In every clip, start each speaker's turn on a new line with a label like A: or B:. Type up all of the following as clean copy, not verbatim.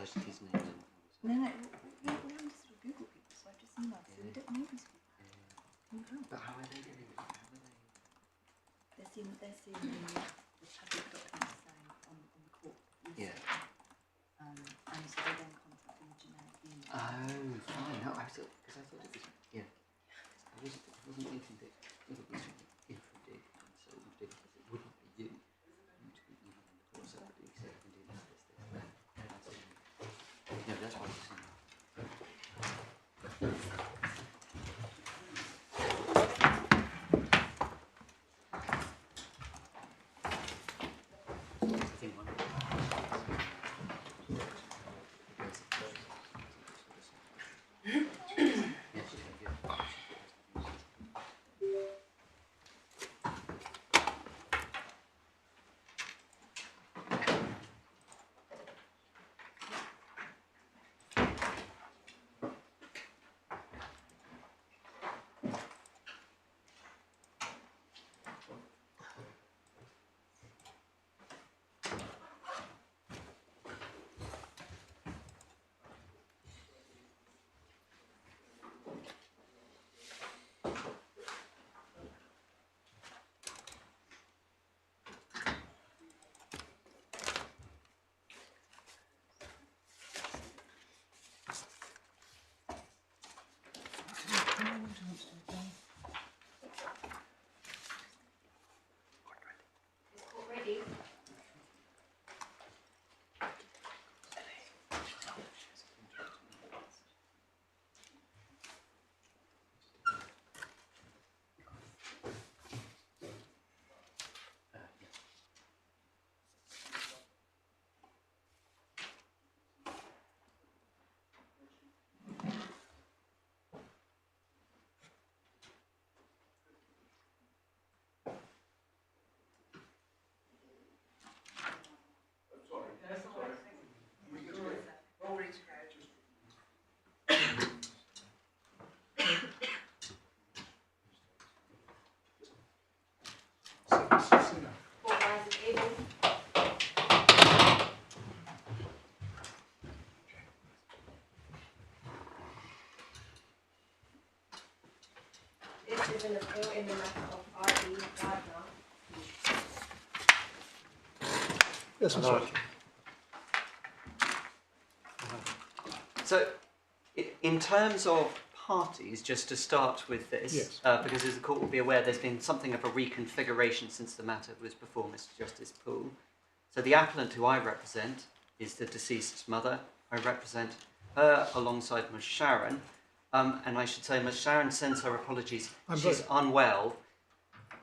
A: searched his name and
B: No, we sort of Google people, so I've just emailed, so we don't know these people.
A: But how are they doing it? How are they?
B: They're seeing the public documents on the court.
A: Yeah.
B: And so they then contact them with generic email.
A: Oh, fine. No, I thought, because I thought it was, yeah. I wasn't thinking that it was if we did, so we did, because it wouldn't be you. You to be emailing the court separately, so you can do this. No, that's what I was saying.
C: This is an appeal in the matter of R.E. Gardner.
D: Yes, I'm sorry.
A: So, in terms of parties, just to start with this,
D: yes.
A: Because as the court will be aware, there's been something of a reconfiguration since the matter was before Mr. Justice Poole. So the appellant who I represent is the deceased's mother. I represent her alongside Ms. Sharon. And I should say Ms. Sharon sends her apologies. She's unwell.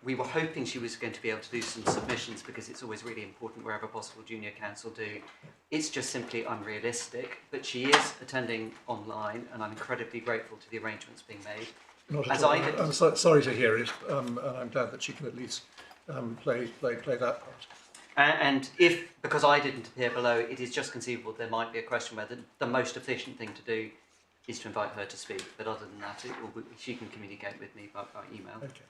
A: We were hoping she was going to be able to do some submissions because it's always really important wherever possible junior counsel do. It's just simply unrealistic, but she is attending online and I'm incredibly grateful to the arrangements being made.
D: Not at all. I'm sorry to hear it, and I'm glad that she can at least play that part.
A: And if, because I didn't appear below, it is just conceivable there might be a question whether the most efficient thing to do is to invite her to speak, but other than that, she can communicate with me by email.
D: Okay.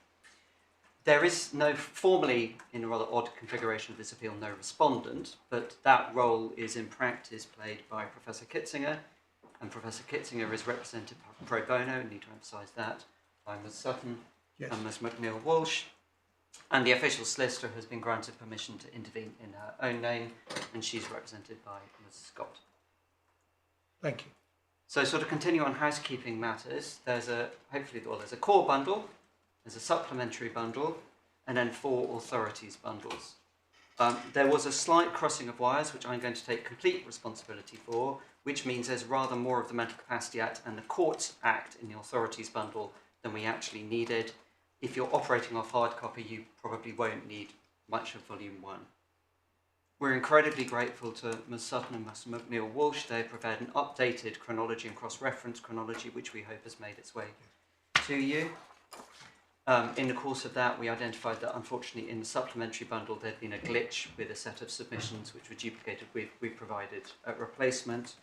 A: There is no, formally, in a rather odd configuration of this appeal, no respondent, but that role is in practice played by Professor Kitzinger, and Professor Kitzinger is represented pro bono, I need to emphasise that, by Ms. Sutton and Ms. McNeill-Walsh, and the official solicitor has been granted permission to intervene in her own name, and she's represented by Ms. Scott.
D: Thank you.
A: So sort of continue on housekeeping matters, there's a core bundle, there's a supplementary bundle, and then 4 authorities bundles. There was a slight crossing of wires, which I'm going to take complete responsibility for, which means there's rather more of the Mental Capacity Act and the Courts Act in the authorities bundle than we actually needed. If you're operating off hard copy, you probably won't need much of Volume 1. We're incredibly grateful to Ms. Sutton and Ms. McNeill-Walsh. They prepared an updated chronology and cross-reference chronology, which we hope has made its way to you. In the course of that, we identified that unfortunately in the supplementary bundle there'd been a glitch with a set of submissions which were duplicated. We provided a replacement.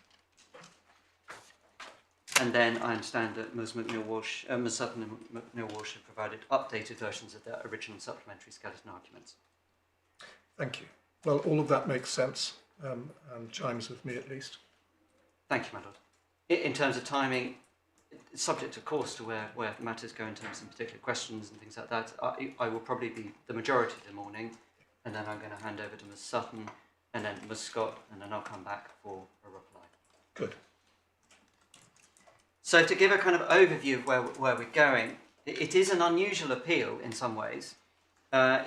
A: And then I understand that Ms. Sutton and McNeill-Walsh have provided updated versions of their original supplementary skeleton arguments.
D: Thank you. Well, all of that makes sense and chimes with me at least.
A: Thank you, my lord. In terms of timing, it's subject, of course, to where matters go in terms of particular questions and things like that. I will probably be the majority of the morning, and then I'm going to hand over to Ms Sutton, and then Ms Scott, and then I'll come back for a reply.
D: Good.
A: So to give a kind of overview of where we're going, it is an unusual appeal in some ways,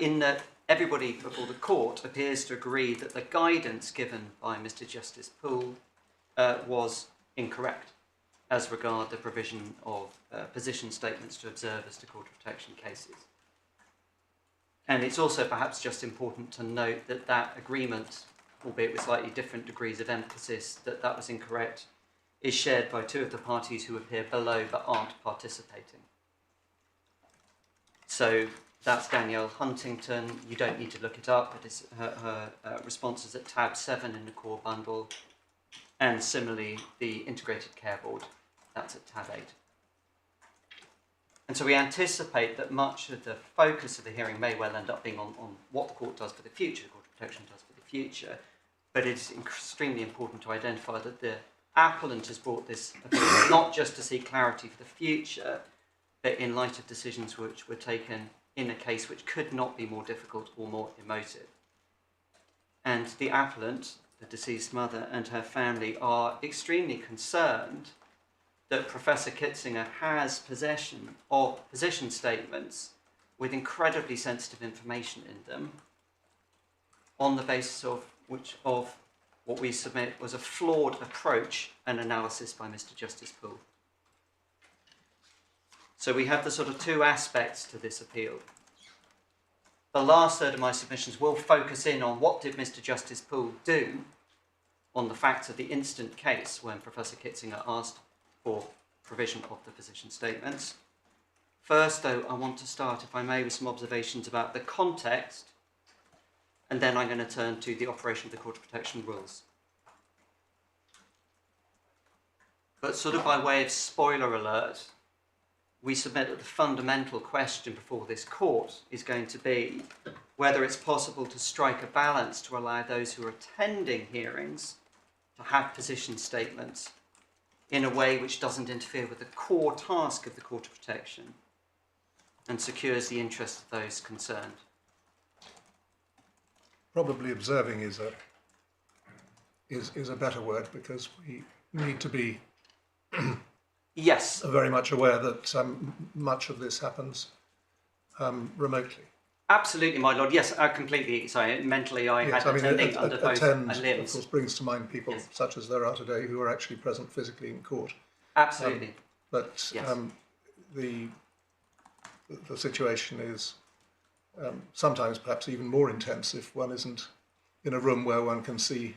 A: in that everybody before the court appears to agree that the guidance given by Mr Justice Poole was incorrect as regard the provision of position statements to observers to court of protection cases. And it's also perhaps just important to note that that agreement, albeit with slightly different degrees of emphasis, that was incorrect, is shared by two of the parties who appear below but aren't participating. So that's Danielle Huntington. You don't need to look it up. It is her response is at tab 7 in the core bundle. And similarly, the Integrated Care Board, that's at tab 8. And so we anticipate that much of the focus of the hearing may well end up being on what the court does for the future, the Court of Protection does for the future. But it is extremely important to identify that the appellant has brought this appeal not just to seek clarity for the future, but in light of decisions which were taken in a case which could not be more difficult or more emotive. And the appellant, the deceased mother, and her family are extremely concerned that Professor Kitzinger has possession of position statements with incredibly sensitive information in them on the basis of what we submit was a flawed approach and analysis by Mr Justice Poole. So we have the sort of two aspects to this appeal. The last third of my submissions will focus in on what did Mr Justice Poole do on the facts of the instant case when Professor Kitzinger asked for provision of the position statements. First, though, I want to start, if I may, with some observations about the context, and then I'm going to turn to the operation of the Court of Protection rules. But sort of by way of spoiler alert, we submit that the fundamental question before this court is going to be whether it's possible to strike a balance to allow those who are attending hearings to have position statements in a way which doesn't interfere with the core task of the Court of Protection and secures the interests of those concerned.
D: Probably observing is a better word, because we need to be
A: Yes.
D: very much aware that much of this happens remotely.
A: Absolutely, my lord. Yes, completely. Sorry, mentally I had attending under both
D: attend,
A: limbs.
D: of course, brings to mind people
A: Yes.
D: such as there are today who are actually present physically in court.
A: Absolutely.
D: But
A: Yes.
D: The situation is sometimes perhaps even more intense if one isn't in a room where one can see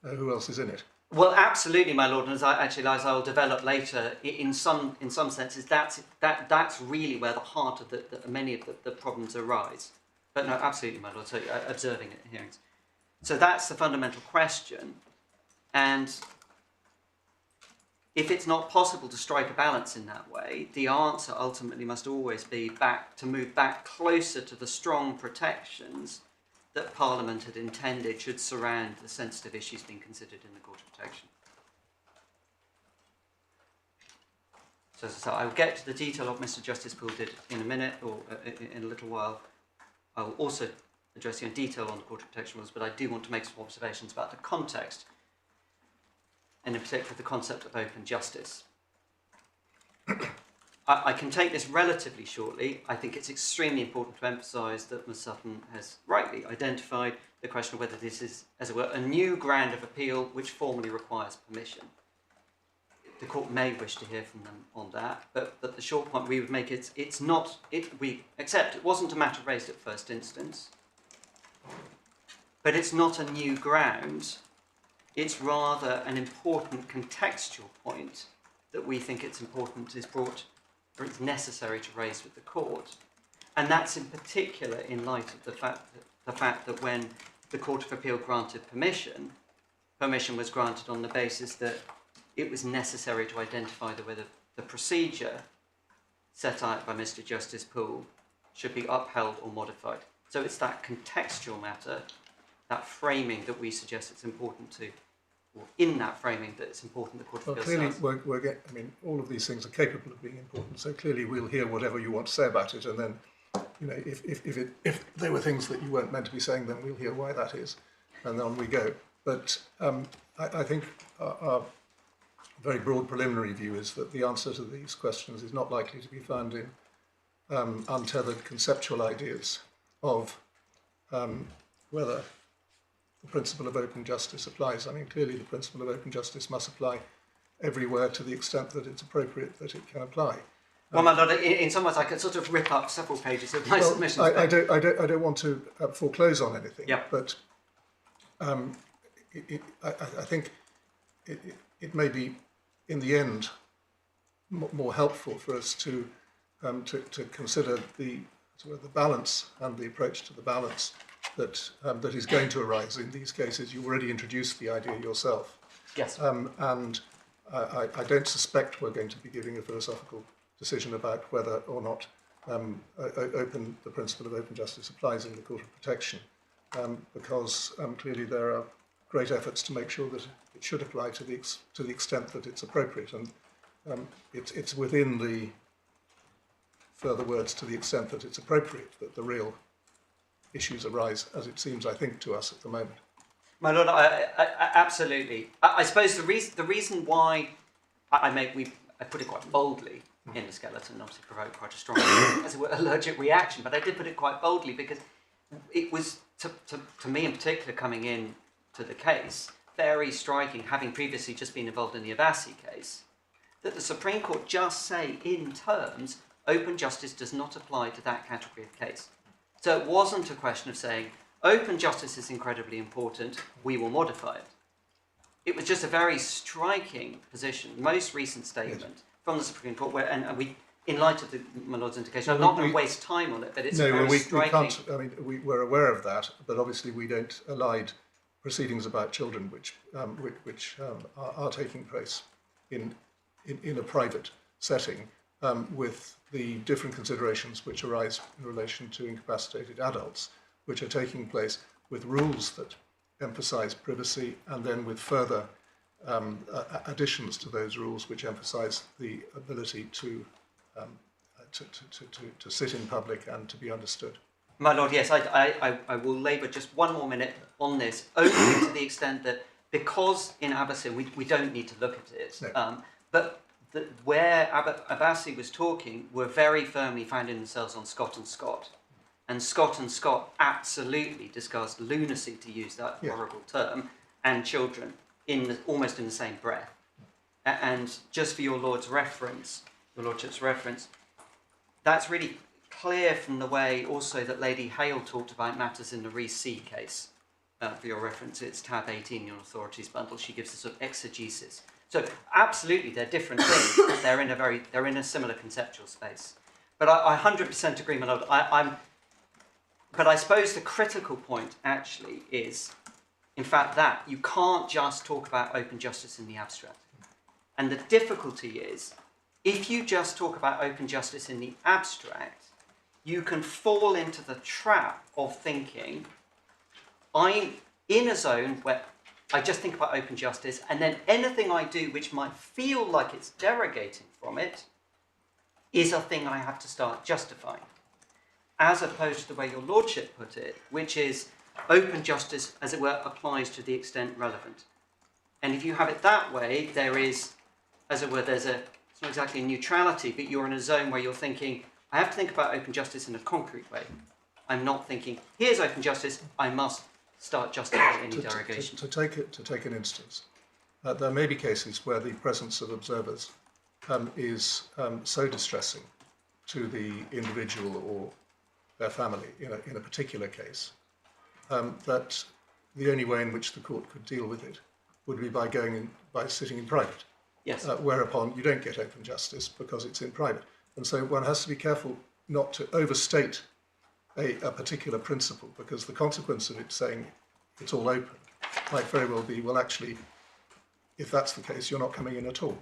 D: who else is in it.
A: Well, absolutely, my lord, and as I will develop later, in some senses, that's really where the heart of many of the problems arise. But no, absolutely, my lord. So observing it in hearings. So that's the fundamental question, and if it's not possible to strike a balance in that way, the answer ultimately must always be to move back closer to the strong protections that Parliament had intended should surround the sensitive issues being considered in the Court of Protection. So as I said, I will get to the detail of what Mr Justice Poole did in a minute, or in a little while. I will also address you in detail on the Court of Protection rules, but I do want to make some observations about the context, and in particular the concept of open justice. I can take this relatively shortly. I think it's extremely important to emphasise that Ms Sutton has rightly identified the question of whether this is, as it were, a new ground of appeal which formally requires permission. The court may wish to hear from them on that, but the short point we would make is we accept it wasn't a matter raised at first instance, but it's not a new ground. It's rather an important contextual point that we think it's necessary to raise with the court, and that's in particular in light of the fact that when the Court of Appeal granted permission was granted on the basis that it was necessary to identify whether the procedure set out by Mr Justice Poole should be upheld or modified. So it's that contextual matter, that framing, that we suggest it's important or in that framing that it's important the Court of
D: Well,
A: Appeals
D: clearly,
A: does.
D: I mean, all of these things are capable of being important. So clearly, we'll hear whatever you want to say about it, and then, you know, if there were things that you weren't meant to be saying, then we'll hear why that is, and then on we go. But I think our very broad preliminary view is that the answer to these questions is not likely to be found in untethered conceptual ideas of whether the principle of open justice applies. I mean, clearly the principle of open justice must apply everywhere to the extent that it's appropriate that it can apply.
A: Well, my Lord, in some ways I could sort of rip up several pages of my submissions.
D: I don't want to foreclose on anything,
A: yeah.
D: But I think it may be, in the end, more helpful for us to consider the balance and the approach to the balance that is going to arise in these cases. You already introduced the idea yourself.
A: Yes.
D: And I don't suspect we're going to be giving a philosophical decision about whether or not the principle of open justice applies in the Court of Protection, because clearly there are great efforts to make sure that it should apply to the extent that it's appropriate, and it's within the further words, to the extent that it's appropriate, that the real issues arise, as it seems, I think, to us at the moment.
A: My Lord, I absolutely. I suppose the reason why I put it quite boldly in the skeleton, obviously provoked quite a strong, as it were, allergic reaction, but I did put it quite boldly because it was, to me in particular, coming in to the case, very striking, having previously just been involved in the Abbasi case, that the Supreme Court just say in terms, open justice does not apply to that category of case. So it wasn't a question of saying, open justice is incredibly important, we will modify it. It was just a very striking position, most recent statement from the Supreme Court, where, and we, in light of my Lord's indication, I'm not going to waste time on it, but it's very striking.
D: We can't, I mean, we're aware of that, but obviously we don't allied proceedings about children which are taking place in a private setting with the different considerations which arise in relation to incapacitated adults, which are taking place with rules that emphasise privacy, and then with further additions to those rules which emphasise the ability to sit in public and to be understood.
A: My Lord, yes, I will labour just one more minute on this, only to the extent that because in Abbasi we don't need to look at it,
D: no.
A: But where Abbasi was talking were very firmly finding themselves on Scott and Scott. And Scott absolutely discussed lunacy, to use that horrible term, and children almost in the same breath. And just for your Lordship's reference, that's really clear from the way also that Lady Hale talked about matters in the Reece C case. For your reference, it's tab 18 in your authorities bundle. She gives a sort of exegesis. So absolutely, they're different things, but they're in a similar conceptual space. But I 100% agree, my Lord. But I suppose the critical point actually is, in fact, that you can't just talk about open justice in the abstract. And the difficulty is, if you just talk about open justice in the abstract, you can fall into the trap of thinking, I'm in a zone where I just think about open justice, and then anything I do which might feel like it's derogating from it is a thing I have to start justifying. As opposed to the way your Lordship put it, which is open justice, as it were, applies to the extent relevant. And if you have it that way, there is, as it were, it's not exactly a neutrality, but you're in a zone where you're thinking, I have to think about open justice in a concrete way. I'm not thinking, here's open justice, I must start justifying any derogation.
D: To take an instance, there may be cases where the presence of observers is so distressing to the individual or their family in a particular case that the only way in which the court could deal with it would be by sitting in private.
A: Yes.
D: Whereupon you don't get open justice because it's in private. And so one has to be careful not to overstate a particular principle, because the consequence of it saying it's all open might very well be, well, actually, if that's the case, you're not coming in at all,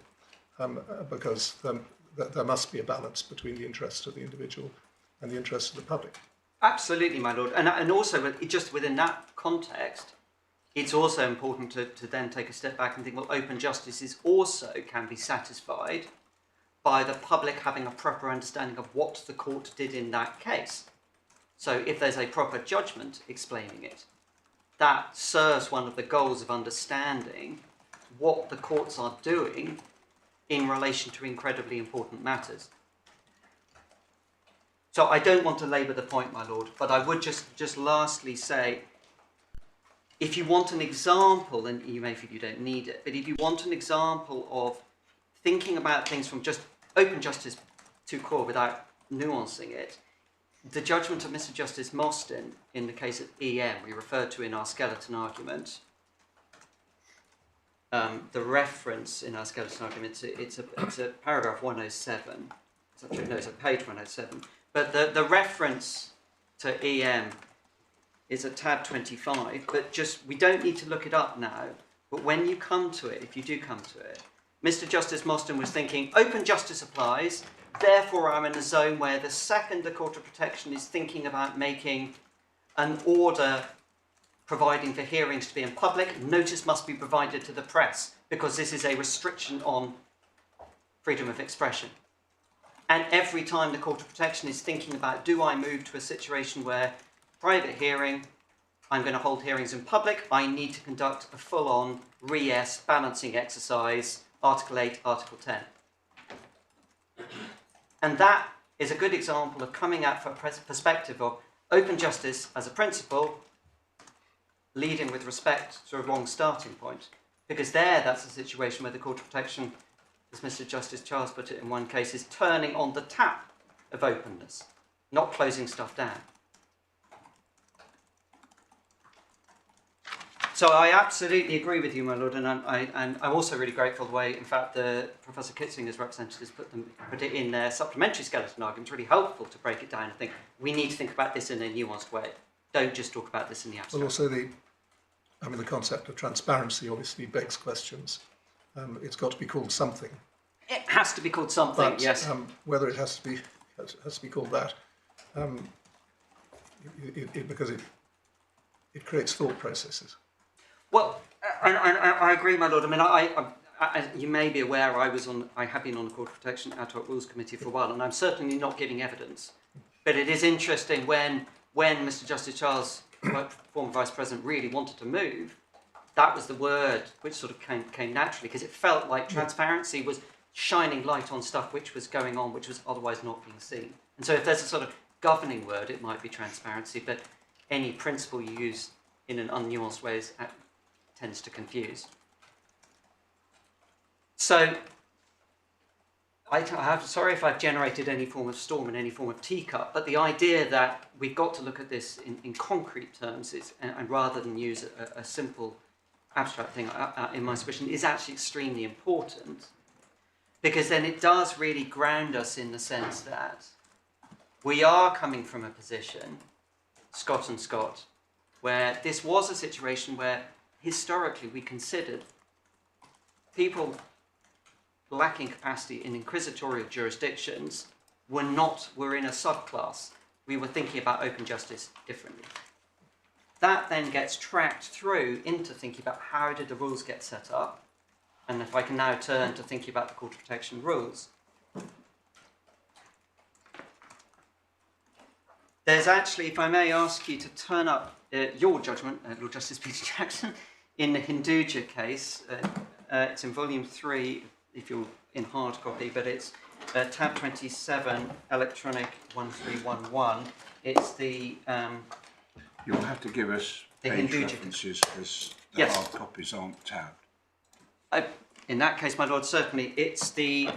D: because there must be a balance between the interests of the individual and the interests of the public.
A: Absolutely, my Lord. And also, just within that context, it's also important to then take a step back and think, well, open justice is also can be satisfied by the public having a proper understanding of what the court did in that case. So if there's a proper judgment explaining it, that serves one of the goals of understanding what the courts are doing in relation to incredibly important matters. So I don't want to labour the point, my lord, but I would just lastly say, if you want an example, and you may feel you don't need it, but if you want an example of thinking about things from just open justice to core without nuancing it, the judgment of Mr. Justice Mostyn in the case of EM, we referred to in our skeleton argument. The reference in our skeleton argument, it's a paragraph 107. It's a page 107. But the reference to EM is at tab 25. But just we don't need to look it up now. But when you come to it, if you do come to it, Mr. Justice Mostyn was thinking open justice applies. Therefore, I'm in a zone where the second the Court of Protection is thinking about making an order providing for hearings to be in public, notice must be provided to the press because this is a restriction on freedom of expression. And every time the Court of Protection is thinking about, do I move to a situation where private hearing, I'm going to hold hearings in public, I need to conduct a full-on res balancing exercise, Article 8, Article 10. And that is a good example of coming out from a perspective of open justice as a principle, leading with respect to a wrong starting point. Because that's a situation where the Court of Protection, as Mr. Justice Charles put it in one case, is turning on the tap of openness, not closing stuff down. So I absolutely agree with you, my lord, and I'm also really grateful the way, in fact, Professor Kitzinger's representatives put it in their supplementary skeleton argument. It's really helpful to break it down and think, we need to think about this in a nuanced way. Don't just talk about this in the abstract.
D: Well, also the concept of transparency obviously begs questions. It's got to be called something.
A: It has to be called something,
D: but,
A: yes.
D: Whether it has to be called that, because it creates thought processes.
A: Well, I agree, my lord. I mean, I you may be aware I have been on the Court of Protection Ad Hoc Rules Committee for a while, and I'm certainly not giving evidence. But it is interesting when Mr. Justice Charles, former Vice President, really wanted to move, that was the word which sort of came naturally, because it felt like transparency was shining light on stuff which was going on, which was otherwise not being seen. And so if there's a sort of governing word, it might be transparency, but any principle you use in an unnuanced way tends to confuse. So, I'm sorry if I've generated any form of storm in any form of teacup, but the idea that we've got to look at this in concrete terms and rather than use a simple abstract thing, in my submission, is actually extremely important, because then it does really ground us in the sense that we are coming from a position, Scott and Scott, where this was a situation where historically we considered people lacking capacity in inquisitorial jurisdictions were in a subclass. We were thinking about open justice differently. That then gets tracked through into thinking about how did the rules get set up, and if I can now turn to thinking about the Court of Protection rules. There's actually, if I may ask you to turn up your judgment, Lord Justice Peter Jackson, in the Hinduja case. It's in volume 3, if you're in hard copy, but it's tab 27, electronic 1311. It's the...
E: You'll have to give us
A: the
E: page
A: Hinduja
E: references because the hard copies aren't tabbed.
A: In that case, my lord, certainly, it's the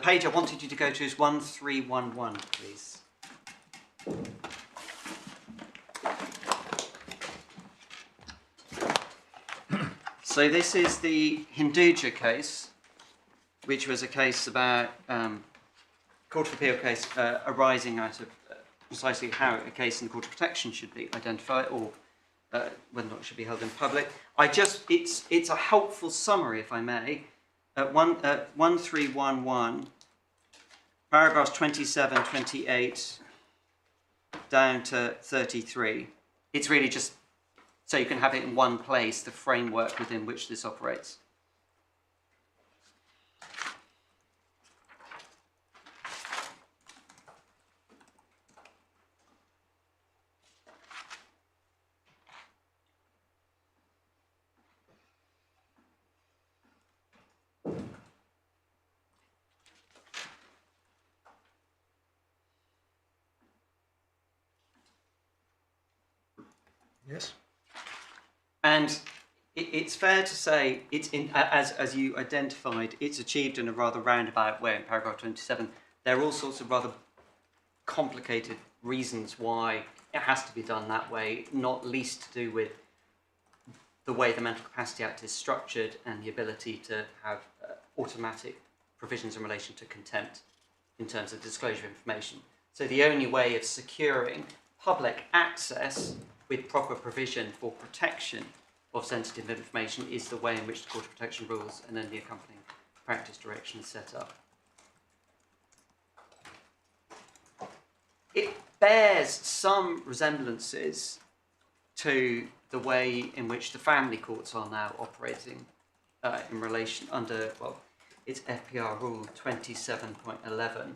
A: page I wanted you to go to is 1311, please. So this is the Hinduja case, which was a case about Court of Appeal case arising out of precisely how a case in the Court of Protection should be identified, or whether or not it should be held in public. It's a helpful summary, if I may. 1311, paragraphs 27, 28, down to 33. It's really just So you can have it in one place, the framework within which this operates.
D: Yes.
A: And it's fair to say, as you identified, it's achieved in a rather roundabout way in paragraph 27. There are all sorts of rather complicated reasons why it has to be done that way, not least to do with the way the Mental Capacity Act is structured and the ability to have automatic provisions in relation to contempt in terms of disclosure of information. So the only way of securing public access with proper provision for protection of sensitive information is the way in which the Court of Protection rules and then the accompanying practice direction is set up. It bears some resemblances to the way in which the family courts are now operating in relation under, well, it's FPR Rule 27.11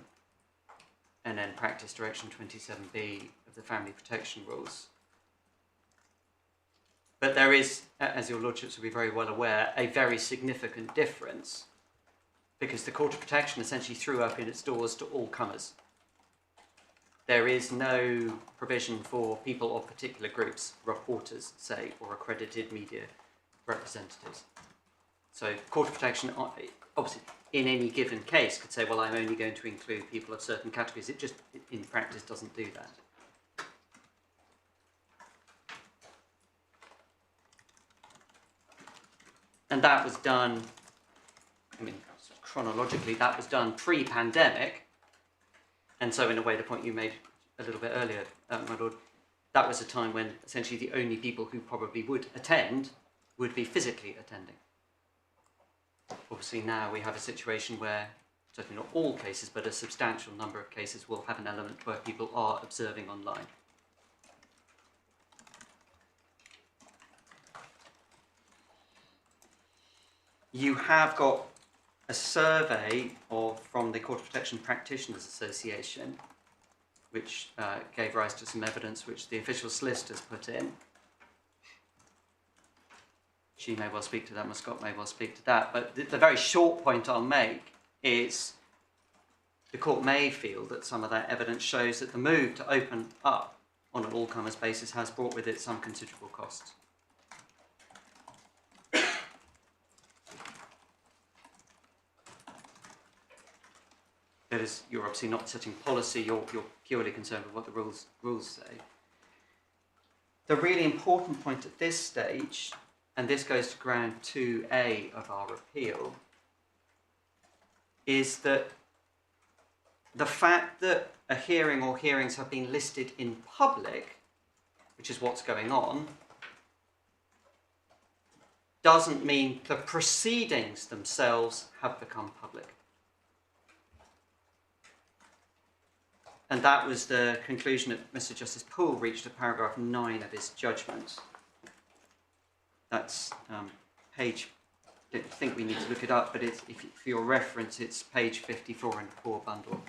A: and then Practice Direction 27B of the Family Protection Rules. But there is, as your lordships will be very well aware, a very significant difference because the Court of Protection essentially threw open its doors to all comers. There is no provision for people of particular groups, reporters, say, or accredited media representatives. So Court of Protection, obviously, in any given case, could say, well, I'm only going to include people of certain categories. It just, in practice, doesn't do that. And that was done, I mean, chronologically, that was done pre-pandemic. And so, in a way, the point you made a little bit earlier, my lord, that was a time when essentially the only people who probably would attend would be physically attending. Obviously, now we have a situation where, certainly not all cases, but a substantial number of cases will have an element where people are observing online. You have got a survey from the Court of Protection Practitioners Association, which gave rise to some evidence which the official solicitors put in. She may well speak to that, Scott may well speak to that, but the very short point I'll make is the court may feel that some of that evidence shows that the move to open up on an all-comers basis has brought with it some considerable costs. That is, you're obviously not setting policy, you're purely concerned with what the rules say. The really important point at this stage, and this goes to ground 2A of our appeal, is that the fact that a hearing or hearings have been listed in public, which is what's going on, doesn't mean the proceedings themselves have become public. And that was the conclusion that Mr. Justice Poole reached at paragraph 9 of his judgment. That's page, I don't think we need to look it up, but it's, for your reference, it's page 54 in the core bundle.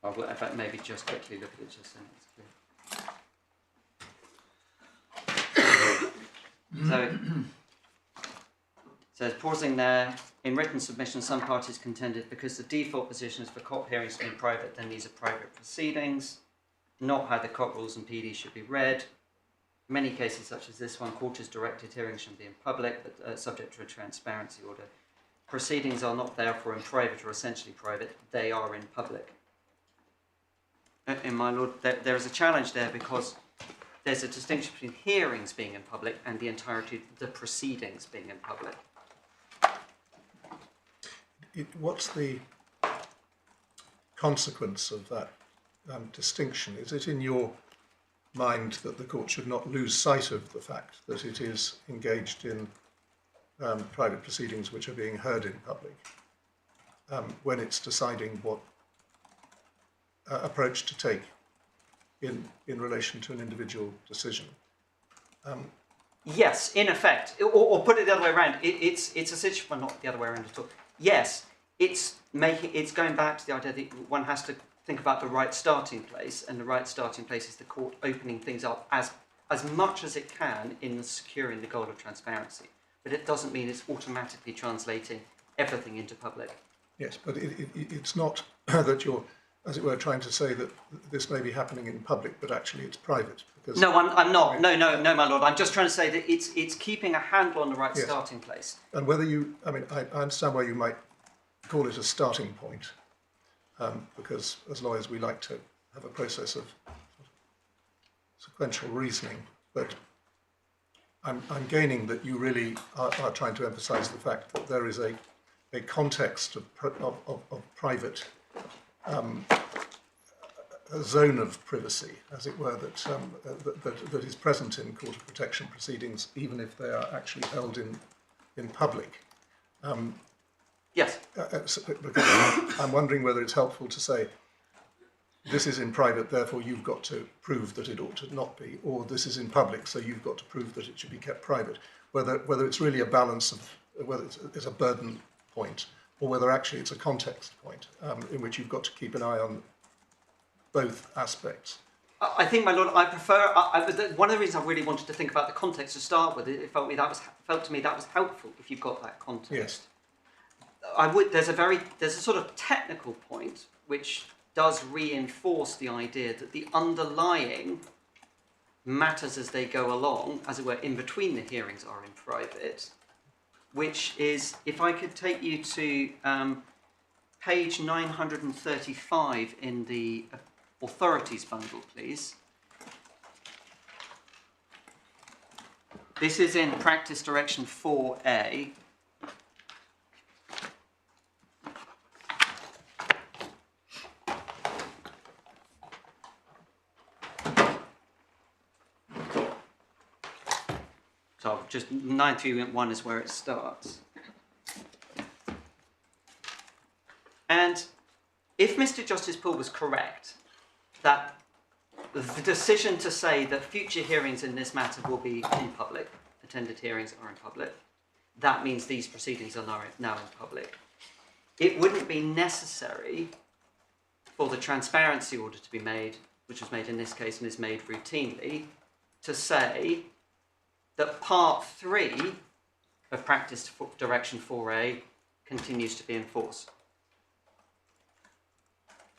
A: I'll, in fact, maybe just quickly look at it just so it's clear. So it says, pausing there, in written submission, some parties contended because the default position is for COP hearings to be in private, then these are private proceedings, not how the COP rules and PD should be read. In many cases, such as this one, court's directed hearings should be in public, but subject to a transparency order. Proceedings are not therefore in private or essentially private, they are in public. In my lord, there is a challenge there because there's a distinction between hearings being in public and the entirety of the proceedings being in public.
D: What's the consequence of that distinction? Is it in your mind that the court should not lose sight of the fact that it is engaged in private proceedings which are being heard in public when it's deciding what approach to take in relation to an individual decision.
A: Yes, in effect, or put it the other way around. It's a situation, well, not the other way around at all. Yes, it's going back to the idea that one has to think about the right starting place, and the right starting place is the court opening things up as much as it can in securing the goal of transparency. But it doesn't mean it's automatically translating everything into public.
D: Yes, but it's not that you're, as it were, trying to say that this may be happening in public, but actually it's private. Because
A: no, I'm not. No, my lord. I'm just trying to say that it's keeping a handle on the right starting place.
D: And whether I understand why you might call it a starting point, because as lawyers we like to have a process of sequential reasoning, but I'm gaining that you really are trying to emphasise the fact that there is a context of private, a zone of privacy, as it were, that is present in court of protection proceedings, even if they are actually held in public.
A: Yes.
D: Because I'm wondering whether it's helpful to say, this is in private, therefore you've got to prove that it ought to not be, or this is in public, so you've got to prove that it should be kept private. Whether it's really a balance of, whether it's a burden point, or whether actually it's a context point in which you've got to keep an eye on both aspects.
A: I think, my lord, I prefer. One of the reasons I really wanted to think about the context to start with, it felt to me that was helpful if you've got that context.
D: Yes.
A: There's a sort of technical point which does reinforce the idea that the underlying matters as they go along, as it were, in between the hearings, are in private, which is, if I could take you to page 935 in the authorities bundle, please. This is in practice direction 4A. So just 931 is where it starts. And if Mr. Justice Poole was correct that the decision to say that future hearings in this matter will be in public, attended hearings are in public, that means these proceedings are now in public. It wouldn't be necessary for the transparency order to be made, which was made in this case and is made routinely, to say that Part 3 of Practice Direction 4A continues to be in force.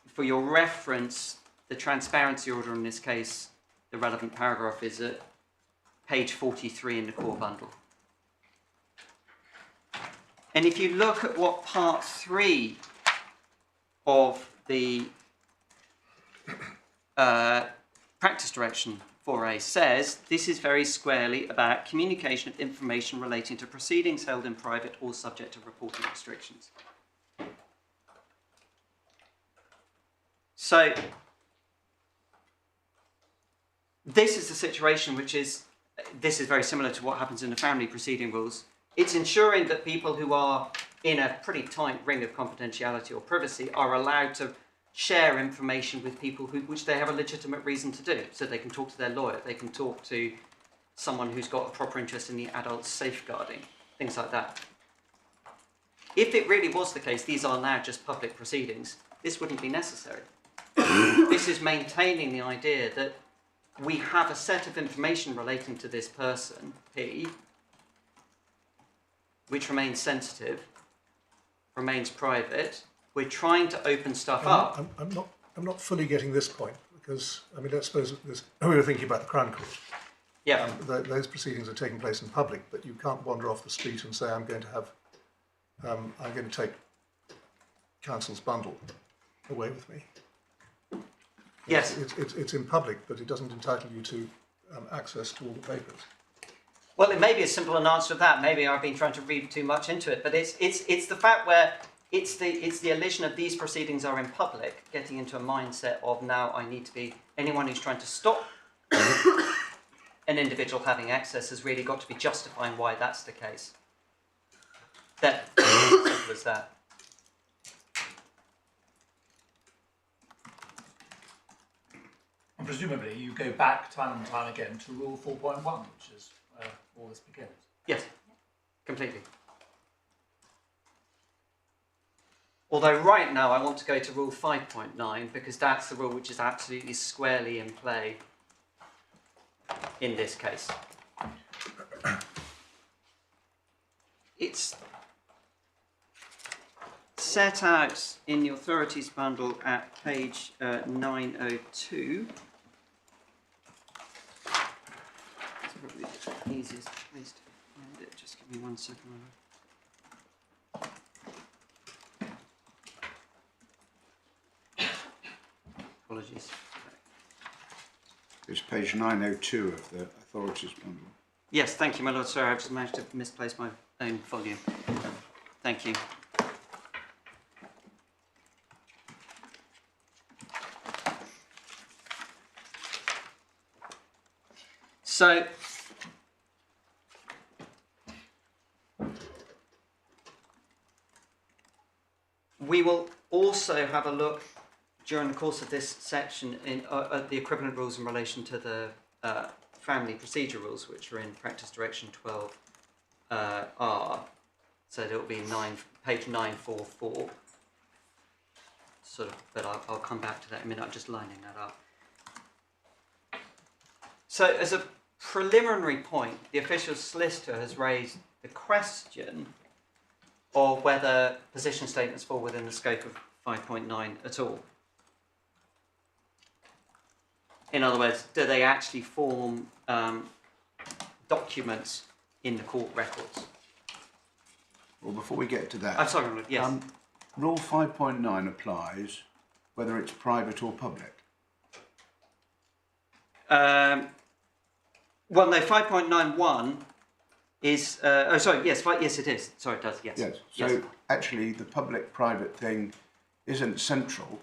A: For your reference, the transparency order in this case, the relevant paragraph is at page 43 in the core bundle. And if you look at what Part 3 of the Practice Direction 4A says, this is very squarely about communication of information relating to proceedings held in private or subject to reporting restrictions. So, this is the situation this is very similar to what happens in the family proceeding rules. It's ensuring that people who are in a pretty tight ring of confidentiality or privacy are allowed to share information with people which they have a legitimate reason to do. So they can talk to their lawyer, they can talk to someone who's got a proper interest in the adult safeguarding, things like that. If it really was the case, these are now just public proceedings, this wouldn't be necessary. This is maintaining the idea that we have a set of information relating to this person, P, which remains sensitive, remains private. We're trying to open stuff up.
D: I'm not fully getting this point, because let's suppose we were thinking about the Crown Court.
A: Yeah.
D: Those proceedings are taking place in public, but you can't wander off the street and say I'm going to take counsel's bundle away with me.
A: Yes.
D: It's in public, but it doesn't entitle you to access to all the papers.
A: Well, it may be as simple an answer to that. Maybe I've been trying to read too much into it, but it's the fact where it's the elision of these proceedings are in public, getting into a mindset of now I need to be, anyone who's trying to stop an individual having access has really got to be justifying why that's the case. That as simple as that.
F: presumably you go back time and time again to Rule 4.1, which is where all this begins.
A: Yes, completely. Although right now I want to go to Rule 5.9 because that's the rule which is absolutely squarely in play in this case. It's set out in the authorities bundle at page 902. It's probably the easiest place to find it. Just give me 1 second. Apologies.
E: It's page 902 of the authorities bundle.
A: Yes, thank you, my lord. Sorry, I've just managed to misplace my own volume. Thank you. So, we will also have a look during the course of this section at the equivalent rules in relation to the family procedure rules, which are in Practice Direction 12R. So it will be page 944. Sort of, but I'll come back to that in a minute. I'm just lining that up. So as a preliminary point, the official solicitor has raised the question of whether position statements fall within the scope of 5.9 at all. In other words, do they actually form documents in the court records?
E: Well, before we get to that,
A: I'm sorry, yes.
E: Rule 5.9 applies whether it's private or public.
A: Well, no, 5.91 is... yes, it is. Sorry, it does, yes.
E: Yes, so
A: yes.
E: actually the public-private thing isn't central.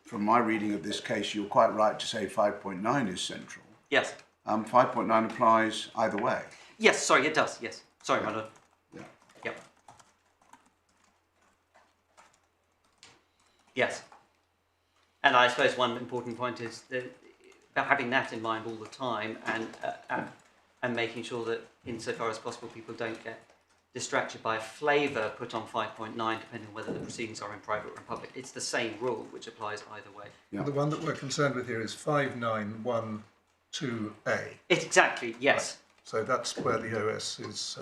E: From my reading of this case, you're quite right to say 5.9 is central.
A: Yes.
E: 5.9 applies either way.
A: Yes, sorry, it does, yes. Sorry, my lord.
E: Yeah.
A: Yep. Yes. And I suppose one important point is that having that in mind all the time and making sure that insofar as possible people don't get distracted by a flavour put on 5.9 depending on whether the proceedings are in private or in public. It's the same rule which applies either way.
E: Yeah.
D: The one that we're concerned with here is 5912A.
A: Exactly, yes.
D: Right. So that's where the OS is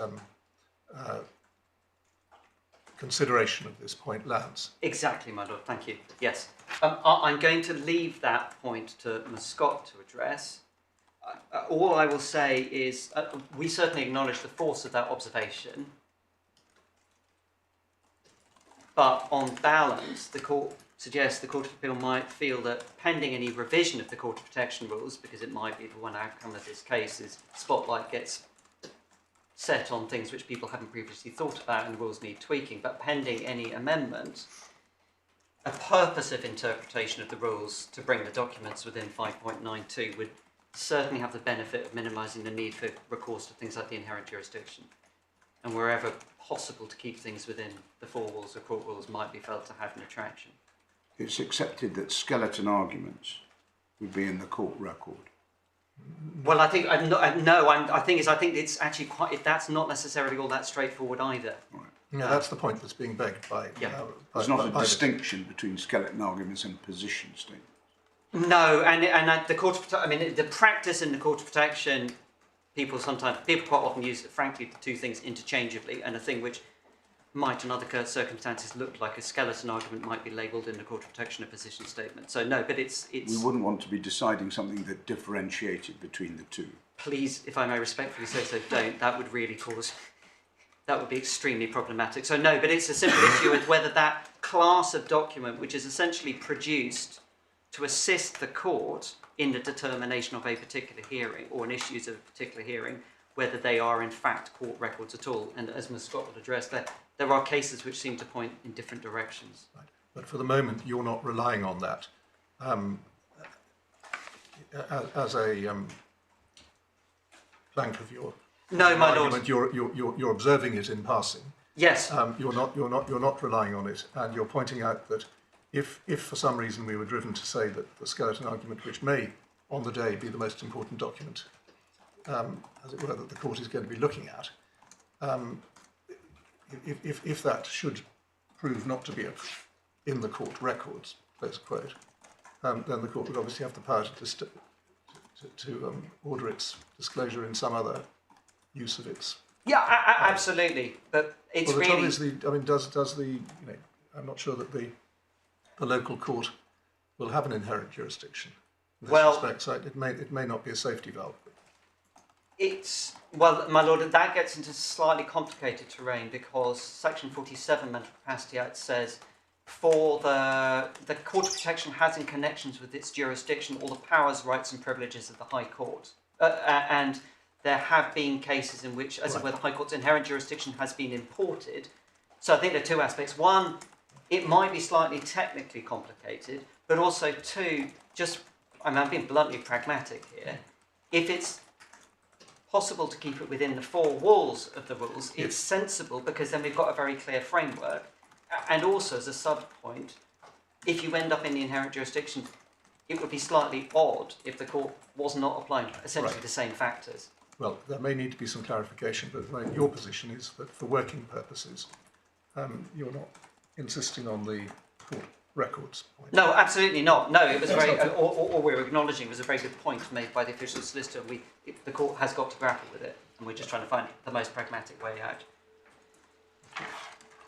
D: consideration of this point lands.
A: Exactly, my lord, thank you. Yes. I'm going to leave that point to Ms. Scott to address. All I will say is we certainly acknowledge the force of that observation, but on balance, the court suggests the Court of Appeal might feel that pending any revision of the Court of Protection rules, because it might be the one outcome of this case is spotlight gets set on things which people haven't previously thought about and the rules need tweaking, but pending any amendment, a purposive interpretation of the rules to bring the documents within 5.92 would certainly have the benefit of minimising the need for recourse to things like the inherent jurisdiction. And wherever possible to keep things within the four walls of court rules might be felt to have an attraction.
E: It's accepted that skeleton arguments would be in the court record.
A: Well, I think I think it's actually that's not necessarily all that straightforward either.
E: Right.
D: Yeah, that's the point that's being begged by.
E: There's not a distinction between skeleton arguments and position statements.
A: No, and the Court of the practice in the Court of Protection, people quite often use, frankly, the two things interchangeably, and a thing which might in other circumstances look like a skeleton argument might be labelled in the Court of Protection a position statement. So no, but it's...
E: We wouldn't want to be deciding something that differentiated between the two.
A: Please, if I may respectfully say so, don't. That would really cause... That would be extremely problematic. So no, but it's a simple issue with whether that class of document, which is essentially produced to assist the court in the determination of a particular hearing or an issues of a particular hearing, whether they are in fact court records at all. And as Ms. Scott would address, there are cases which seem to point in different directions.
D: Right. But for the moment, you're not relying on that as a plank of your
A: no, my
D: argument.
A: lord.
D: You're observing it in passing.
A: Yes.
D: You're not relying on it, and you're pointing out that if for some reason we were driven to say that the skeleton argument, which may on the day be the most important document, as it were, that the court is going to be looking at, if that should prove not to be in the court records, close quote, then the court would obviously have the power to order its disclosure in some other use of its.
A: Yeah, absolutely. But it's
D: well, the
A: really.
D: trouble is does the I'm not sure that the local court will have an inherent jurisdiction in this respect, so it may not be a safety valve.
A: Well, my lord, that gets into slightly complicated terrain because Section 47 Mental Capacity Act says for the Court of Protection has in connections with its jurisdiction all the powers, rights and privileges of the High Court. And there have been cases in which, as it were, the High Court's inherent jurisdiction has been imported. So I think there are two aspects. One, it might be slightly technically complicated, but also two, I'm being bluntly pragmatic here. If it's possible to keep it within the four walls of the rules, it's sensible because then we've got a very clear framework. And also, as a sub-point, if you end up in the inherent jurisdiction, it would be slightly odd if the court was not applying essentially the same factors.
D: Well, there may need to be some clarification, but your position is that for working purposes, you're not insisting on the court records point.
A: No, absolutely not. No, it was all we were acknowledging was a very good point made by the official solicitor. The court has got to grapple with it, and we're just trying to find the most pragmatic way out.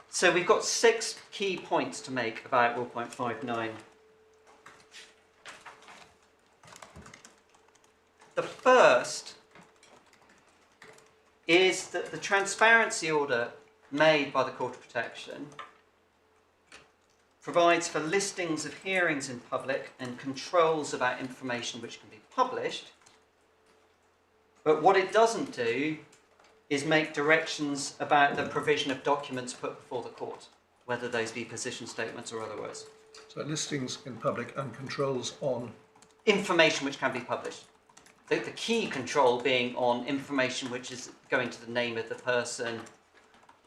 A: So we've got 6 key points to make about Rule 0.59. The first is that the transparency order made by the Court of Protection provides for listings of hearings in public and controls about information which can be published. But what it doesn't do is make directions about the provision of documents put before the court, whether those be position statements or otherwise.
D: So listings in public and controls on
A: information which can be published. The key control being on information which is going to the name of the person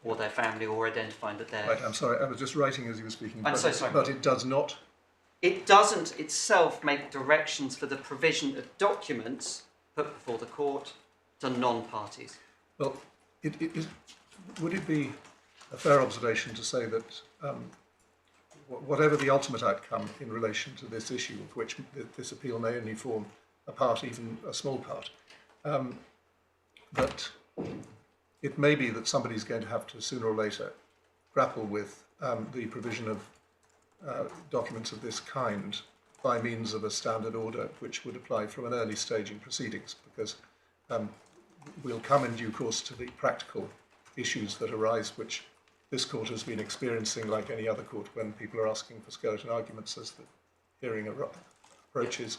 A: or their family or identifying that they're...
D: Right, I'm sorry, I was just writing as you were speaking.
A: I'm so sorry.
D: But it does not...
A: It doesn't itself make directions for the provision of documents put before the court to non-parties.
D: Well, would it be a fair observation to say that whatever the ultimate outcome in relation to this issue, of which this appeal may only form a part, even a small part, that it may be that somebody's going to have to sooner or later grapple with the provision of documents of this kind by means of a standard order which would apply from an early stage in proceedings, because we'll come in due course to the practical issues that arise, which this court has been experiencing like any other court when people are asking for skeleton arguments as the hearing approaches.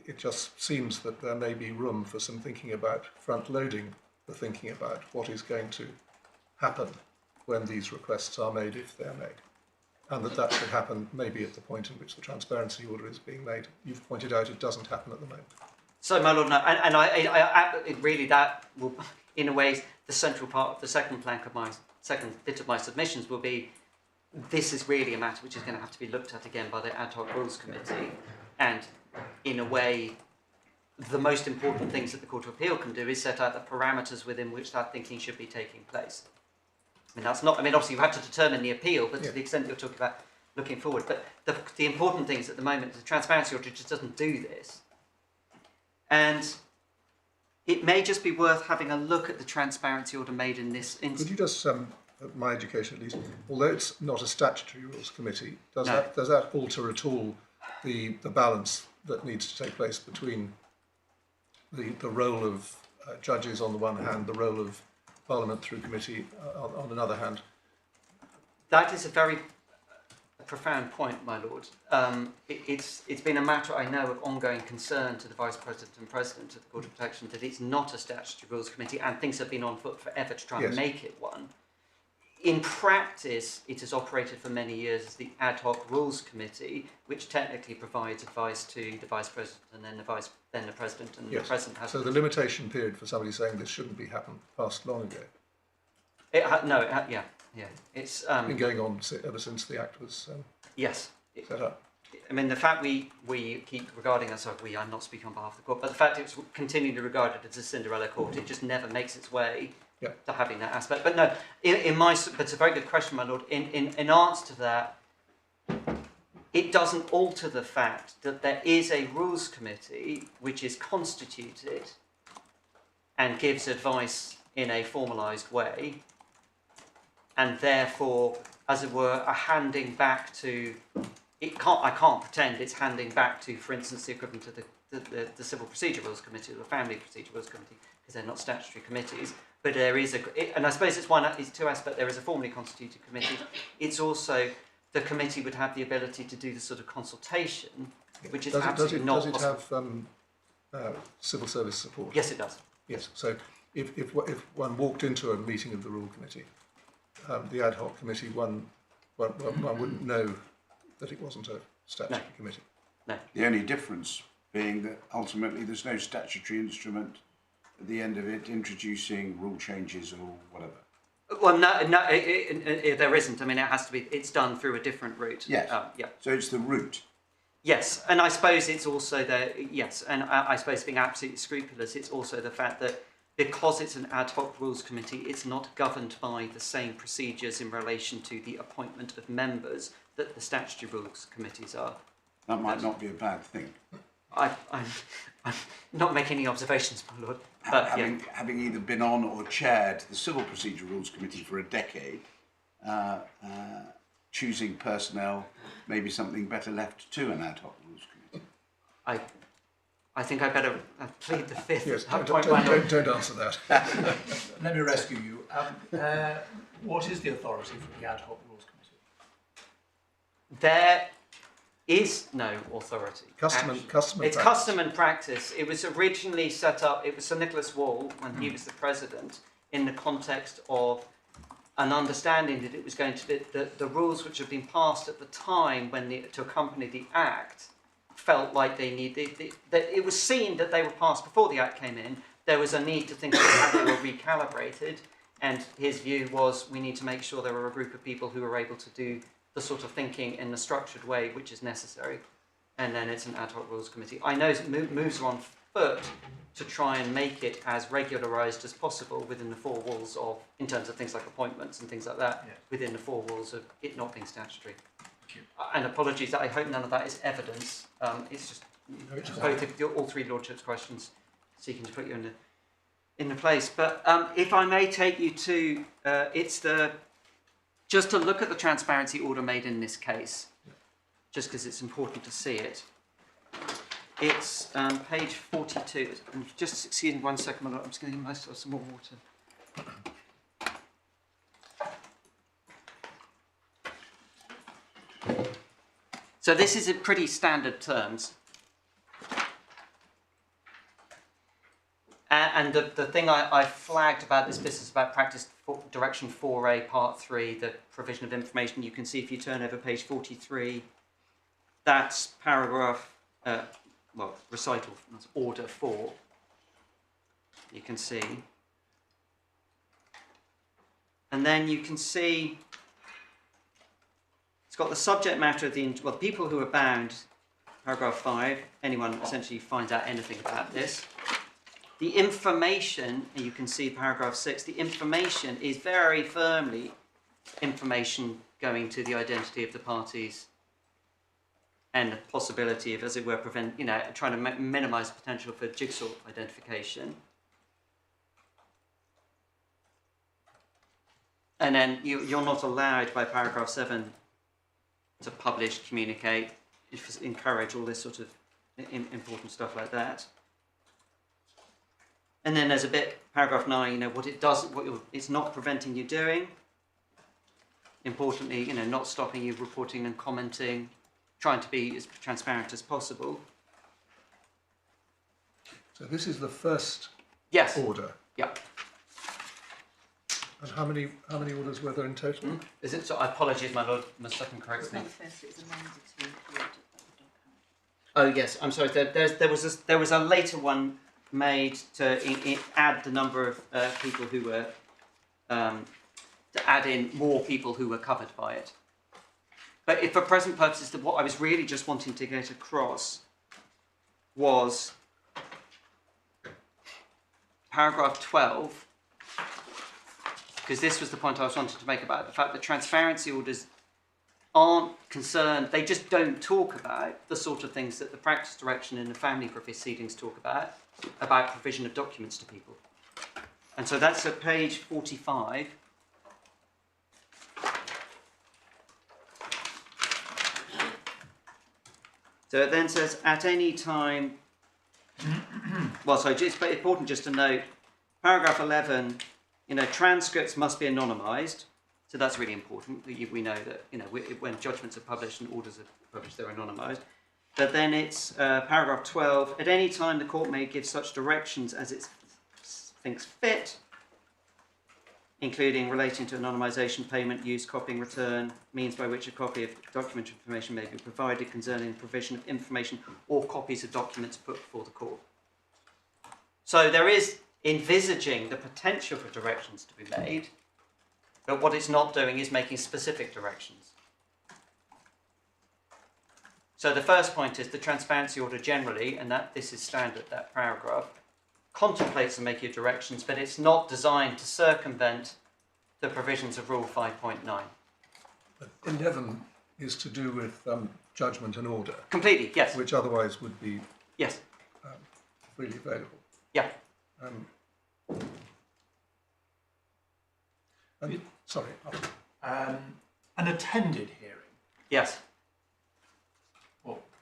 D: It just seems that there may be room for some thinking about front-loading the thinking about what is going to happen when these requests are made, if they're made. And that should happen maybe at the point in which the transparency order is being made. You've pointed out it doesn't happen at the moment.
A: So, my lord, no, and I really, that will, in a way, the central part of the second bit of my submissions will be, this is really a matter which is going to have to be looked at again by the Ad Hoc Rules Committee, and in a way, the most important things that the Court of Appeal can do is set out the parameters within which that thinking should be taking place. I mean, that's not, I mean, obviously you have to determine the appeal, but to the extent that you're talking about looking forward. But the important things at the moment, the transparency order just doesn't do this. And it may just be worth having a look at the transparency order made in this instance.
D: Could you just, at my education at least, although it's not a statutory rules committee, does
A: No.
D: that alter at all the balance that needs to take place between the role of judges on the one hand, the role of Parliament through committee on another hand?
A: That is a very profound point, my lord. It's been a matter, I know, of ongoing concern to the Vice President and President of the Court of Protection that it's not a statutory rules committee, and things have been on foot forever to try and make it one. In practice, it has operated for many years as the Ad Hoc Rules Committee, which technically provides advice to the Vice President and then the President, and the President has...
D: So the limitation period for somebody saying this shouldn't be happened passed long ago?
A: It Yeah, it's
D: been going on ever since the Act was
A: yes.
D: set up.
A: I mean, the fact we keep regarding ourselves, I'm not speaking on behalf of the court, but the fact it's continually regarded as a Cinderella court, it just never makes its way to having that aspect. But no, but it's a very good question, my lord. In answer to that, it doesn't alter the fact that there is a rules committee which is constituted and gives advice in a formalised way, and therefore, as it were, a handing back to. I can't pretend it's handing back to, for instance, the equivalent to the Civil Procedure Rules Committee or the Family Procedure Rules Committee, because they're not statutory committees. But there is and I suppose it's two aspects. There is a formally constituted committee. It's also the committee would have the ability to do the sort of consultation, which is absolutely not possible.
D: Does it have civil service support?
A: Yes, it does.
D: Yes. So if one walked into a meeting of the Rule Committee, the ad hoc committee, one wouldn't know that it wasn't a statutory committee.
A: No.
E: The only difference being that ultimately there's no statutory instrument at the end of it introducing rule changes or whatever.
A: Well, there isn't. I mean, it has to be. It's done through a different route.
E: Yes.
A: Yeah.
E: So it's the route.
A: Yes, and I suppose it's also I suppose being absolutely scrupulous, it's also the fact that because it's an ad hoc rules committee, it's not governed by the same procedures in relation to the appointment of members that the statutory rules committees are.
E: That might not be a bad thing.
A: I'm not making any observations, my lord. But
E: Having either been on or chaired the Civil Procedure Rules Committee for a decade, choosing personnel may be something better left to an ad hoc rules committee.
A: I think I better plead the fifth.
D: Yes, don't answer that.
F: Let me rescue you. What is the authority for the ad hoc rules committee?
A: There is no authority.
D: Custom and
A: It's
D: practice.
A: custom and practice. It was originally set up, it was Sir Nicholas Wall, when he was the president, in the context of an understanding that it was going to be the rules which had been passed at the time to accompany the Act felt like they needed, that it was seen that they were passed before the Act came in. There was a need to think about how they were recalibrated, and his view was we need to make sure there were a group of people who were able to do the sort of thinking in the structured way which is necessary. And then it's an ad hoc rules committee. I know moves are on foot to try and make it as regularised as possible within the four walls of, in terms of things like appointments and things like that, within the four walls of it not being statutory. And apologies, I hope none of that is evidence. It's just all three lordships' questions seeking to put you in the place. But if I may take you to, just to look at the transparency order made in this case, just because it's important to see it. It's page 42. And just excuse me 1 second, I'm just going to get myself some more water. So this is in pretty standard terms. And the thing I flagged about this business about practice direction 4A part 3, the provision of information, you can see if you turn over page 43, that's paragraph, recital, that's order 4. You can see. And then you can see it's got the subject matter of the people who are bound, paragraph 5, anyone essentially finds out anything about this. The information, and you can see paragraph 6, the information is very firmly information going to the identity of the parties and the possibility of, as it were, trying to minimise the potential for jigsaw identification. And then you're not allowed by paragraph 7 to publish, communicate, encourage all this sort of important stuff like that. And then there's a bit, paragraph 9, what it does, it's not preventing you doing. Importantly, not stopping you reporting and commenting, trying to be as transparent as possible.
D: So this is the first order.
A: Yeah.
D: And how many orders were there in total?
A: Is it? So, apologies, my lord. My second corrects me.
B: First, it was amended to include the dog hunt.
A: Oh yes, I'm sorry. There was a later one made to add the number of people who were to add in more people who were covered by it. But if for present purposes, what I was really just wanting to get across was paragraph 12, because this was the point I was wanting to make about the fact that transparency orders aren't concerned, they just don't talk about the sort of things that the practice direction and the family proceedings talk about provision of documents to people. And so that's at page 45. So it then says, at any time, well, so it's important just to note, paragraph 11, transcripts must be anonymised. So that's really important. We know that, when judgments are published and orders are published, they're anonymised. But then it's paragraph 12, at any time the court may give such directions as it thinks fit, including relating to anonymisation, payment, use, copying, return, means by which a copy of document information may be provided concerning the provision of information or copies of documents put before the court. So there is envisaging the potential for directions to be made, but what it's not doing is making specific directions. So the first point is the transparency order generally, and that this is standard, that paragraph, contemplates the making of directions, but it's not designed to circumvent the provisions of Rule 5.9.
D: But 11 is to do with judgment and order.
A: Completely, yes.
D: Which otherwise would be
A: yes.
D: freely available.
A: Yeah.
D: Sorry.
F: An attended hearing.
A: Yes.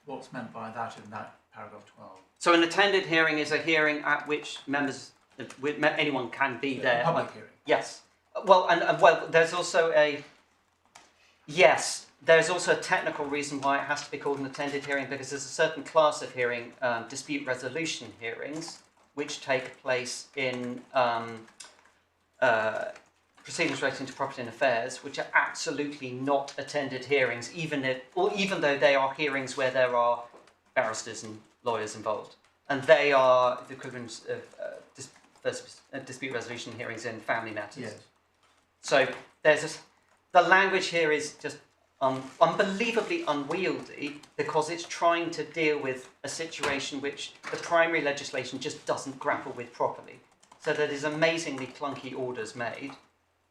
F: What's meant by that in that paragraph 12?
A: So an attended hearing is a hearing at which anyone can be there.
F: A public hearing.
A: Yes. Well, and there's also a technical reason why it has to be called an attended hearing, because there's a certain class of hearing, dispute resolution hearings, which take place in proceedings relating to property and affairs, which are absolutely not attended hearings, even though they are hearings where there are barristers and lawyers involved, and they are the equivalent of dispute resolution hearings in family matters.
F: Yes.
A: So the language here is just unbelievably unwieldy, because it's trying to deal with a situation which the primary legislation just doesn't grapple with properly. So there is amazingly clunky orders made,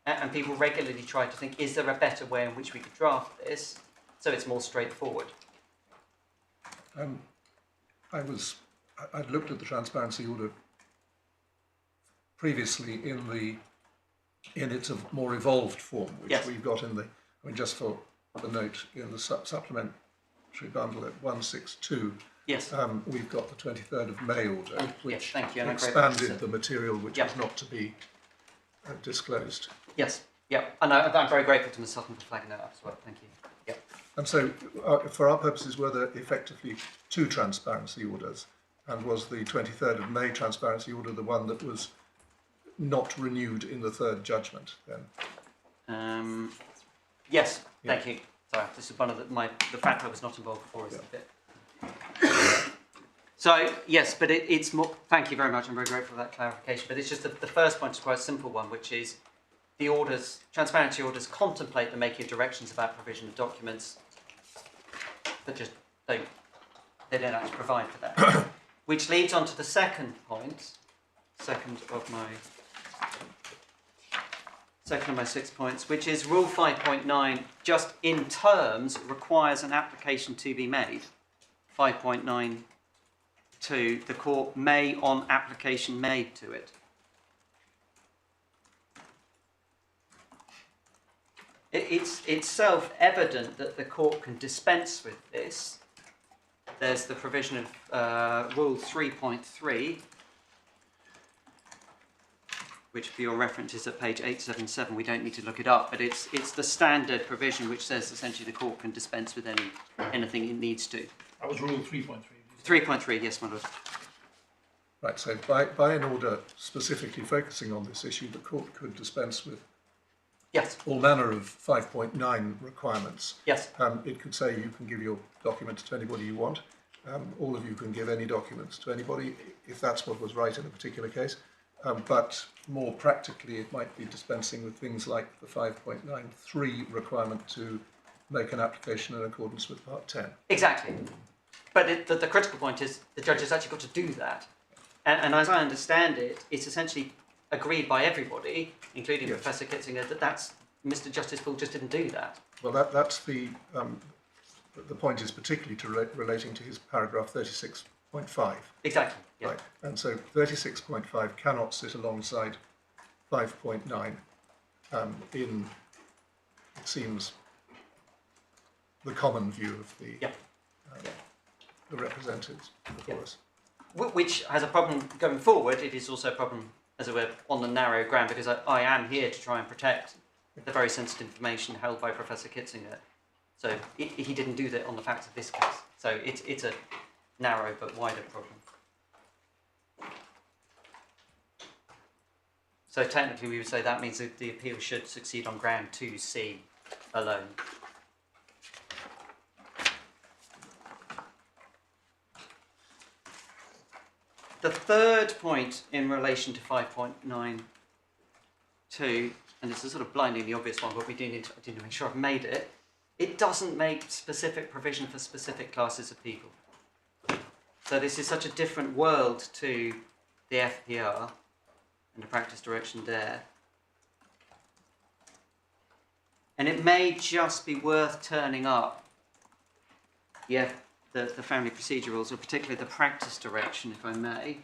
A: and people regularly try to think, is there a better way in which we could draft this so it's more straightforward?
D: I'd looked at the transparency order previously in its more evolved form, which
A: yes.
D: we've got just for the note in the supplementary bundle at 162.
A: Yes.
D: We've got the 23rd of May order, which expanded the material which was not to be disclosed.
A: Yes. Yeah. And I'm very grateful to Ms. Sutton for flagging that up as well. Thank you. Yep.
D: And so, for our purposes, were there effectively two transparency orders? And was the 23rd of May transparency order the one that was not renewed in the third judgment then?
A: Yes, thank you. Sorry, this is one of the fact I was not involved before is a bit. So, yes, but it's more, thank you very much, I'm very grateful for that clarification, but it's just the first point is quite a simple one, which is the orders, transparency orders contemplate the making of directions about provision of documents, but just they don't actually provide for that. Which leads on to the second point, second of my 6 points, which is Rule 5.9, just in terms, requires an application to be made. 5.9.2, the court may, on application made to it. It's self-evident that the court can dispense with this. There's the provision of Rule 3.3, which for your reference is at page 877. We don't need to look it up, but it's the standard provision which says essentially the court can dispense with anything it needs to.
F: That was Rule 3.3.
A: 3.3, yes, my lord.
D: Right, so by an order specifically focusing on this issue, the court could dispense with
A: yes.
D: all manner of 5.9 requirements.
A: Yes.
D: It could say you can give your documents to anybody you want. All of you can give any documents to anybody, if that's what was right in a particular case. but more practically it might be dispensing with things like the 5.93 requirement to make an application in accordance with Part 10.
A: Exactly. But the critical point is the judge has actually got to do that. And as I understand it, it's essentially agreed by everybody, including
D: Yes.
A: Professor Kitzinger, that Mr. Justice Poole just didn't do that.
D: Well, that's the point is particularly relating to his paragraph 36.5.
A: Exactly. Yeah.
D: Right, and so 36.5 cannot sit alongside 5.9 in, it seems, the common view of the,
A: Yeah.
D: the representatives before
A: Yeah.
D: us.
A: Which has a problem going forward. It is also a problem, as it were, on the narrow ground, because I am here to try and protect the very sensitive information held by Professor Kitzinger. So he didn't do that on the facts of this case. So it's a narrow but wider problem. So technically we would say that means that the appeal should succeed on ground 2C alone. The third point in relation to 5.92, and it's a sort of blindingly obvious one, but I do need to make sure I've made it. It doesn't make specific provision for specific classes of people. So this is such a different world to the FPR and the practice direction there. And it may just be worth turning up the family procedure rules, or particularly the practice direction, if I may,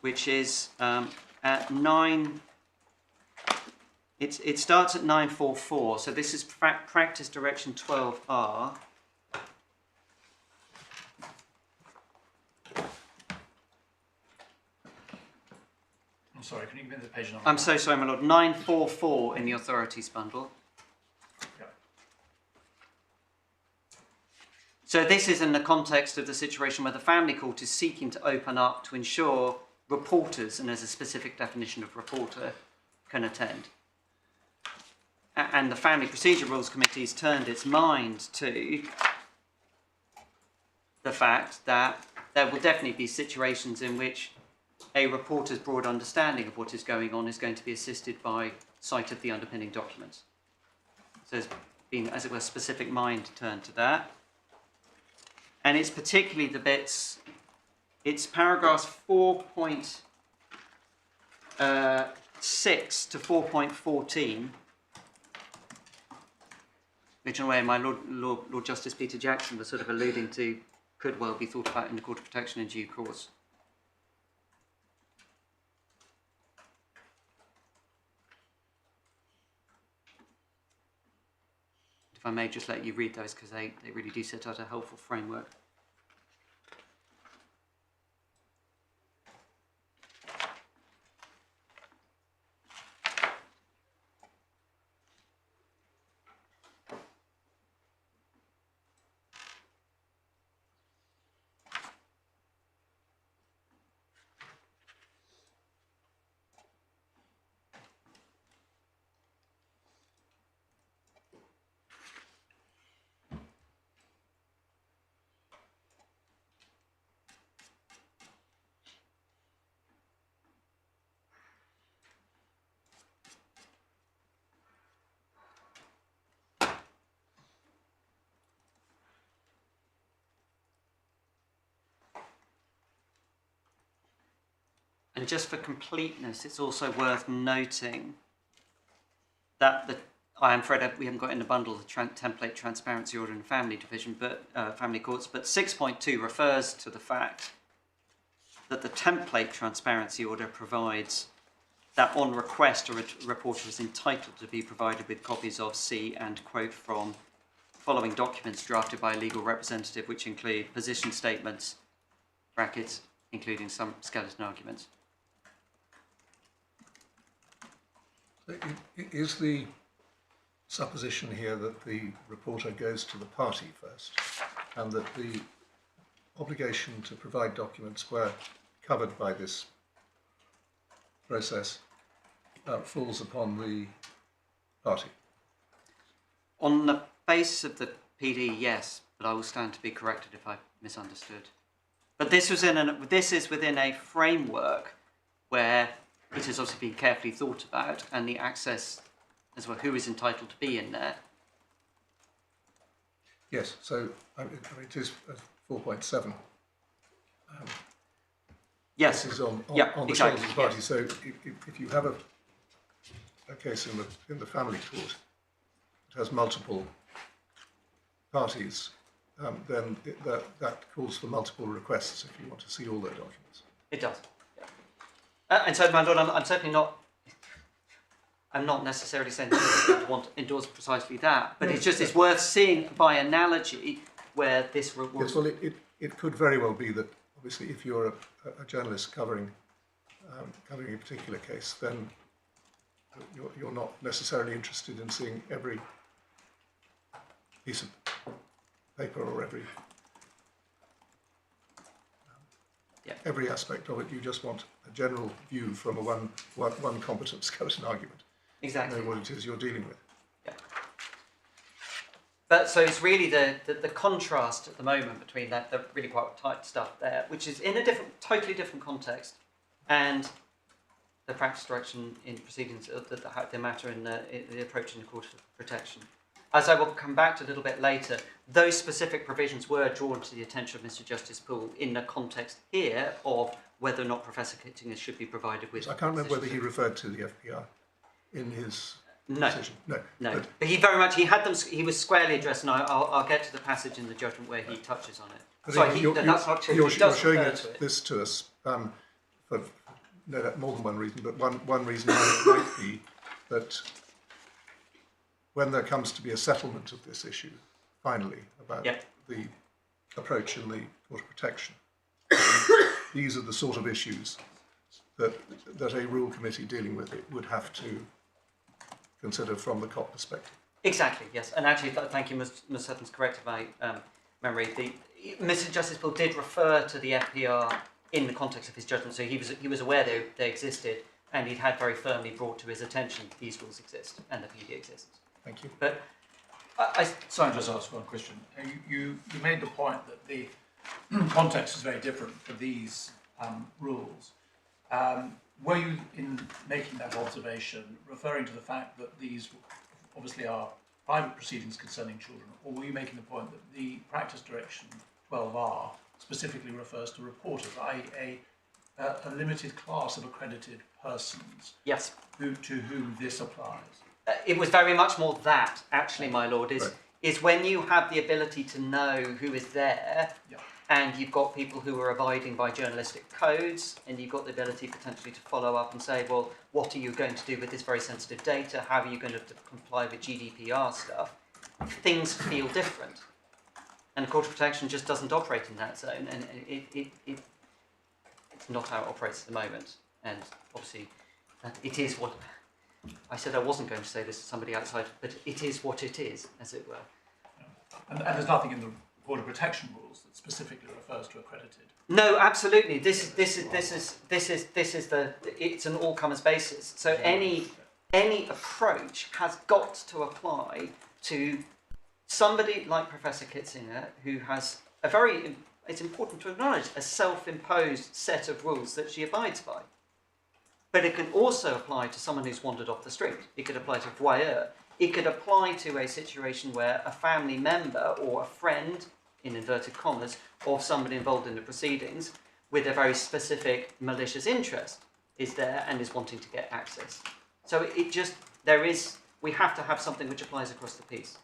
A: which is at 9. It starts at 944, so this is practice direction 12R.
F: I'm sorry, can you give me the page number?
A: I'm so sorry, my lord. 944 in the authorities bundle.
F: Yeah.
A: So this is in the context of the situation where the family court is seeking to open up to ensure reporters, and there's a specific definition of reporter, can attend. And the Family Procedure Rules Committee has turned its mind to the fact that there will definitely be situations in which a reporter's broad understanding of what is going on is going to be assisted by sight of the underpinning documents. So there's been, as it were, specific mind turned to that. And it's particularly the bits, it's paragraphs 4.6 to 4.14, which in a way my Lord Justice Peter Jackson was sort of alluding to, could well be thought about in the Court of Protection in due course. If I may just let you read those, because they really do set out a helpful framework. And just for completeness, it's also worth noting that I am afraid we haven't got in the bundle the template transparency order in family division, but family courts. But 6.2 refers to the fact that the template transparency order provides that on request a reporter is entitled to be provided with copies of, see and quote from following documents drafted by a legal representative, which include position statements, brackets, including some skeleton arguments.
D: Is the supposition here that the reporter goes to the party first, and that the obligation to provide documents where covered by this process falls upon the party?
A: On the basis of the PD, yes, but I will stand to be corrected if I misunderstood. But this is within a framework where it has obviously been carefully thought about, and the access as well, who is entitled to be in there.
D: Yes, so it is 4.7.
A: Yes.
D: This is on
A: Yeah,
D: the
A: exactly,
D: shoulders of the party.
A: yes.
D: So if you have a case in the family court that has multiple parties, then that calls for multiple requests if you want to see all their documents.
A: It does. Yeah. And so, my lord, I'm certainly not. I'm not necessarily saying that I want to endorse precisely that, but
D: No,
A: it's worth seeing by analogy where this.
D: Yes, well, it could very well be that obviously if you're a journalist covering a particular case, then you're not necessarily interested in seeing every piece of paper or every aspect of it. You just want a general view from a one competent skeleton argument.
A: Exactly.
D: Know what it is you're dealing with.
A: Yeah. But so it's really the contrast at the moment between the really quite tight stuff there, which is in a totally different context, and the practice direction in proceedings, the matter in the approach in the Court of Protection. As I will come back to a little bit later, those specific provisions were drawn to the attention of Mr. Justice Poole in the context here of whether or not Professor Kittinger should be provided with.
D: So I can't remember whether he referred to the FPR in his
A: No.
D: decision. No.
A: But he very much, he had them, he was squarely addressed, and I'll get to the passage in the judgment where he touches on it. Sorry, that's not true.
D: You're
A: He does
D: showing
A: refer to it.
D: this to us for more than one reason, but one reason might be that when there comes to be a settlement of this issue, finally, about the approach in the Court of Protection, these are the sort of issues that a rule committee dealing with it would have to consider from the COP perspective.
A: Exactly, yes. And actually, thank you, Ms. Sutton's corrected my memory. Mr. Justice Poole did refer to the FPR in the context of his judgment, so he was aware they existed, and he'd had very firmly brought to his attention these rules exist and the PD exists.
D: Thank you.
A: But
F: Sorry, just ask one question. You made the point that the context is very different for these rules. Were you, in making that observation, referring to the fact that these obviously are private proceedings concerning children, or were you making the point that the practice direction 12R specifically refers to reporters, i.e. a limited class of accredited persons
A: yes,
F: to whom this applies?
A: it was very much more that, actually, my lord,
D: Right.
A: is when you have the ability to know who is there,
F: Yeah.
A: and you've got people who are abiding by journalistic codes, and you've got the ability potentially to follow up and say, well, what are you going to do with this very sensitive data? How are you going to comply with GDPR stuff? Things feel different. And the Court of Protection just doesn't operate in that zone, and it's not how it operates at the moment. And obviously, it is what... I said I wasn't going to say this to somebody outside, but it is what it is, as it were.
F: And there's nothing in the Court of Protection rules that specifically refers to accredited.
A: No, absolutely. This is it's an all-comers basis. So any approach has got to apply to somebody like Professor Kittinger, who has a very, it's important to acknowledge, a self-imposed set of rules that she abides by. But it can also apply to someone who's wandered off the street. It could apply to a voyeur. It could apply to a situation where a family member or a friend, in inverted commas, of somebody involved in the proceedings with a very specific malicious interest is there and is wanting to get access. So we have to have something which applies across the piece.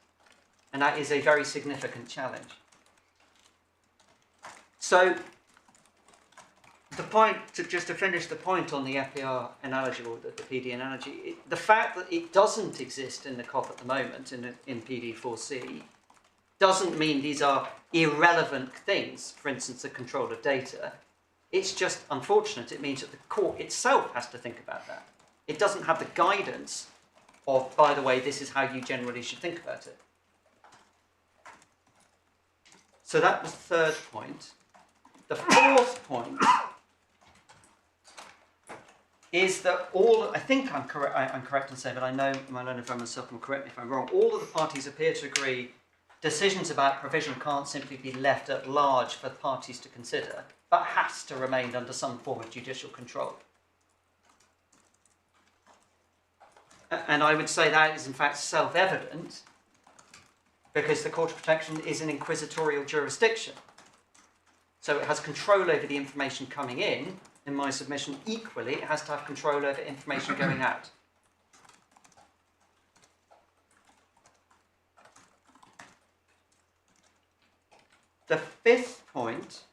A: And that is a very significant challenge. So, just to finish the point on the FPR analogy, or the PD analogy, the fact that it doesn't exist in the COP at the moment, in PD4C, doesn't mean these are irrelevant things, for instance, the control of data. It's just unfortunate. It means that the court itself has to think about that. It doesn't have the guidance of, by the way, this is how you generally should think about it. So that was the third point. The fourth point is that I think I'm correct in saying, but I know my learned friend myself will correct me if I'm wrong, all of the parties appear to agree decisions about provision can't simply be left at large for parties to consider, but has to remain under some form of judicial control. And I would say that is in fact self-evident, because the Court of Protection is an inquisitorial jurisdiction. So it has control over the information coming in my submission. Equally, it has to have control over information going out. The fifth point,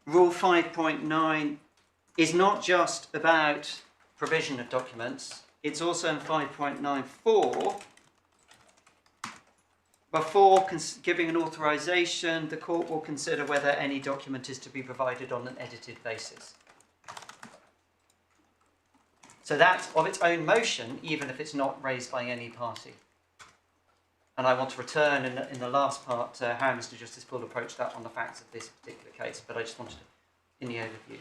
A: Rule 5.9, is not just about provision of documents, it's also in 5.94. Before giving an authorisation, the court will consider whether any document is to be provided on an edited basis. So that's of its own motion, even if it's not raised by any party. And I want to return in the last part to how Mr. Justice Poole approached that on the facts of this particular case, but I just wanted to, in the overview.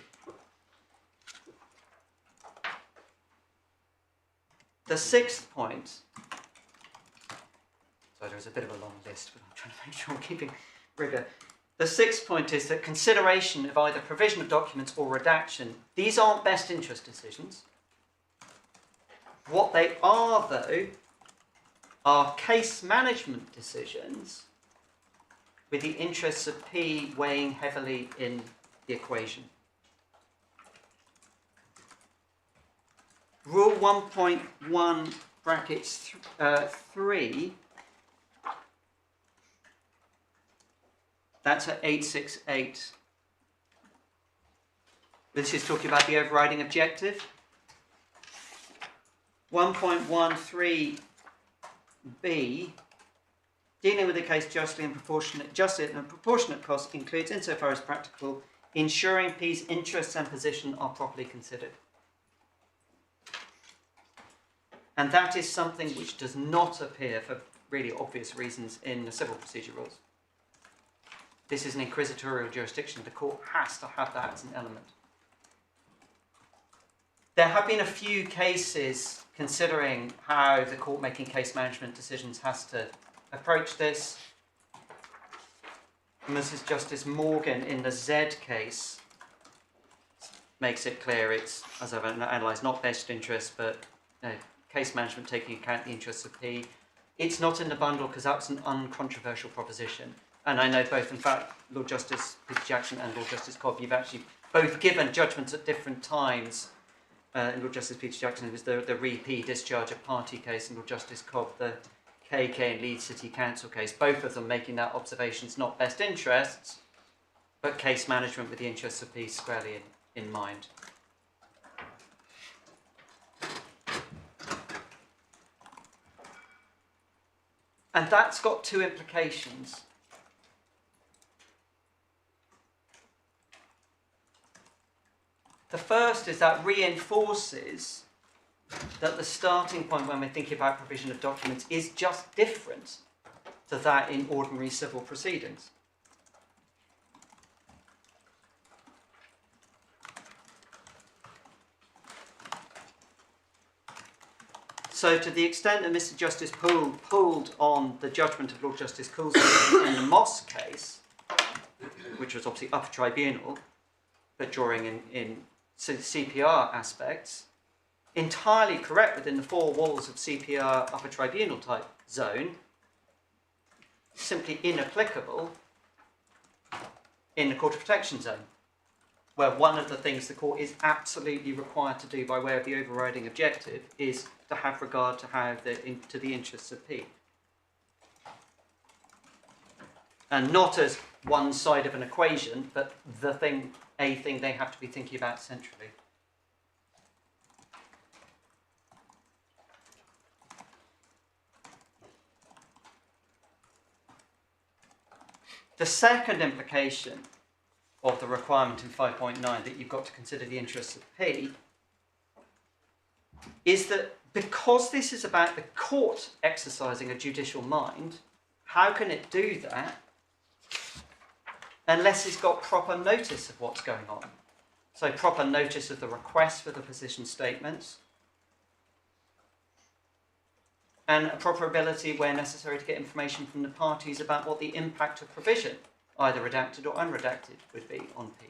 A: The sixth point, so there's a bit of a long list, but I'm trying to make sure I'm keeping rigour. The sixth point is that consideration of either provision of documents or redaction, these aren't best interest decisions. What they are, though, are case management decisions with the interests of P weighing heavily in the equation. Rule 1.1 brackets 3, that's at 868. This is talking about the overriding objective. 1.13b, dealing with the case justly and proportionate cost includes, insofar as practicable, ensuring P's interests and position are properly considered. And that is something which does not appear, for really obvious reasons, in the civil procedure rules. This is an inquisitorial jurisdiction. The court has to have that as an element. There have been a few cases considering how the court making case management decisions has to approach this. Mrs. Justice Morgan in the Z case makes it clear it's, as I've analysed, not best interest, but case management taking account the interests of P. It's not in the bundle because that's an uncontroversial proposition. And I know both, in fact, Lord Justice Peter Jackson and Lord Justice Cobb, you've actually both given judgments at different times. Lord Justice Peter Jackson, it was the re-P discharge of party case, and Lord Justice Cobb, the KK and Leeds City Council case, both of them making that observation. It's not best interests, but case management with the interests of P squarely in mind. And that's got two implications. The first is that reinforces that the starting point when we're thinking about provision of documents is just different to that in ordinary civil proceedings. So to the extent that Mr. Justice Poole pulled on the judgment of Lord Justice Coulson in the Moss case, which was obviously upper tribunal, but drawing in CPR aspects, entirely correct within the four walls of CPR upper tribunal type zone, simply inapplicable in the Court of Protection zone, where one of the things the court is absolutely required to do by way of the overriding objective is to have regard to to the interests of P. And not as one side of an equation, but a thing they have to be thinking about centrally. The second implication of the requirement in 5.9 that you've got to consider the interests of P is that because this is about the court exercising a judicial mind, how can it do that unless it's got proper notice of what's going on? So proper notice of the request for the position statements, and a proper ability where necessary to get information from the parties about what the impact of provision, either redacted or unredacted, would be on P.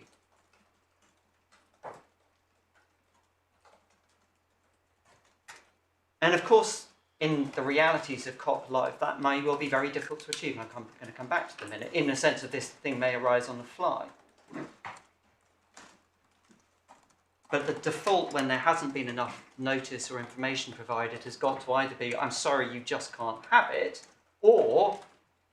A: And of course, in the realities of COP life, that may well be very difficult to achieve, and I'm going to come back to it in a minute, in the sense of this thing may arise on the fly. But the default, when there hasn't been enough notice or information provided, has got to either be, I'm sorry, you just can't have it, or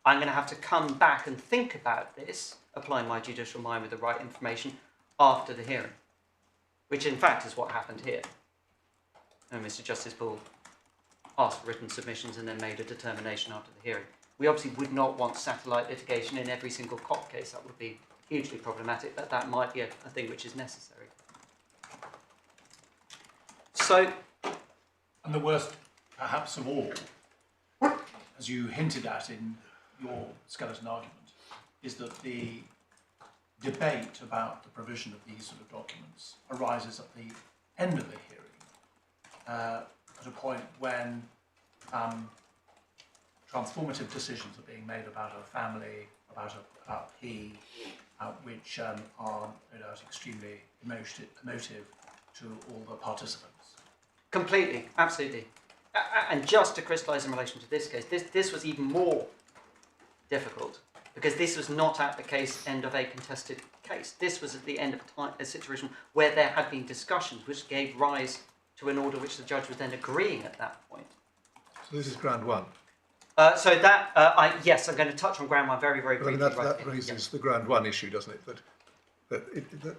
A: I'm going to have to come back and think about this, applying my judicial mind with the right information after the hearing, which in fact is what happened here. And Mr. Justice Poole asked for written submissions and then made a determination after the hearing. We obviously would not want satellite litigation in every single COP case. That would be hugely problematic, but that might be a thing which is necessary. So,
F: And the worst, perhaps of all, as you hinted at in your skeleton argument, is that the debate about the provision of these sort of documents arises at the end of the hearing, at a point when transformative decisions are being made about a family, about a P, which are no doubt extremely emotive to all the participants.
A: completely, absolutely. And just to crystallise in relation to this case, this was even more difficult because this was not at the end of a contested case. This was at the end of a situation where there had been discussions which gave rise to an order which the judge was then agreeing at that point.
D: So this is ground one.
A: Yes, I'm going to touch on ground one very, very
D: But I
A: briefly.
D: mean, that raises the ground one issue, doesn't it? That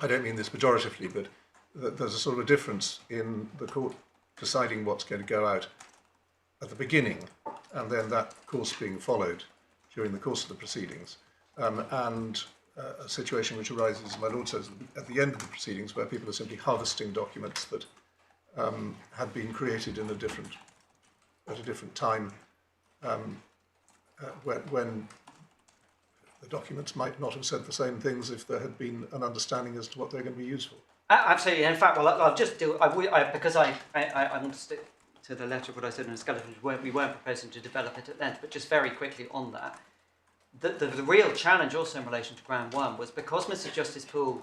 D: I don't mean this pejoratively, but that there's a sort of a difference in the court deciding what's going to go out at the beginning, and then that course being followed during the course of the proceedings, and a situation which arises, as my lord says, at the end of the proceedings, where people are simply harvesting documents that had been created at a different time, when the documents might not have said the same things if there had been an understanding as to what they're going to be used for.
A: Absolutely. In fact, well, I'll just do. Because I want to stick to the letter of what I said in the skeleton. We weren't proposing to develop it at length, but just very quickly on that. The real challenge also in relation to ground one was because Mr. Justice Poole,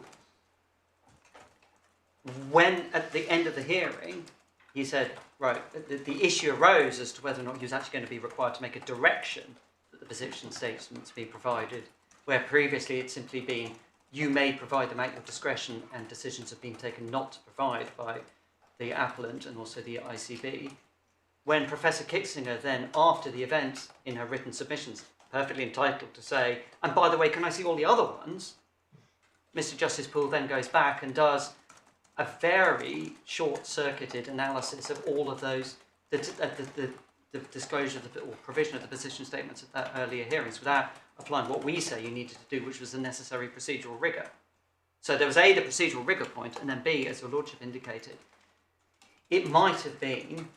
A: when at the end of the hearing, he said, right, the issue arose as to whether or not he was actually going to be required to make a direction that the position statements be provided, where previously it's simply been, you may provide them at your discretion, and decisions have been taken not to provide by the appellant and also the ICB. When Professor Kitzinger then, after the event, in her written submissions, perfectly entitled to say, and by the way, can I see all the other ones? Mr. Justice Poole then goes back and does a very short-circuited analysis of all of those, the disclosure of or provision of the position statements at that earlier hearings without applying what we say you needed to do, which was the necessary procedural rigour. So there was A, the procedural rigour point, and then B, as your lordship indicated, it might have been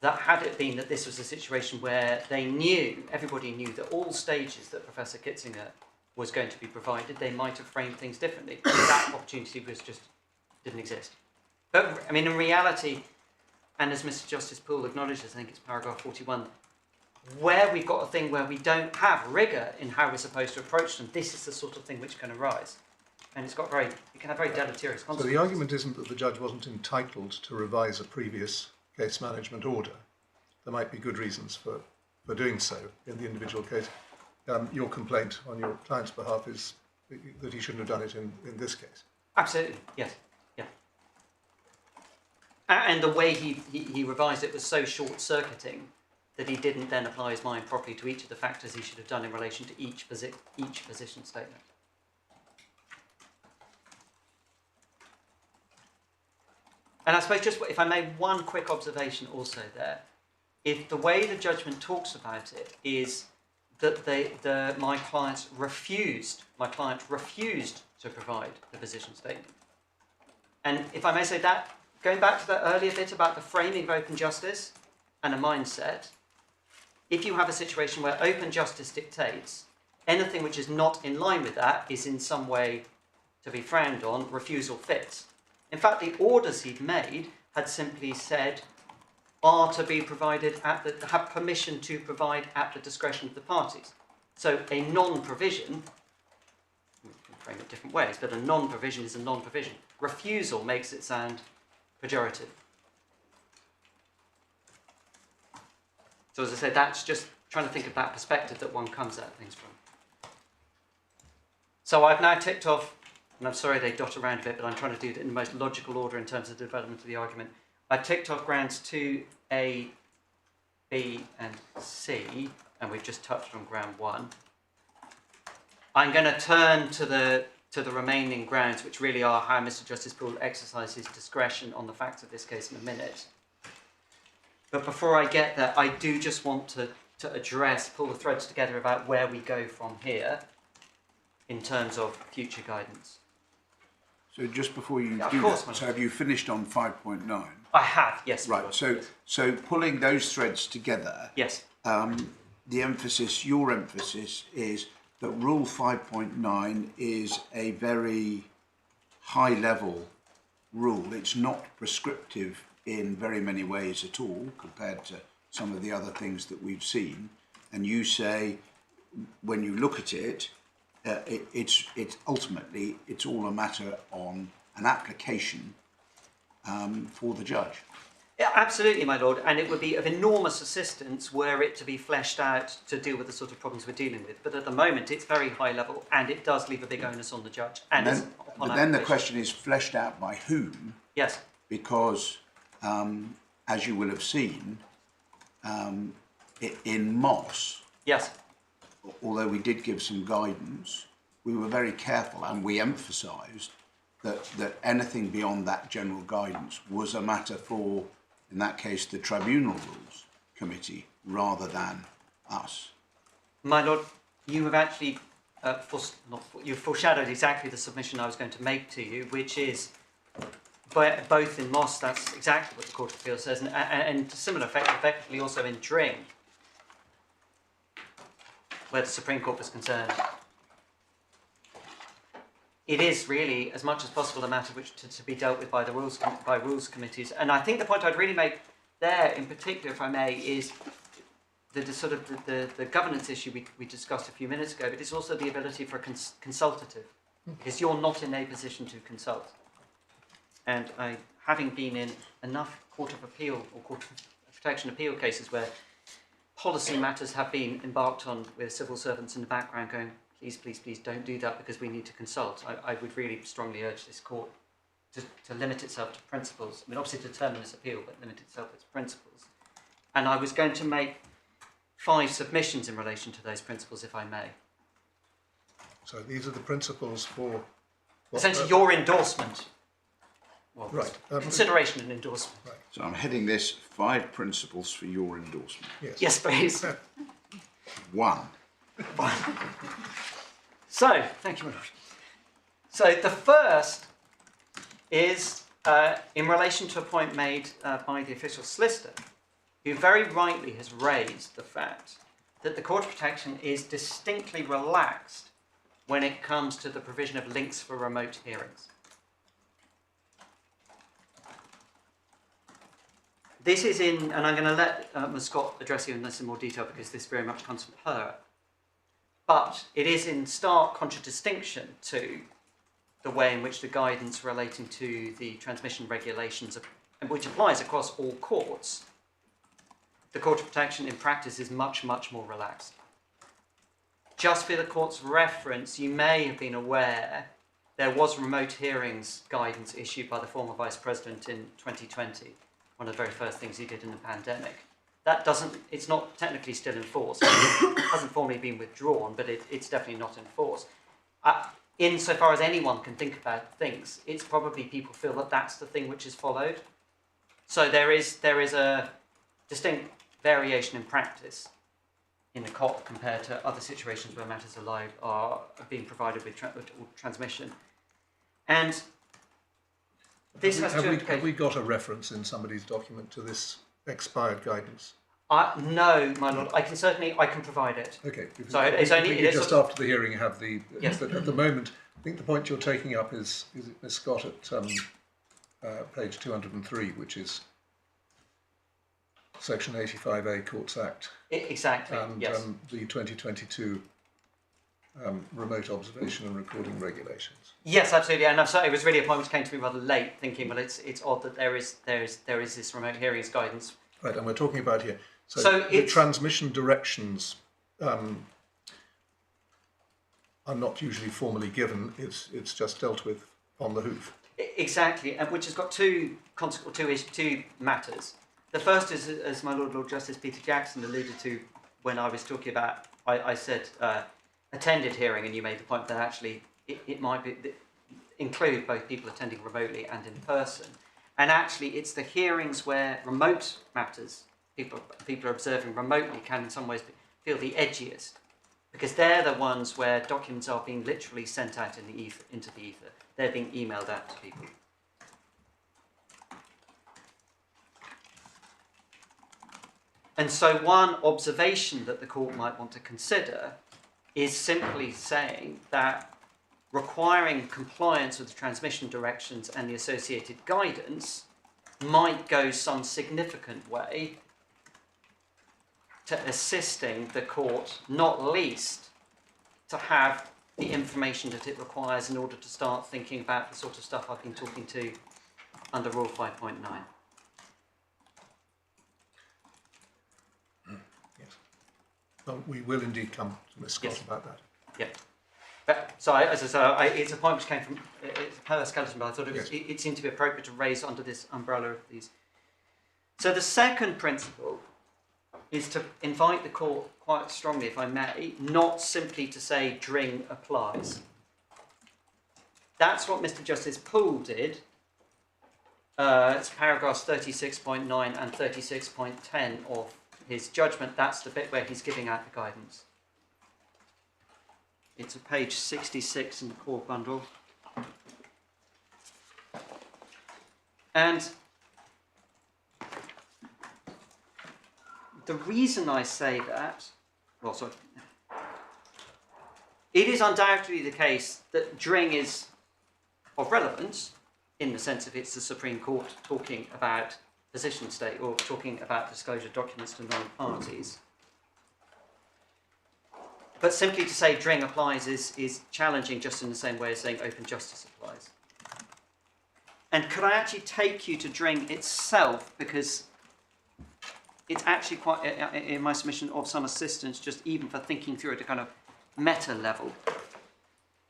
A: that had it been that this was a situation where everybody knew that all stages that Professor Kitzinger was going to be provided, they might have framed things differently. That opportunity didn't exist. But, I mean, in reality, and as Mr. Justice Poole acknowledges, I think it's paragraph 41, where we've got a thing where we don't have rigour in how we're supposed to approach them, this is the sort of thing which can arise. And it can have very deleterious consequences.
D: So the argument isn't that the judge wasn't entitled to revise a previous case management order. There might be good reasons for doing so in the individual case. Your complaint on your client's behalf is that he shouldn't have done it in this case.
A: Absolutely, yes. Yeah. And the way he revised it was so short-circuiting that he didn't then apply his mind properly to each of the factors he should have done in relation to each position statement. And I suppose just, if I made one quick observation also there, if the way the judgment talks about it is that my client refused to provide the position statement. And if I may say that, going back to that earlier bit about the framing of open justice and a mindset, if you have a situation where open justice dictates anything which is not in line with that is in some way to be frowned on, refusal fits. In fact, the orders he'd made had simply said, are to be provided have permission to provide at the discretion of the parties. So a non-provision, we can frame it different ways, but a non-provision is a non-provision. Refusal makes it sound pejorative. So as I said, that's just trying to think of that perspective that one comes at things from. So I've now ticked off, and I'm sorry they dot around a bit, but I'm trying to do it in the most logical order in terms of the development of the argument. I've ticked off grounds 2A, B and C, and we've just touched on ground 1. I'm going to turn to the remaining grounds, which really are how Mr. Justice Poole exercises discretion on the facts of this case in a minute. But before I get there, I do just want to pull the threads together about where we go from here in terms of future guidance.
E: So just before you
A: Of
E: do
A: course,
E: that, so have you finished on 5.9?
A: I have, yes.
E: Right, so pulling those threads together,
A: Yes.
E: your emphasis is that Rule 5.9 is a very high-level rule. It's not prescriptive in very many ways at all compared to some of the other things that we've seen. And you say, when you look at it, it's ultimately it's all a matter on an application for the judge.
A: Yeah, absolutely, my lord, and it would be of enormous assistance were it to be fleshed out to deal with the sort of problems we're dealing with. But at the moment, it's very high level, and it does leave a big onus on the judge. And
E: But then the question is fleshed out by whom?
A: Yes.
E: Because, as you will have seen, in Moss,
A: Yes.
E: although we did give some guidance, we were very careful and we emphasised that anything beyond that general guidance was a matter for, in that case, the Tribunal Rules Committee rather than us.
A: My lord, you have actually you've foreshadowed exactly the submission I was going to make to you, which is both in Moss, that's exactly what the Court of Appeal says, and to similar effect, effectively also in Dring, where the Supreme Court was concerned. It is really, as much as possible, a matter which to be dealt with by the rules committees. And I think the point I'd really make there, in particular, if I may, is the governance issue we discussed a few minutes ago, but it's also the ability for consultative, because you're not in a position to consult. And having been in enough Court of Appeal or Court of Protection appeal cases where policy matters have been embarked on with civil servants in the background going, please, please, please don't do that because we need to consult. I would really strongly urge this court to limit itself to principles. I mean, obviously to determine its appeal, but limit itself to its principles. And I was going to make 5 submissions in relation to those principles, if I may.
D: So these are the principles for...
A: Essentially, your endorsement. Well,
D: Right.
A: Consideration and endorsement.
D: Right.
E: So I'm heading this 5 principles for your endorsement.
D: Yes.
A: Yes, please.
E: 1.
A: So, thank you, my lord. So the first is in relation to a point made by the official solicitor, who very rightly has raised the fact that the Court of Protection is distinctly relaxed when it comes to the provision of links for remote hearings. This is in, and I'm going to let Ms. Scott address you in this in more detail because this very much comes from her, but it is in stark contradistinction to the way in which the guidance relating to the transmission regulations, which applies across all courts, the Court of Protection in practice is much, much more relaxed. Just for the court's reference, you may have been aware there was remote hearings guidance issued by the former Vice President in 2020, one of the very first things he did in the pandemic. That it's not technically still in force. It hasn't formally been withdrawn, but it's definitely not in force. Insofar as anyone can think about things, it's probably people feel that that's the thing which is followed. So there is a distinct variation in practice in the COP compared to other situations where matters are being provided with transmission. And this has
D: have we got a reference in somebody's document to this expired guidance?
A: No, my lord. I can provide it.
D: Okay.
A: So it's only
D: just after the hearing you have the.
A: Yes.
D: But at the moment, I think the point you're taking up is Ms. Scott at page 203, which is Section 85A Courts Act.
A: Exactly.
D: And
A: yes.
D: the 2022 remote observation and recording regulations.
A: Yes, absolutely. And I'm sorry, it was really a point which came to me rather late, thinking, well, it's odd that there is this remote hearings guidance
D: Right, and we're talking about here. So,
A: So
D: the
A: it's-
D: transmission directions are not usually formally given. It's just dealt with on the hoof.
A: Exactly, and which has got two matters. The first is, as my Lord Justice Peter Jackson alluded to when I was talking about, I said attended hearing, and you made the point that actually it might include both people attending remotely and in person. And actually, it's the hearings where remote matters, people are observing remotely, can in some ways feel the edgiest, because they're the ones where documents are being literally sent out in the ether, into the ether. They're being emailed out to people. And so one observation that the court might want to consider is simply saying that requiring compliance with the transmission directions and the associated guidance might go some significant way to assisting the court, not least to have the information that it requires in order to start thinking about the sort of stuff I've been talking to under Rule 5.9.
D: Yes. Well, we will indeed come to Miss Scott
A: Yes.
D: about that.
A: Yeah. So, as I said, it's a point which came from it's per skeleton, but I thought
D: Yes.
A: it seemed to be appropriate to raise under this umbrella of these. So the second principle is to invite the court quite strongly, if I may, not simply to say Dring applies. That's what Mr. Justice Poole did. It's paragraphs 36.9 and 36.10 of his judgment. That's the bit where he's giving out the guidance. It's at page 66 in the core bundle. And the reason I say that, well, sorry, it is undoubtedly the case that Dring is of relevance in the sense of it's the Supreme Court talking about position state or talking about disclosure documents to non-parties. But simply to say Dring applies is challenging just in the same way as saying open justice applies. And could I actually take you to Dring itself, because it's actually quite, in my submission, of some assistance just even for thinking through at a kind of meta level.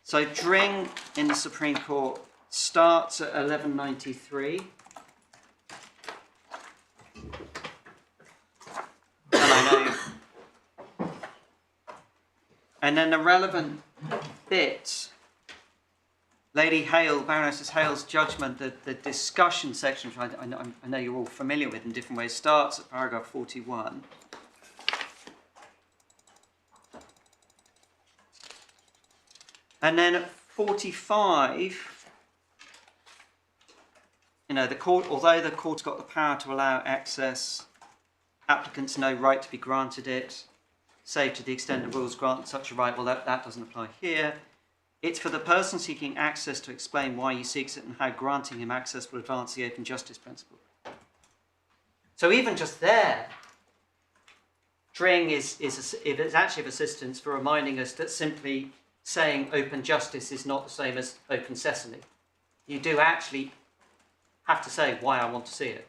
A: So Dring in the Supreme Court starts at 1193. And I know. And then the relevant bit, Lady Hale, Baroness Hale's judgment, the discussion section, which I know you're all familiar with in different ways, starts at paragraph 41. And then at 45, the court, although the court's got the power to allow access, applicants no right to be granted it, save to the extent the rules grant such a right. Well, that doesn't apply here. It's for the person seeking access to explain why he seeks it and how granting him access will advance the open justice principle. So even just there, Dring is actually of assistance for reminding us that simply saying open justice is not the same as open sesame. You do actually have to say why I want to see it.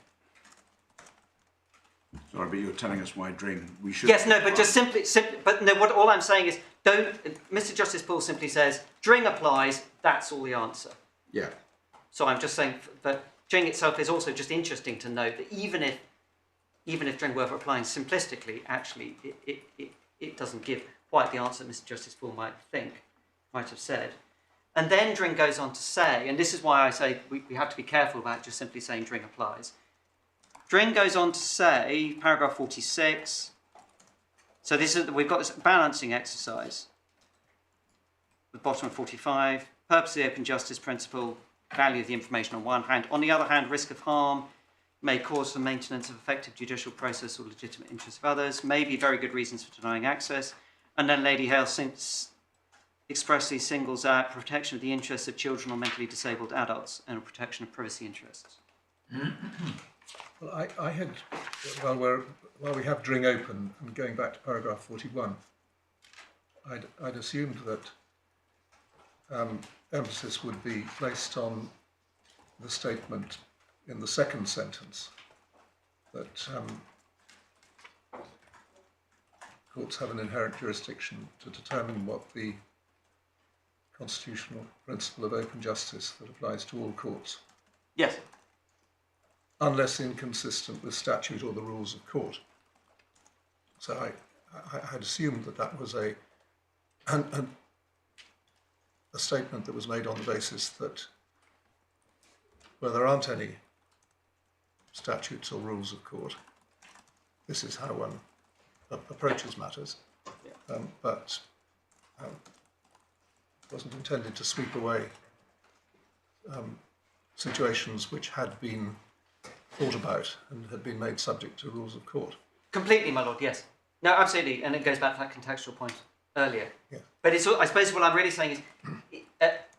E: Sorry, but you're telling us why Dring we should.
A: Yes, no, but just simply, but no. What all I'm saying is, don't. Mr. Justice Poole simply says Dring applies. That's all the answer.
E: Yeah.
A: So I'm just saying that Dring itself is also just interesting to note that even if Dring were applying simplistically, actually it doesn't give quite the answer that Mr. Justice Poole might have said. And then Dring goes on to say, and this is why I say we have to be careful about just simply saying Dring applies. Dring goes on to say, paragraph 46, so we've got this balancing exercise. The bottom of 45, purpose of the open justice principle, value of the information on one hand. On the other hand, risk of harm may cause the maintenance of effective judicial process or legitimate interests of others, may be very good reasons for denying access. And then Lady Hale expressly singles out protection of the interests of children or mentally disabled adults and protection of privacy interests.
D: Well, I had, while we have Dring open and going back to paragraph 41, I'd assumed that emphasis would be placed on the statement in the second sentence that courts have an inherent jurisdiction to determine what the constitutional principle of open justice that applies to all courts,
A: Yes.
D: unless inconsistent with statute or the rules of court. So I had assumed that that was a statement that was made on the basis that where there aren't any statutes or rules of court, this is how one approaches matters. But it wasn't intended to sweep away situations which had been thought about and had been made subject to rules of court.
A: Completely, my lord, yes. No, absolutely, and it goes back to that contextual point earlier.
D: Yeah.
A: But it's, I suppose what I'm really saying is,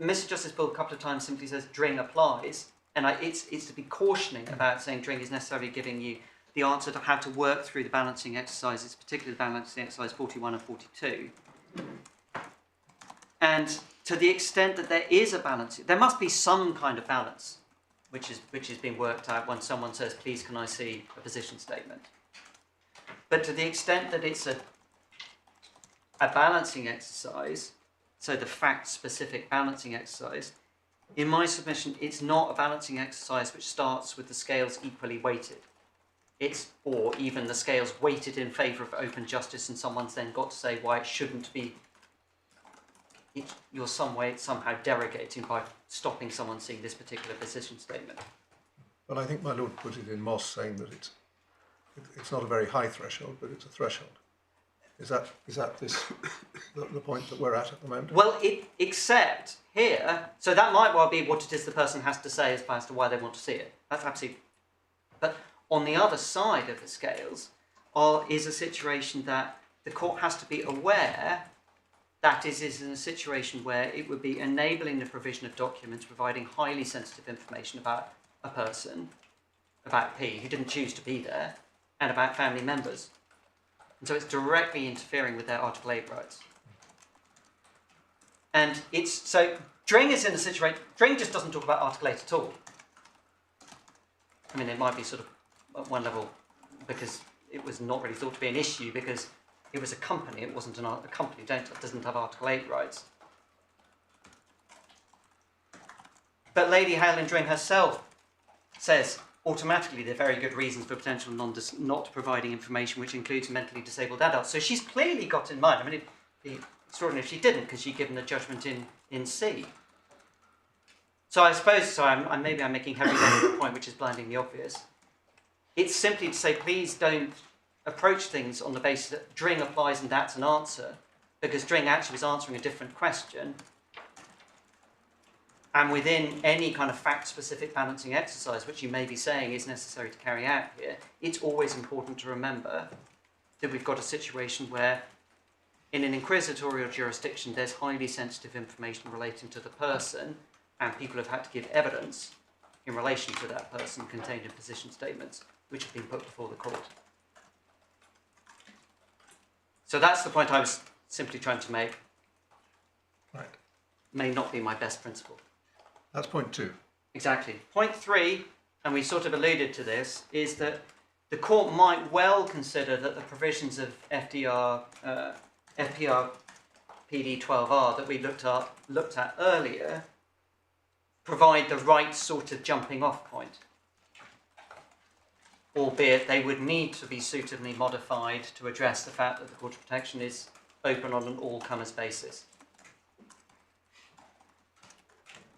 A: Mr. Justice Bull a couple of times simply says Dring applies, and it's to be cautioning about saying Dring is necessarily giving you the answer to how to work through the balancing exercises, particularly the balancing exercise 41 and 42. And to the extent that there is a balance, there must be some kind of balance which is being worked out when someone says, please can I see a position statement. But to the extent that it's a balancing exercise, so the fact-specific balancing exercise, in my submission, it's not a balancing exercise which starts with the scales equally weighted. Or even the scales weighted in favour of open justice, and someone's then got to say why it shouldn't be. You're somehow derogating by stopping someone seeing this particular position statement.
D: Well, I think my lord put it in Moss, saying that it's not a very high threshold, but it's a threshold. Is that the point that we're at the moment?
A: Well, except here, so that might well be what it is the person has to say as to why they want to see it. That's absolutely. But on the other side of the scales is a situation that the court has to be aware that is in a situation where it would be enabling the provision of documents providing highly sensitive information about a person, about P, who didn't choose to be there, and about family members. And so it's directly interfering with their Article 8 rights. And so Dring is in a situation, Dring just doesn't talk about Article 8 at all. I mean, it might be sort of at one level because it was not really thought to be an issue because it was a company, it wasn't a company doesn't have Article 8 rights. But Lady Hale and Dring herself says automatically there are very good reasons for potential not providing information which includes mentally disabled adults. So she's clearly got in mind, I mean, it'd be extraordinary if she didn't because she'd given the judgment in C. So I suppose, maybe I'm making heavy a point which is blindingly obvious. It's simply to say, please don't approach things on the basis that Dring applies and that's an answer, because Dring actually was answering a different question. And within any kind of fact-specific balancing exercise, which you may be saying is necessary to carry out here, it's always important to remember that we've got a situation where in an inquisitorial jurisdiction, there's highly sensitive information relating to the person, and people have had to give evidence in relation to that person contained in position statements, which have been put before the court. So that's the point I was simply trying to make.
D: Right.
A: May not be my best principle.
D: That's point 2.
A: Exactly. Point 3, and we sort of alluded to this, is that the court might well consider that the provisions of FPR PD 12R that we looked at earlier provide the right sort of jumping off point. Albeit they would need to be suitably modified to address the fact that the Court of Protection is open on an all-comers basis.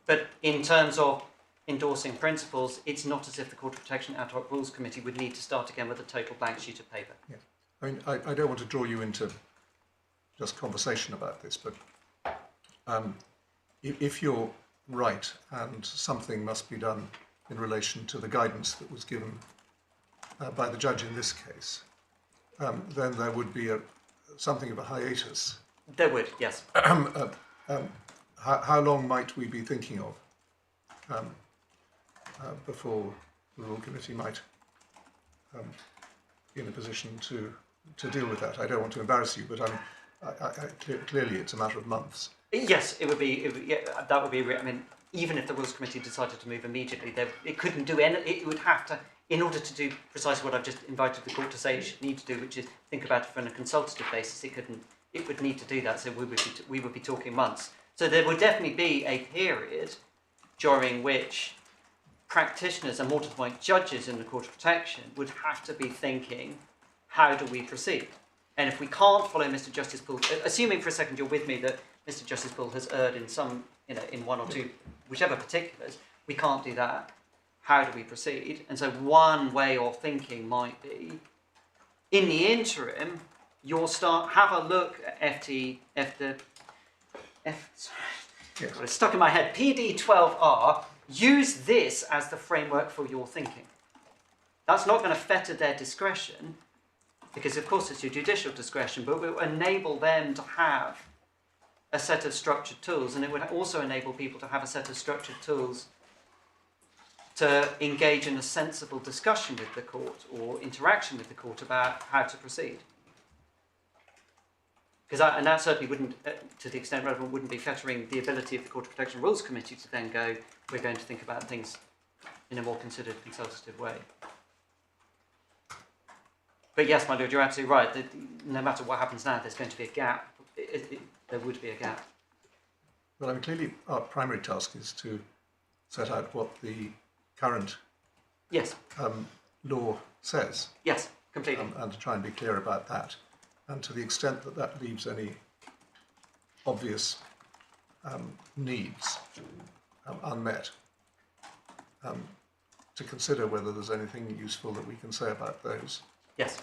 A: But in terms of endorsing principles, it's not as if the Court of Protection Ad Hoc Rules Committee would need to start again with a total blank sheet of paper.
D: Yeah. I mean, I don't want to draw you into just conversation about this, but if you're right and something must be done in relation to the guidance that was given by the judge in this case, then there would be something of a hiatus.
A: There would, yes.
D: How long might we be thinking of before the Rule Committee might be in a position to deal with that? I don't want to embarrass you, but clearly it's a matter of months.
A: Yes, it would be. That would be. I mean, even if the Rules Committee decided to move immediately, it couldn't do any. It would have to. in order to do precisely what I've just invited the court to say it should need to do, which is think about it from a consultative basis, it would need to do that, so we would be talking months. So there would definitely be a period during which practitioners and, more to the point, judges in the Court of Protection would have to be thinking, how do we proceed? And if we can't follow Mr. Justice Poole, assuming for a second you're with me that Mr. Justice Poole has erred in some, in one or two, whichever particulars, we can't do that. How do we proceed? And so one way of thinking might be, in the interim, have a look at it's stuck in my head, PD12R, use this as the framework for your thinking. That's not going to fetter their discretion, because of course it's your judicial discretion, but it will enable them to have a set of structured tools, and it would also enable people to have a set of structured tools to engage in a sensible discussion with the court or interaction with the court about how to proceed. And that certainly wouldn't, to the extent relevant, wouldn't be fettering the ability of the Court of Protection Rules Committee to then go, we're going to think about things in a more considered, consultative way. But yes, my Lord, you're absolutely right. That no matter what happens now, there's going to be a gap. There would be a gap.
D: Well, I mean, clearly our primary task is to set out what the current
A: Yes.
D: Law says.
A: Yes, completely.
D: And to try and be clear about that. And to the extent that that leaves any obvious needs unmet, to consider whether there's anything useful that we can say about those.
A: Yes.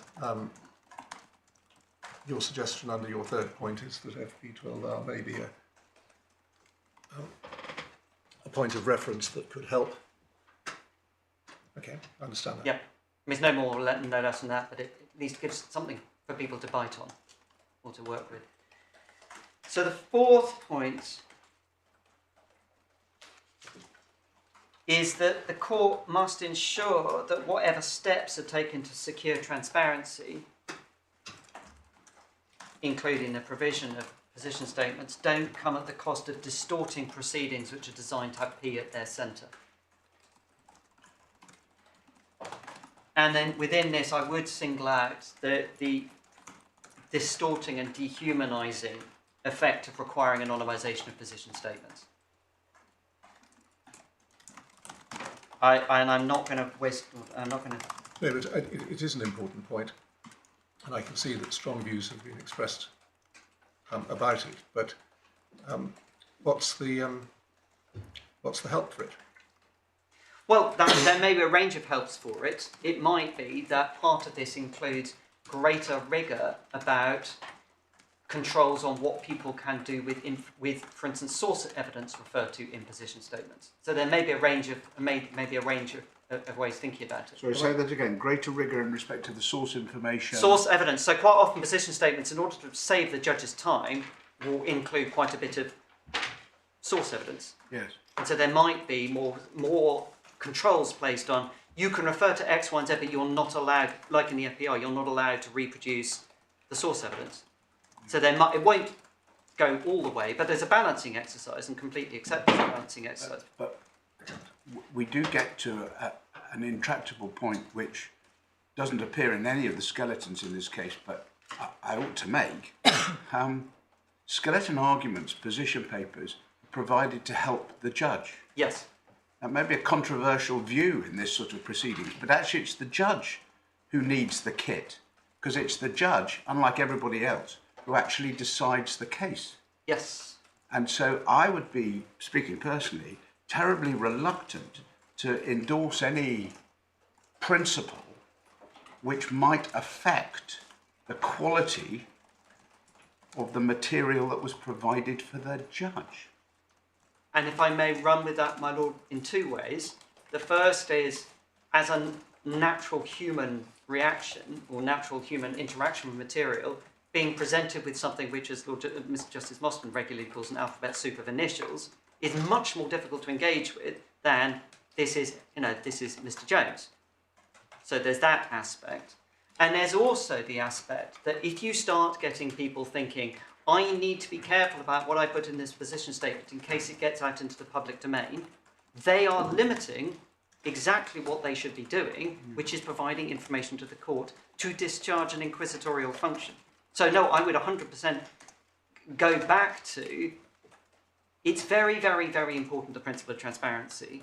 D: Your suggestion under your third point is that FP12R may be a point of reference that could help. Okay, I understand that.
A: Yeah. I mean, it's no more, no less than that, but it at least gives something for people to bite on or to work with. So the fourth point is that the court must ensure that whatever steps are taken to secure transparency, including the provision of position statements, don't come at the cost of distorting proceedings which are designed to have P at their centre. And then within this, I would single out the distorting and dehumanising effect of requiring anonymisation of position statements. I'm not going to waste. I'm not going to.
D: No, but it is an important point, and I can see that strong views have been expressed about it. But what's the help for it?
A: Well, there may be a range of helps for it. It might be that part of this includes greater rigour about controls on what people can do with, for instance, source evidence referred to in position statements. So there may be a range of ways of thinking about it.
E: Sorry, say that again. Greater rigour in respect to the source information.
A: Source evidence. So quite often position statements, in order to save the judge's time, will include quite a bit of source evidence.
E: Yes.
A: And so there might be more controls placed on, you can refer to X, Y, and Z, but you're not allowed, like in the FPR, you're not allowed to reproduce the source evidence. So it won't go all the way, but there's a balancing exercise, and completely accept the balancing exercise.
E: But we do get to an intractable point which doesn't appear in any of the skeletons in this case, but I ought to make. Skeleton arguments, position papers, are provided to help the judge.
A: Yes.
E: That may be a controversial view in this sort of proceedings, but actually it's the judge who needs the kit, because it's the judge, unlike everybody else, who actually decides the case.
A: Yes.
E: And so I would be, speaking personally, terribly reluctant to endorse any principle which might affect the quality of the material that was provided for the judge.
A: And if I may run with that, my lord, in two ways. The first is, as a natural human reaction or natural human interaction with material, being presented with something which, as Mr. Justice Mosman regularly calls an alphabet soup of initials, is much more difficult to engage with than this is Mr. Jones. So there's that aspect. And there's also the aspect that if you start getting people thinking, I need to be careful about what I put in this position statement in case it gets out into the public domain, they are limiting exactly what they should be doing, which is providing information to the court to discharge an inquisitorial function. So no, I would 100% go back to, it's very, very, very important, the principle of transparency,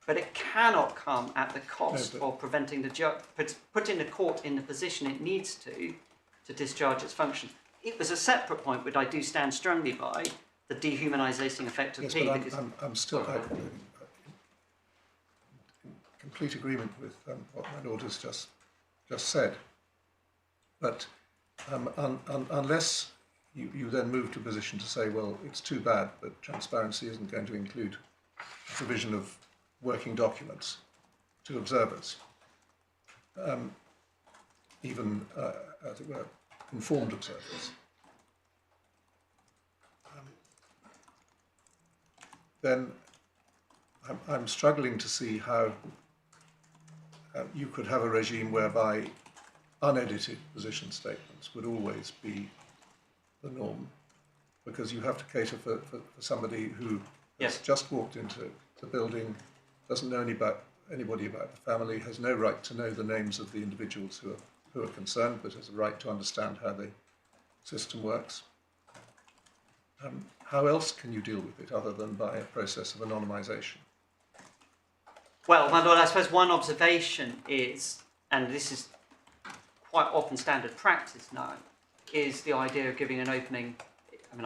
A: but it cannot come at the cost of preventing putting the court in the position it needs to discharge its function. It was a separate point which I do stand strongly by, the dehumanising effect of P.
D: But I'm still in complete agreement with what my Lord has just said. But unless you then move to a position to say, well, it's too bad, but transparency isn't going to include provision of working documents to observers, even, as it were, informed observers, then I'm struggling to see how you could have a regime whereby unedited position statements would always be the norm, because you have to cater for somebody who has just walked into the building, doesn't know anybody about the family, has no right to know the names of the individuals who are concerned, but has a right to understand how the system works. How else can you deal with it other than by a process of anonymisation?
A: Well, my Lord, I suppose one observation is, and this is quite often standard practice now, is the idea of giving an opening,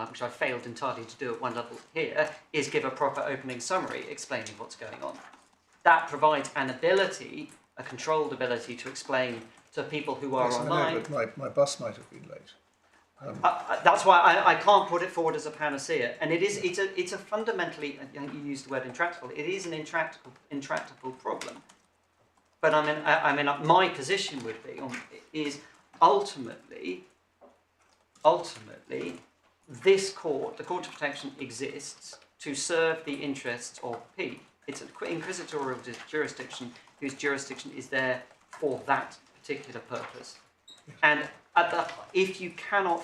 A: which I failed entirely to do at one level here, is give a proper opening summary explaining what's going on. That provides an ability, a controlled ability, to explain to people who are online.
D: I know, but my bus might have been late.
A: That's why I can't put it forward as a panacea, and it's a fundamentally, you used the word intractable. It is an intractable problem. But my position would be is ultimately, this court, the Court of Protection, exists to serve the interests of P. It's an inquisitorial jurisdiction whose jurisdiction is there for that particular purpose. And if you cannot,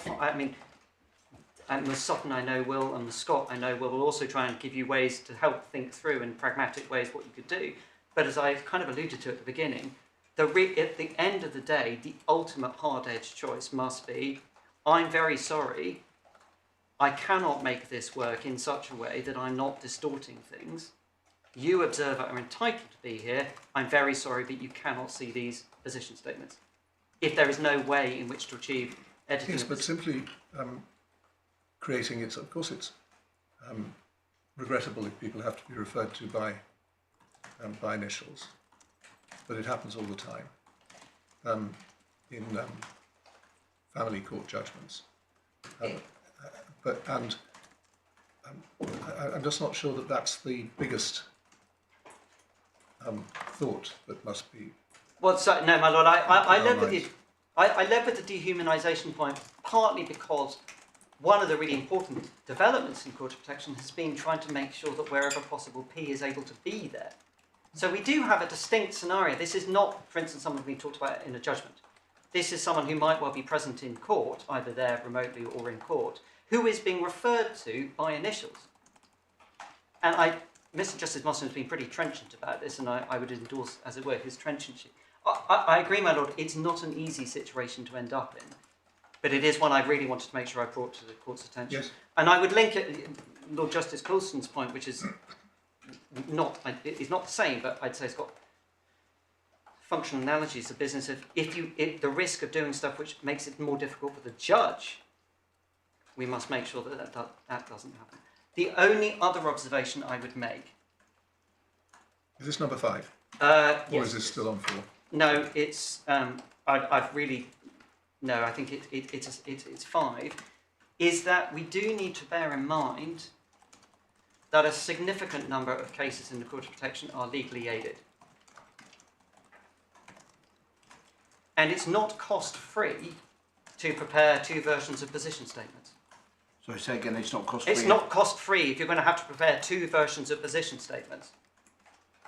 A: and the Sutton I know will, and the Scott I know will also try and give you ways to help think through in pragmatic ways what you could do. But as I kind of alluded to at the beginning, at the end of the day, the ultimate hard-edged choice must be, I'm very sorry, I cannot make this work in such a way that I'm not distorting things. You, observer, are entitled to be here. I'm very sorry, but you cannot see these position statements. If there is no way in which to achieve editing.
D: Yes, but simply creating it, of course it's regrettable if people have to be referred to by initials, but it happens all the time in family court judgments. I'm just not sure that that's the biggest thought that must be.
A: Well, so, no, my Lord, I led with the dehumanisation point, partly because one of the really important developments in Court of Protection has been trying to make sure that wherever possible P is able to be there. So we do have a distinct scenario. This is not, for instance, someone we talked about in a judgment. This is someone who might well be present in court, either there remotely or in court, who is being referred to by initials. And Mr. Justice Mostyn has been pretty trenchant about this, and I would endorse, as it were, his trenchancy. I agree, my Lord, it's not an easy situation to end up in, but it is one I really wanted to make sure I brought to the court's attention.
D: Yes.
A: And I would link it, Lord Justice Coulson's point, which is it's not the same, but I'd say it's got functional analogies. The business of the risk of doing stuff which makes it more difficult for the judge, we must make sure that doesn't happen. The only other observation I would make.
D: Is this number 5?
A: Yes.
D: Or is this still on 4?
A: No, it's. I've really. No, I think it's 5. Is that we do need to bear in mind that a significant number of cases in the Court of Protection are legally aided. And it's not cost-free to prepare 2 versions of position statements.
E: So say again, it's not cost-free?
A: It's not cost-free if you're going to have to prepare 2 versions of position statements.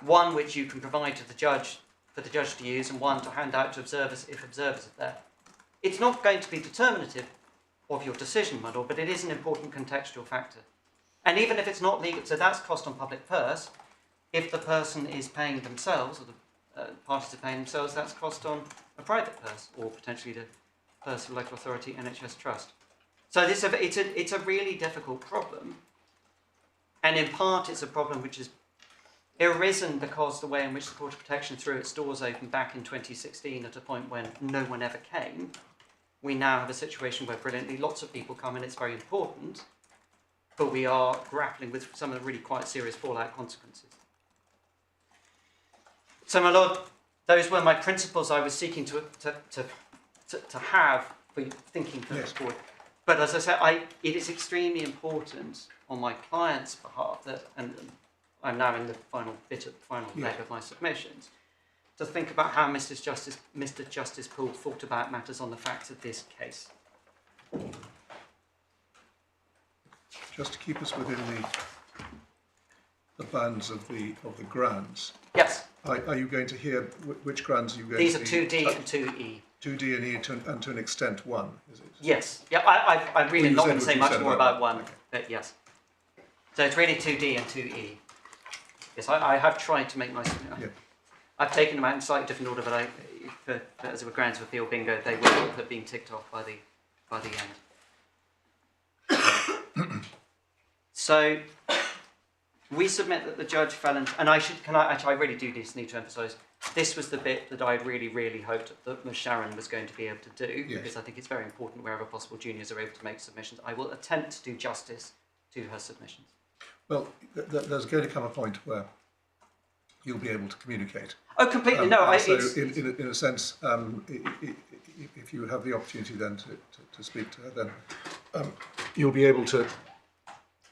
A: One which you can provide to the judge, for the judge to use, and one to hand out to observers if observers are there. It's not going to be determinative of your decision, my Lord, but it is an important contextual factor. And even if it's not legal, so that's cost on public purse, If the person is paying themselves, or the parties are paying themselves, that's cost on a private purse, or potentially the purse of local authority, NHS trust. So it's a really difficult problem, and in part it's a problem which has arisen because the way in which the Court of Protection threw its doors open back in 2016 at a point when no one ever came. We now have a situation where brilliantly lots of people come and it's very important, but we are grappling with some of the really quite serious fallout consequences. So, my Lord, those were my principles I was seeking to have for thinking going forward. But as I said, it is extremely important on my client's behalf that, and I'm now in the final leg of my submissions, to think about how Mr. Justice Poole thought about matters on the facts of this case.
D: Just to keep us within the bounds of the grounds.
A: Yes.
D: Are you going to hear which grounds are you going
A: These
D: to
A: are 2D and 2E.
D: 2D and E and to an extent 1, is it?
A: Yes. Yeah, I'm really not going to say much more about 1,
D: okay.
A: but yes. So it's really 2D and 2E. Yes, I have tried to make my...
D: Yeah.
A: I've taken them out in slightly different order, but as a grounds of appeal bingo, they will have been ticked off by the end. So we submit that the judge fell into, and I really do need to emphasise, this was the bit that I really, really hoped that Ms. Sharon was going to be able to do, because I think it's very important wherever possible juniors are able to make submissions. I will attempt to do justice to her submissions.
D: Well, there's going to come a point where you'll be able to communicate.
A: Oh, completely.
D: So in a sense, if you have the opportunity then to speak to her, then you'll be able to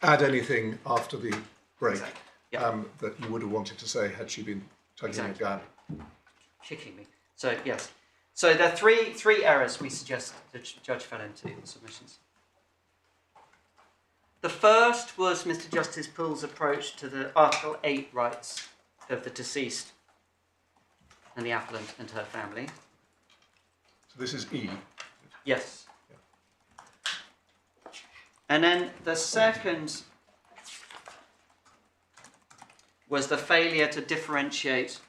D: add anything after the break.
A: Exactly. Yeah.
D: That you would have wanted to say had she been tugging it down.
A: Kicking me. So yes. So there are three errors we suggest the judge fell into in submissions. The first was Mr. Justice Poole's approach to the Article 8 rights of the deceased and the appellant and her family.
D: So this is E.
A: Yes. And then the second was the failure to differentiate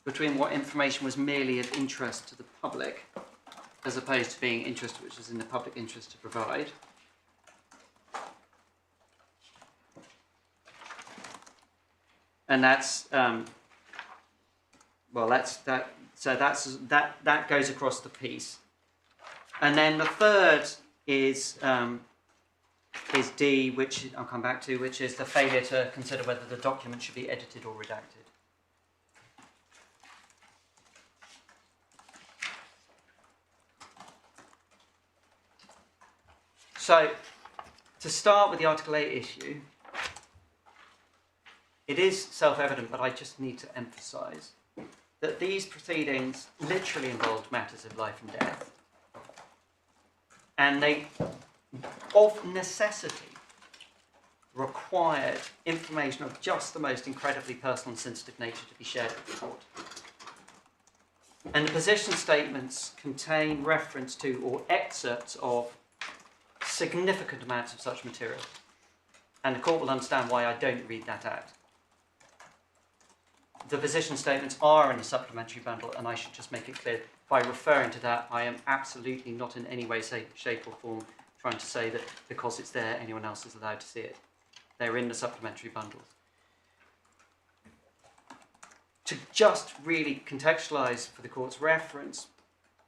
A: between what information was merely of interest to the public as opposed to being interest which is in the public interest to provide. And that's that. So that goes across the piece. And then the third is D, which I'll come back to, which is the failure to consider whether the document should be edited or redacted. So, to start with the Article 8 issue, it is self-evident, but I just need to emphasise that these proceedings literally involved matters of life and death. And they, of necessity, required information of just the most incredibly personal and sensitive nature to be shared with the court. And the position statements contain reference to or excerpts of significant amounts of such material. And the court will understand why I don't read that out. The position statements are in a supplementary bundle, and I should just make it clear, by referring to that, I am absolutely not in any way, shape or form trying to say that because it's there, anyone else is allowed to see it. They're in the supplementary bundles. To just really contextualise for the court's reference,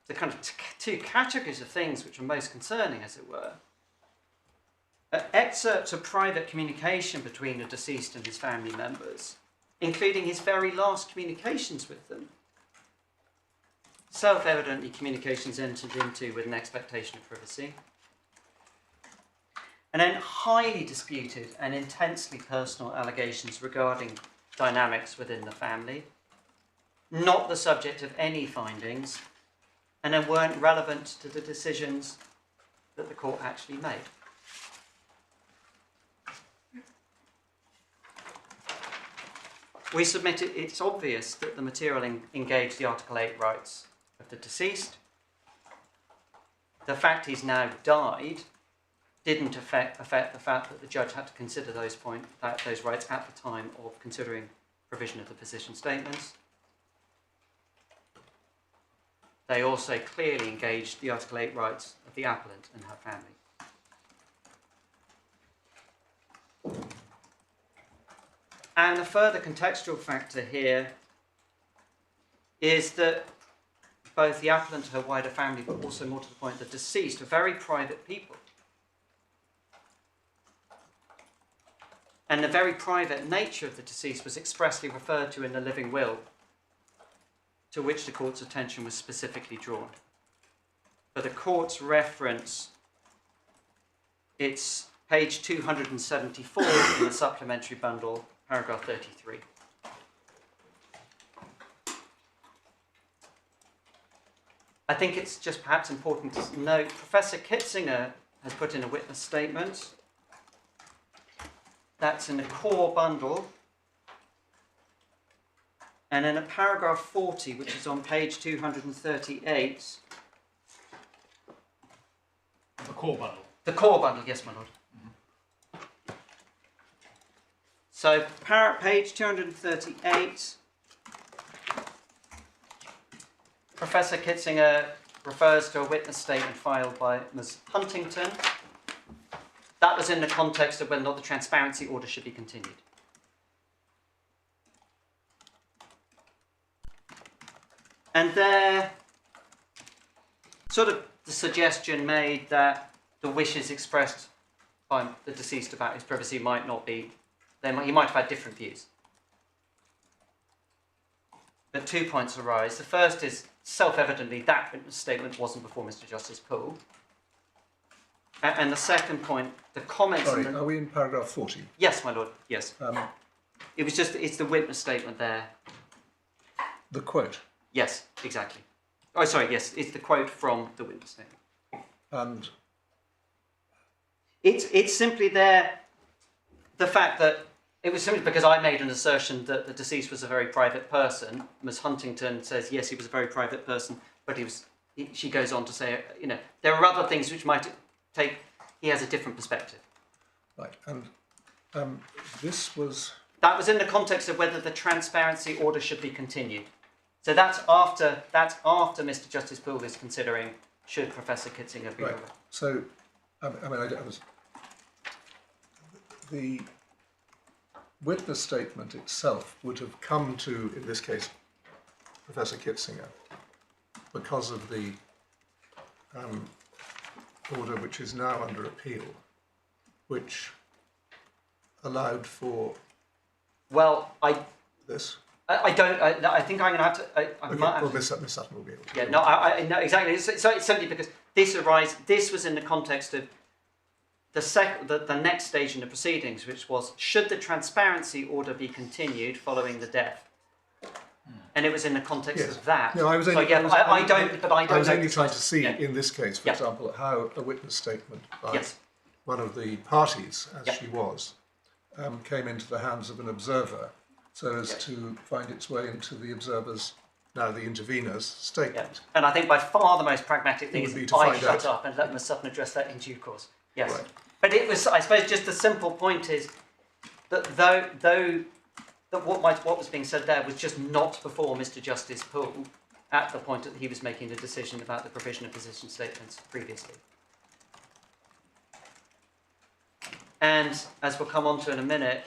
A: the kind of two categories of things which are most concerning, as it were, excerpts of private communication between the deceased and his family members, including his very last communications with them. Self-evidently communications entered into with an expectation of privacy. And then highly disputed and intensely personal allegations regarding dynamics within the family, not the subject of any findings, and then weren't relevant to the decisions that the court actually made. We submitted, it's obvious that the material engaged the Article 8 rights of the deceased. The fact he's now died didn't affect the fact that the judge had to consider those rights at the time of considering provision of the position statements. They also clearly engaged the Article 8 rights of the appellant and her family. And a further contextual factor here is that both the appellant and her wider family, but also more to the point, the deceased, are very private people. And the very private nature of the deceased was expressly referred to in the living will, to which the court's attention was specifically drawn. For the court's reference, it's page 274 in the supplementary bundle, paragraph 33. I think it's just perhaps important to note, Professor Kitzinger has put in a witness statement. That's in the core bundle. And in a paragraph 40, which is on page 238.
F: The core bundle.
A: The core bundle, yes, my lord. So, page 238, Professor Kitzinger refers to a witness statement filed by Ms. Huntington. That was in the context of whether or not the transparency order should be continued. And there, sort of the suggestion made that the wishes expressed by the deceased about his privacy might not be, he might have had different views. But 2 points arise. The first is, self-evidently, that witness statement wasn't before Mr. Justice Poole. And the second point, the comments...
D: Sorry, are we in paragraph 40?
A: Yes, my lord, yes. It's the witness statement there.
D: The quote.
A: Yes, exactly. Oh, sorry, yes, it's the quote from the witness statement.
D: And
A: It's simply there, the fact that it was simply because I made an assertion that the deceased was a very private person. Ms. Huntington says, yes, he was a very private person, but she goes on to say, there are other things which might take, he has a different perspective.
D: right, and this was...
A: That was in the context of whether the transparency order should be continued. So that's after Mr. Justice Poole is considering should Professor Kitzinger be
D: Right.
A: over.
D: So, the witness statement itself would have come to, in this case, Professor Kitzinger, because of the order which is now under appeal, which allowed for this.
A: I think I'm going to have to...
D: Well, Miss Sutton will be able to.
A: Yeah, no, exactly. It's simply because this was in the context of the next stage in the proceedings, which was, should the transparency order be continued following the death? And it was in the context of that.
D: No, I was only,
A: I was
D: only trying to see,
A: yeah.
D: in this case, for example, how a witness statement by
A: Yes.
D: one of the parties, as she was, came into the hands of an observer, so as to find its way into the observer's, now the intervener's, statement.
A: Yeah. And I think by far the most pragmatic thing
D: It
A: is
D: would be
A: that
D: to
A: I
D: find
A: shut
D: out.
A: up and let Ms. Sutton address that in due course. Yes.
D: Right.
A: But it was, I suppose, just the simple point is that what was being said there was just not before Mr. Justice Poole at the point that he was making the decision about the provision of position statements previously. And as we'll come on to in a minute,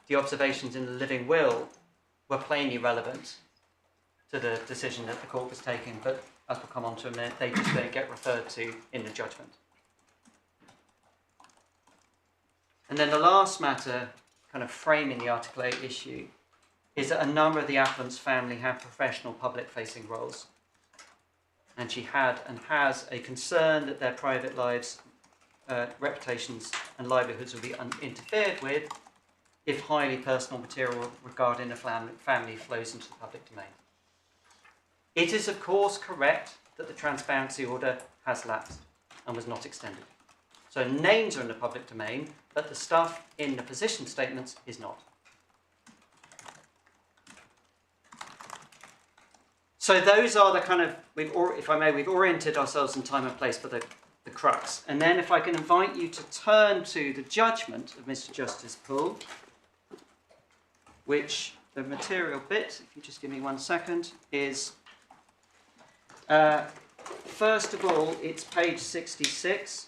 A: the observations in the living will were plainly relevant to the decision that the court was taking, but as we'll come on to in a minute, they just don't get referred to in the judgment. And then the last matter, kind of framing the Article 8 issue, is that a number of the appellant's family have professional public-facing roles. And she had and has a concern that their private lives, reputations and livelihoods will be interfered with if highly personal material regarding a family flows into the public domain. It is, of course, correct that the transparency order has lapsed and was not extended. So names are in the public domain, but the stuff in the position statements is not. So those are the kind of, we've oriented ourselves in time and place for the the crux. And then if I can invite you to turn to the judgment of Mr. Justice Poole, which the material bit, if you just give me 1 second, is first of all, it's page 66.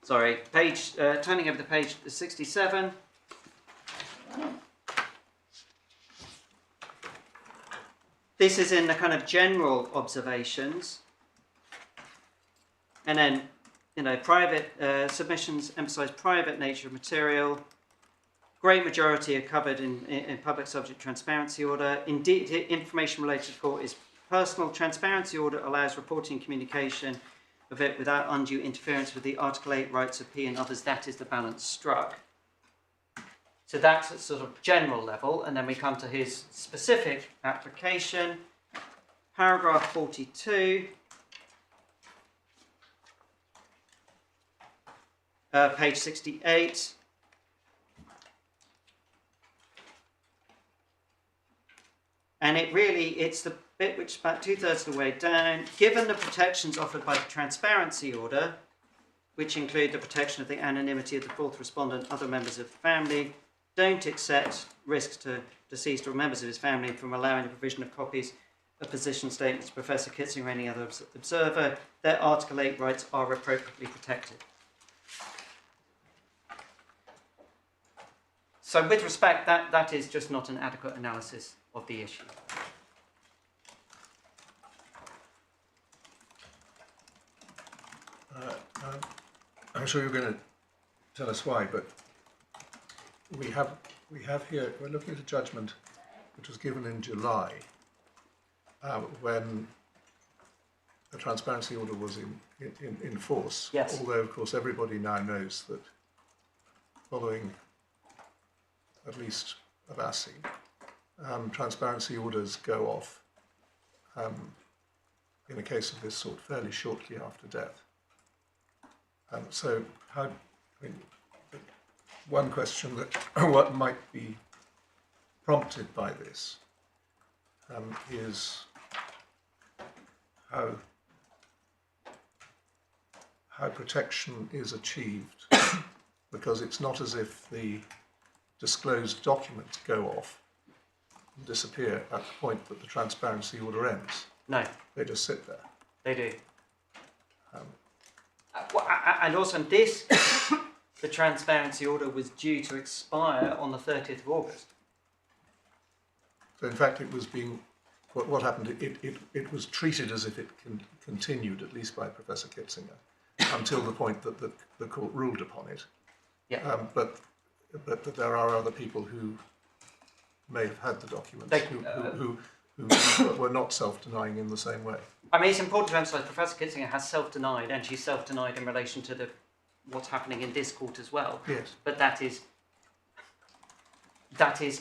A: Sorry, page, turning over the page 67. This is in the kind of general observations. And then, private submissions emphasize private nature of material. Great majority are covered in public subject transparency order. Indeed, information related to court is personal. Transparency order allows reporting and communication of it without undue interference with the Article 8 rights of P and others. That is the balance struck. So that's at sort of general level, and then we come to his specific application. Paragraph 42. Page 68. And it's the bit which is about 2/3 of the way down. Given the protections offered by the transparency order, which include the protection of the anonymity of the fourth respondent, other members of the family, don't accept risks to deceased or members of his family from allowing the provision of copies of position statements to Professor Kitzing or any other observer, their Article 8 rights are appropriately protected. So with respect, that is just not an adequate analysis of the issue.
D: I'm sure you're going to tell us why, but we have here, we're looking at a judgment which was given in July when the transparency order was in force.
A: Yes.
D: Although, of course, everybody now knows that following at least Avassi, transparency orders go off in a case of this sort fairly shortly after death. So, one question that what might be prompted by this is how protection is achieved, because it's not as if the disclosed documents go off and disappear at the point that the transparency order ends.
A: No.
D: They just sit there.
A: They do. And also in this, the transparency order was due to expire on the 30th of August.
D: So in fact, it was being, what happened, it was treated as if it continued, at least by Professor Kitzinger, until the point that the court ruled upon it.
A: Yeah.
D: But there are other people who may have had the documents who were not self-denying in the same way.
A: I mean, it's important to emphasise Professor Kitzinger has self-denied, and she's self-denied in relation to what's happening in this court as well.
D: Yes.
A: But that is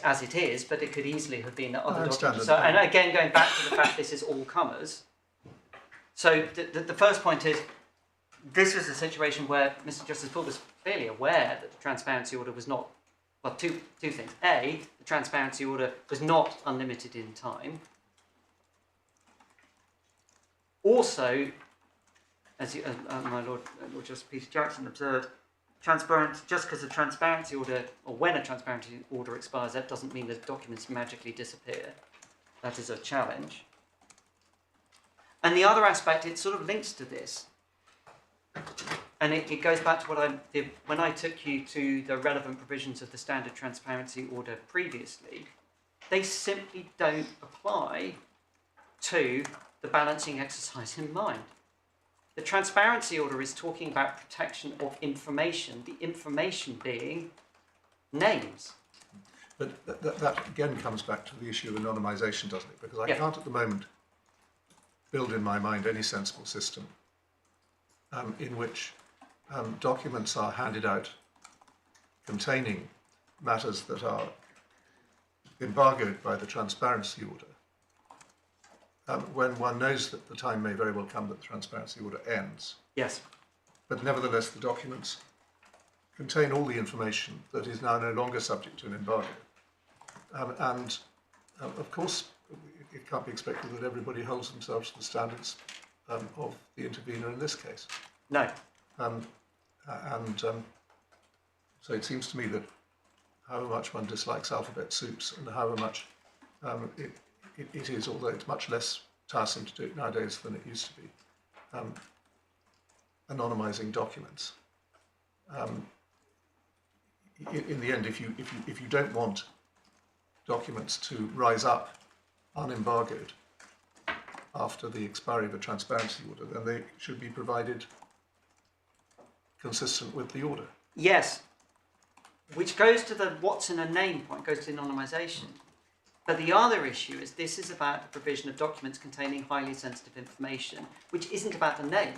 A: as it is, but it could easily have been other documents. So, and again, going back to the fact this is all comers. So the first point is, this was a situation where Mr. Justice Poole was fairly aware that the transparency order was not, well, two things. A, the transparency order was not unlimited in time. Also, as my Lord Justice Peter Jackson observed, just because a transparency order, or when a transparency order expires, that doesn't mean the documents magically disappear. That is a challenge. And the other aspect, it sort of links to this. And it goes back to what I did when I took you to the relevant provisions of the standard transparency order previously. They simply don't apply to the balancing exercise in mind. The transparency order is talking about protection of information, the information being names.
D: But that again comes back to the issue of anonymisation, doesn't it? Because I can't at the moment build in my mind any sensible system in which documents are handed out containing matters that are embargoed by the transparency order, when one knows that the time may very well come that the transparency order ends.
A: Yes.
D: But nevertheless, the documents contain all the information that is now no longer subject to an embargo. Of course, it can't be expected that everybody holds themselves to the standards of the intervener in this case.
A: No.
D: So it seems to me that however much one dislikes alphabet soups and however much it is, although it's much less tiresome to do it nowadays than it used to be, anonymising documents. In the end, if you don't want documents to rise up unembargoed after the expiry of a transparency order, then they should be provided consistent with the order.
A: Yes, which goes to the what's in a name point, goes to anonymisation. But the other issue is this is about the provision of documents containing highly sensitive information, which isn't about the name.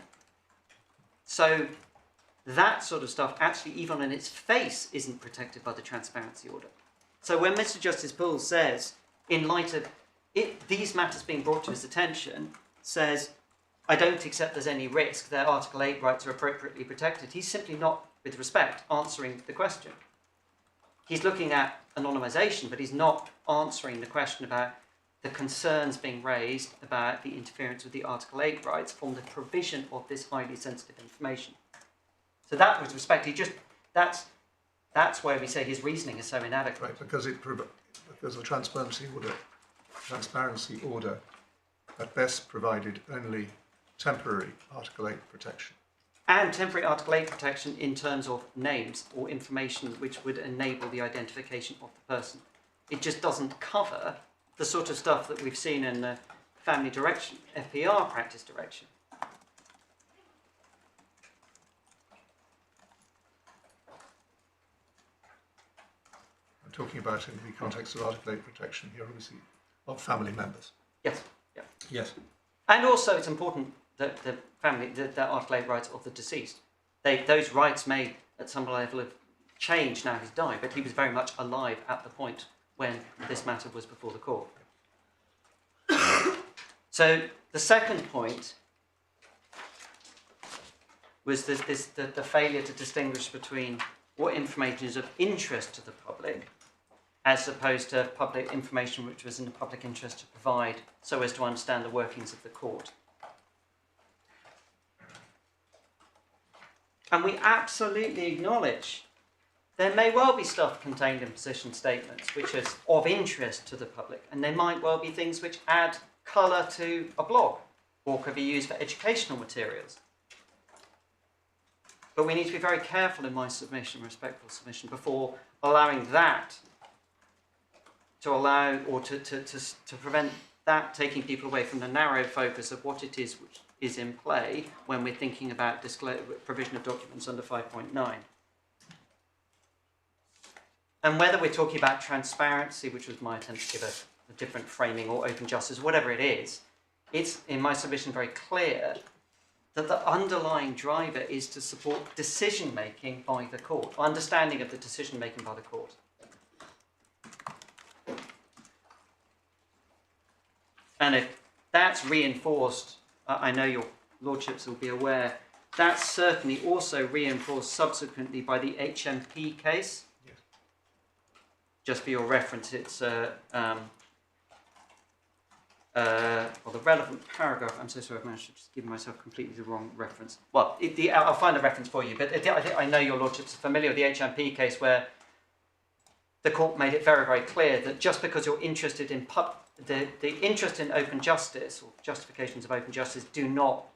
A: So that sort of stuff actually, even on its face, isn't protected by the transparency order. So when Mr. Justice Bull says, in light of these matters being brought to his attention, says, I don't accept there's any risk that Article 8 rights are appropriately protected, he's simply not, with respect, answering the question. He's looking at anonymisation, but he's not answering the question about the concerns being raised about the interference with the Article 8 rights from the provision of this highly sensitive information. So that, with respect, that's where we say his reasoning is so inadequate.
D: Right, because the transparency order at best provided only temporary Article 8 protection.
A: And temporary Article 8 protection in terms of names or information which would enable the identification of the person. It just doesn't cover the sort of stuff that we've seen in the family direction, FPR practice direction.
D: I'm talking about in the context of Article 8 protection here, obviously, of family members.
A: Yes. Yeah.
D: Yes.
A: And also it's important that the Article 8 rights of the deceased, those rights may at some level have changed now he's died, but he was very much alive at the point when this matter was before the court. So the second point was the failure to distinguish between what information is of interest to the public as opposed to public information which was in the public interest to provide so as to understand the workings of the court. And we absolutely acknowledge there may well be stuff contained in position statements which is of interest to the public, and there might well be things which add colour to a blog or could be used for educational materials. But we need to be very careful in my submission, respectful submission, before allowing that to allow or to prevent that taking people away from the narrow focus of what it is which is in play when we're thinking about provision of documents under 5.9. And whether we're talking about transparency, which was my attempt to give a different framing, or open justice, whatever it is, it's in my submission very clear that the underlying driver is to support decision-making by the court, understanding of the decision-making by the court. And if that's reinforced, I know your lordships will be aware, that's certainly also reinforced subsequently by the HMP case.
D: Yes.
A: Just for your reference, it's the relevant paragraph. I'm so sorry, I've managed to just give myself completely the wrong reference. Well, I'll find the reference for you, but I know your lordships are familiar with the HMP case where the court made it very, very clear that just because you're interested in the interest in open justice or justifications of open justice do not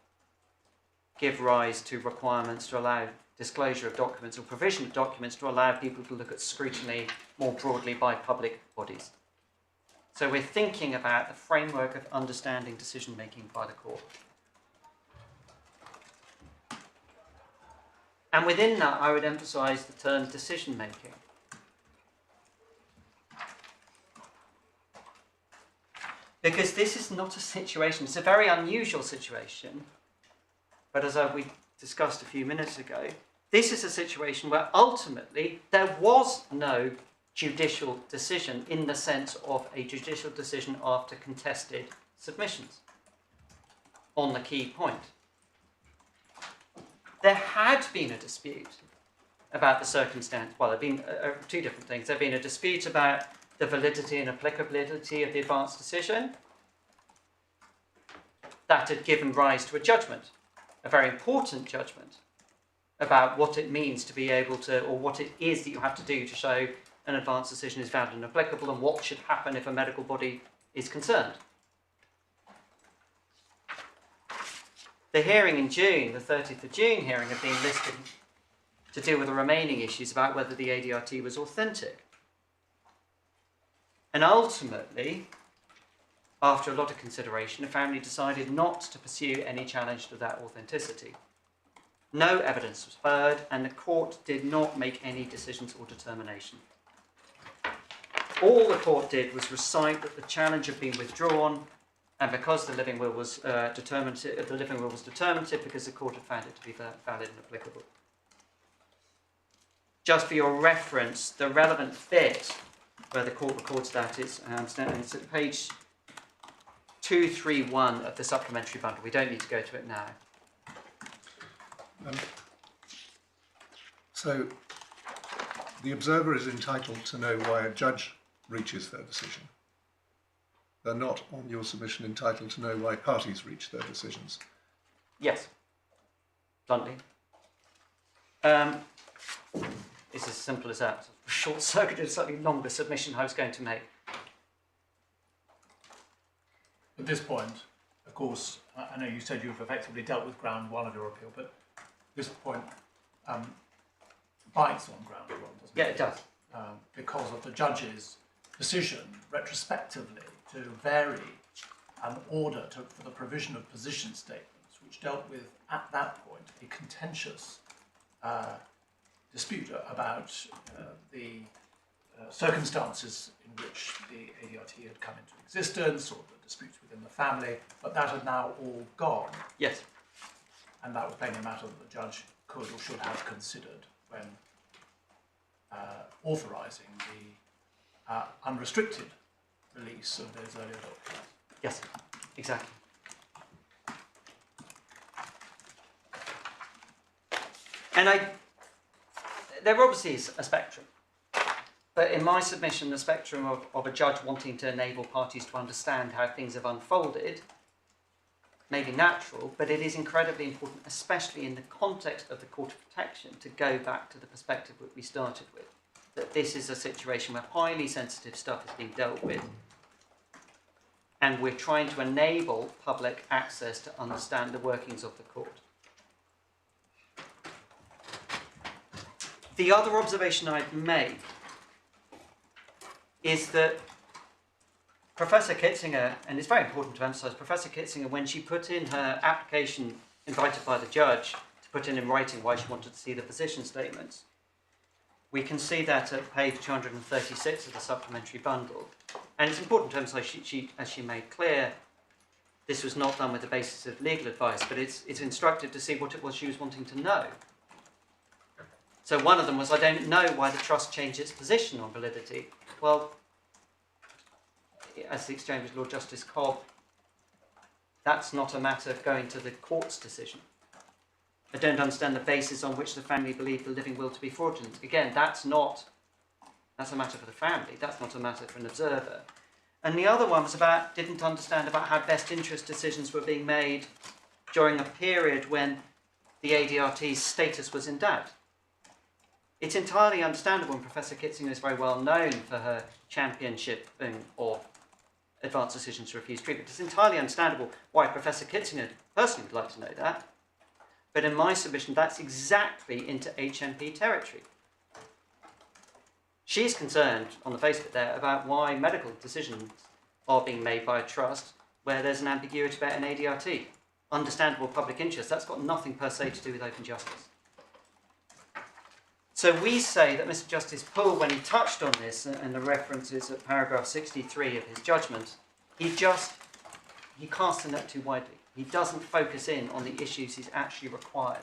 A: give rise to requirements to allow disclosure of documents or provision of documents to allow people to look at scrutiny more broadly by public bodies. So we're thinking about the framework of understanding decision-making by the court. And within that, I would emphasise the term decision-making. Because this is not a situation, it's a very unusual situation, but as we discussed a few minutes ago, this is a situation where ultimately there was no judicial decision in the sense of a judicial decision after contested submissions on the key point. There had been a dispute about the circumstance. Well, there have been two different things. There had been a dispute about the validity and applicability of the advance decision, that had given rise to a judgment, a very important judgment, about what it means to be able to, or what it is that you have to do to show an advance decision is valid and applicable, and what should happen if a medical body is concerned. The hearing in June, the 30th of June hearing, had been listed to deal with the remaining issues about whether the ADRT was authentic. And ultimately, after a lot of consideration, the family decided not to pursue any challenge to that authenticity. No evidence was heard, and the court did not make any decisions or determination. All the court did was recite that the challenge had been withdrawn, and because the living will was determinative because the court had found it to be valid and applicable. Just for your reference, the relevant bit where the court records that is, it's at page 231 of the supplementary bundle. We don't need to go to it now.
D: So the observer is entitled to know why a judge reaches their decision. They're not, on your submission, entitled to know why parties reach their decisions.
A: Yes, bluntly. It's as simple as that. Short-circuited, slightly longer submission I was going to make.
F: At this point, of course, I know you said you've effectively dealt with ground one of your appeal, but this point bites on ground one, doesn't it?
A: Yeah, it does.
F: Because of the judge's decision, retrospectively, to vary an order for the provision of position statements, which dealt with, at that point, a contentious dispute about the circumstances in which the ADRT had come into existence, or the disputes within the family, but that had now all gone.
A: Yes.
F: And that was plainly a matter that the judge could or should have considered when authorising the unrestricted release of those earlier documents.
A: Yes, exactly. And there obviously is a spectrum. But in my submission, the spectrum of a judge wanting to enable parties to understand how things have unfolded may be natural, but it is incredibly important, especially in the context of the Court of Protection, to go back to the perspective that we started with, that this is a situation where highly sensitive stuff is being dealt with, and we're trying to enable public access to understand the workings of the court. The other observation I'd make is that Professor Kitzinger, and it's very important to emphasise, Professor Kitzinger, when she put in her application invited by the judge to put in writing why she wanted to see the position statements, we can see that at page 236 of the supplementary bundle. And it's important to emphasise, as she made clear, this was not done with the basis of legal advice, but it's instructive to see what it was she was wanting to know. So one of them was, I don't know why the trust changed its position on validity. Well, as the exchange with Lord Justice Cobb, that's not a matter of going to the court's decision. I don't understand the basis on which the family believed the living will to be fraudulent. Again, that's a matter for the family. That's not a matter for an observer. And the other one was didn't understand about how best interest decisions were being made during a period when the ADRT's status was in doubt. It's entirely understandable, and Professor Kitzinger is very well known for her championship of advanced decisions to refuse treatment. It's entirely understandable why Professor Kitzinger personally would like to know that. But in my submission, that's exactly into HMP territory. She's concerned, on the face of it there, about why medical decisions are being made by a trust where there's an ambiguity about an ADRT. Understandable public interest, that's got nothing per se to do with open justice. So we say that Mr. Justice Poole, when he touched on this, and the reference is at paragraph 63 of his judgment, he casts the net too widely. He doesn't focus in on the issues he's actually required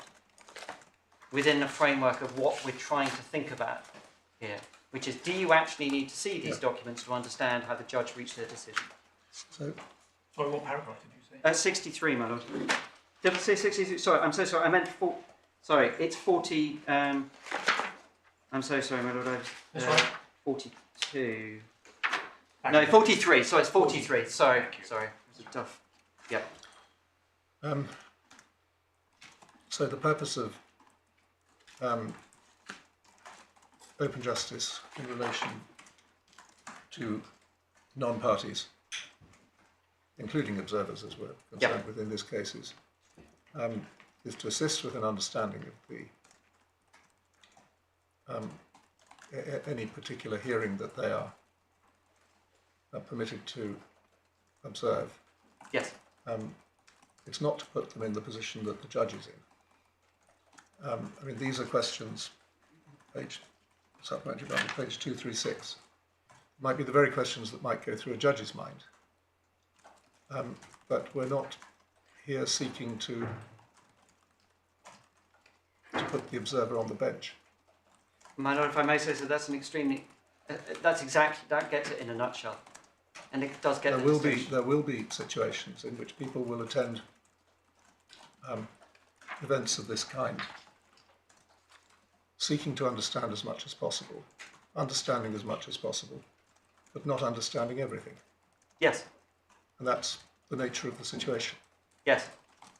A: within the framework of what we're trying to think about here, which is, do you actually need to see these documents to understand how the judge reached their decision?
D: So,
F: sorry, what paragraph did you say?
A: 63, my lord. Did I say 63? Sorry, I'm so sorry. I meant sorry, it's 40. I'm so sorry, my lord. I was 42. No, 43. So it's 43. Sorry. Sorry. It was a tough. Yeah.
D: So the purpose of open justice in relation to non-parties, including observers as we're concerned with in this case, is to assist with an understanding of the any particular hearing that they are permitted to observe.
A: Yes.
D: It's not to put them in the position that the judge is in. I mean, these are questions, supplementary bundle, page 236. Might be the very questions that might go through a judge's mind. But we're not here seeking to put the observer on the bench.
A: My Lord, if I may say so, that's an extremely. That gets it in a nutshell, and it does get.
D: There will be situations in which people will attend events of this kind, seeking to understand as much as possible, understanding as much as possible, but not understanding everything.
A: Yes.
D: And that's the nature of the situation.
A: Yes.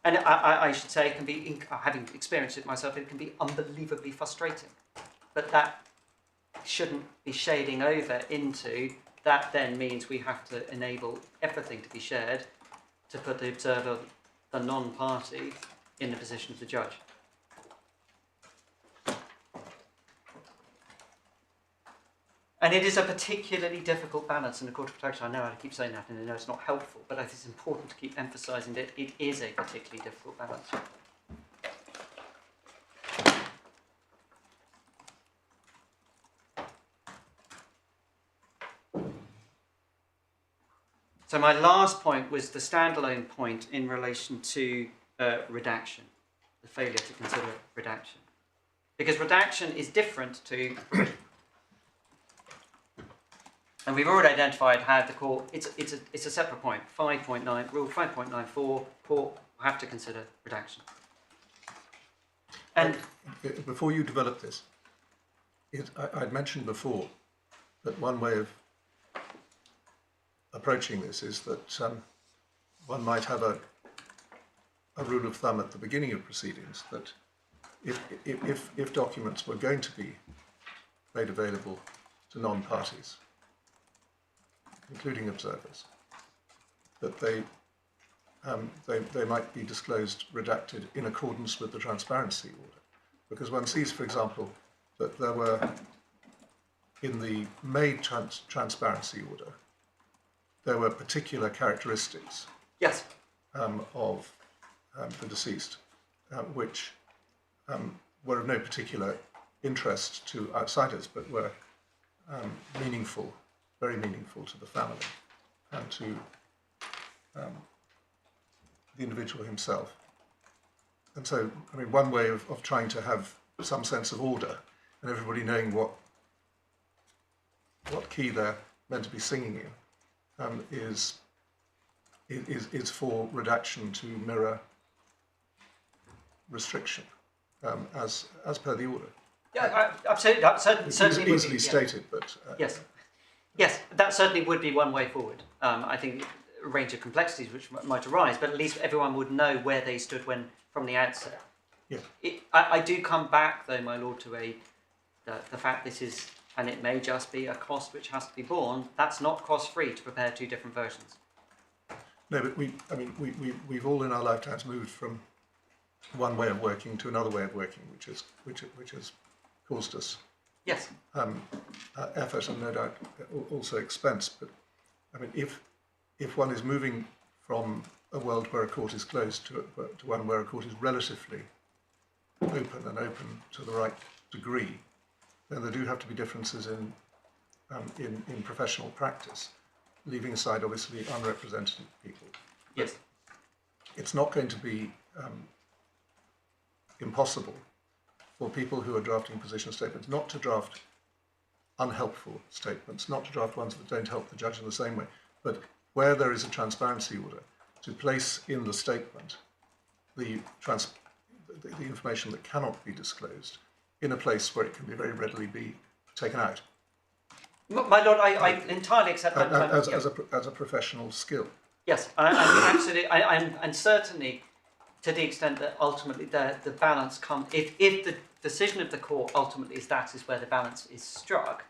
A: And I should say, it can be, having experienced it myself, it can be unbelievably frustrating. But that shouldn't be shading over into, that then means we have to enable everything to be shared to put the observer, the non-party, in the position of the judge. And it is a particularly difficult balance in the Court of Protection. I know I keep saying that, and I know it's not helpful, but it's important to keep emphasising that it is a particularly difficult balance. So my last point was the standalone point in relation to redaction, the failure to consider redaction. Because redaction is different to... And we've already identified how the court, it's a separate point, 5.9, rule 5.94, court have to consider redaction. And
D: before you develop this, I'd mentioned before that one way of approaching this is that one might have a rule of thumb at the beginning of proceedings that if documents were going to be made available to non-parties, including observers, that they might be disclosed, redacted in accordance with the transparency order. Because one sees, for example, that there were, in the made transparency order, there were particular characteristics
A: yes,
D: of the deceased, which were of no particular interest to outsiders, but were meaningful, very meaningful to the family and to the individual himself. And so, I mean, one way of trying to have some sense of order and everybody knowing what key they're meant to be singing in is for redaction to mirror restriction as per the order.
A: yeah, absolutely. That certainly would
D: easily
A: be,
D: stated, but
A: yes, yes, that certainly would be one way forward. I think a range of complexities which might arise, but at least everyone would know where they stood when from the outset.
D: yeah.
A: I do come back, though, my lord, to the fact this is, and it may just be a cost which has to be borne. That's not cost-free to prepare two different versions.
D: No, but we've all in our lifetimes moved from one way of working to another way of working, which has caused us
A: Yes.
D: effort and no doubt also expense. But I mean, if one is moving from a world where a court is closed to one where a court is relatively open and open to the right degree, then there do have to be differences in professional practice, leaving aside obviously unrepresented people.
A: Yes.
D: It's not going to be impossible for people who are drafting position statements not to draft unhelpful statements, not to draft ones that don't help the judge in the same way, but where there is a transparency order, to place in the statement the information that cannot be disclosed in a place where it can be very readily be taken out.
A: My Lord, I entirely accept that.
D: as a professional skill.
A: Yes, I absolutely, and certainly to the extent that ultimately the balance comes, if the decision of the court ultimately is that is where the balance is struck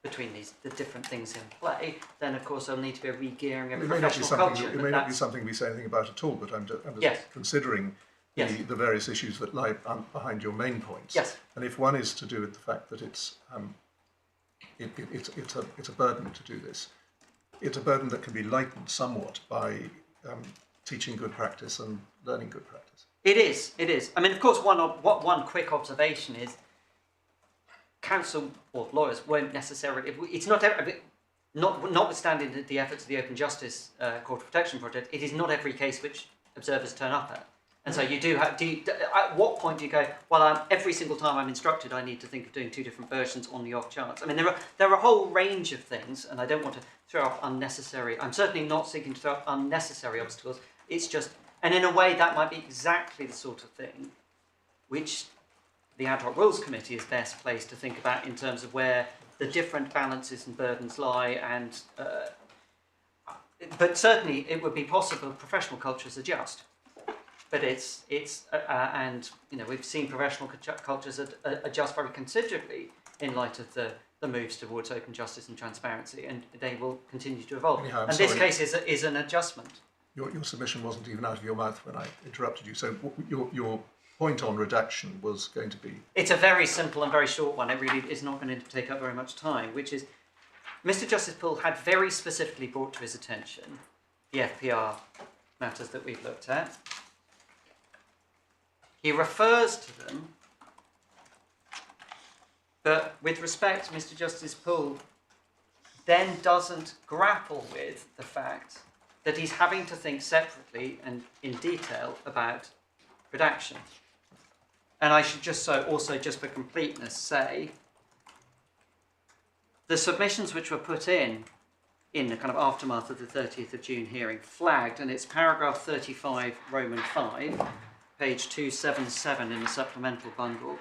A: between the different things in play, then of course there'll need to be a re-gearing of professional culture.
D: It may not be something we say anything about at all, but I'm just
A: Yes.
D: considering the,
A: Yes.
D: the various issues that lie behind your main points.
A: Yes.
D: And if one is to do with the fact that it's a burden to do this, it's a burden that can be lightened somewhat by teaching good practice and learning good practice.
A: It is. I mean, of course, one quick observation is counsel or lawyers won't necessarily. It's not notwithstanding the efforts of the Open Justice Court of Protection Project. It is not every case which observers turn up at, and so you do have. At what point do you go? Well, every single time I'm instructed, I need to think of doing two different versions on the off chance. I mean, there are a whole range of things, and I don't want to throw up unnecessary. I'm certainly not seeking to throw up unnecessary obstacles. It's just, and in a way, that might be exactly the sort of thing which the Ad Hoc Rules Committee is best placed to think about in terms of where the different balances and burdens lie, and but certainly it would be possible professional cultures adjust. But it's and you know, we've seen professional cultures adjust very considerably in light of the moves towards open justice and transparency, and they will continue to evolve.
D: Anyhow,
A: and this case is an adjustment.
D: Your submission wasn't even out of your mouth when I interrupted you. So your point on redaction was going to be...
A: It's a very simple and very short one. It really is not going to take up very much time, which is Mr. Justice Poole had very specifically brought to his attention the FPR matters that we've looked at. He refers to them, but with respect, Mr. Justice Poole then doesn't grapple with the fact that he's having to think separately and in detail about redaction. And I should just also, just for completeness, say the submissions which were put in the kind of aftermath of the 30th of June hearing flagged, and it's paragraph 35, Roman 5, page 277 in the supplemental bundle.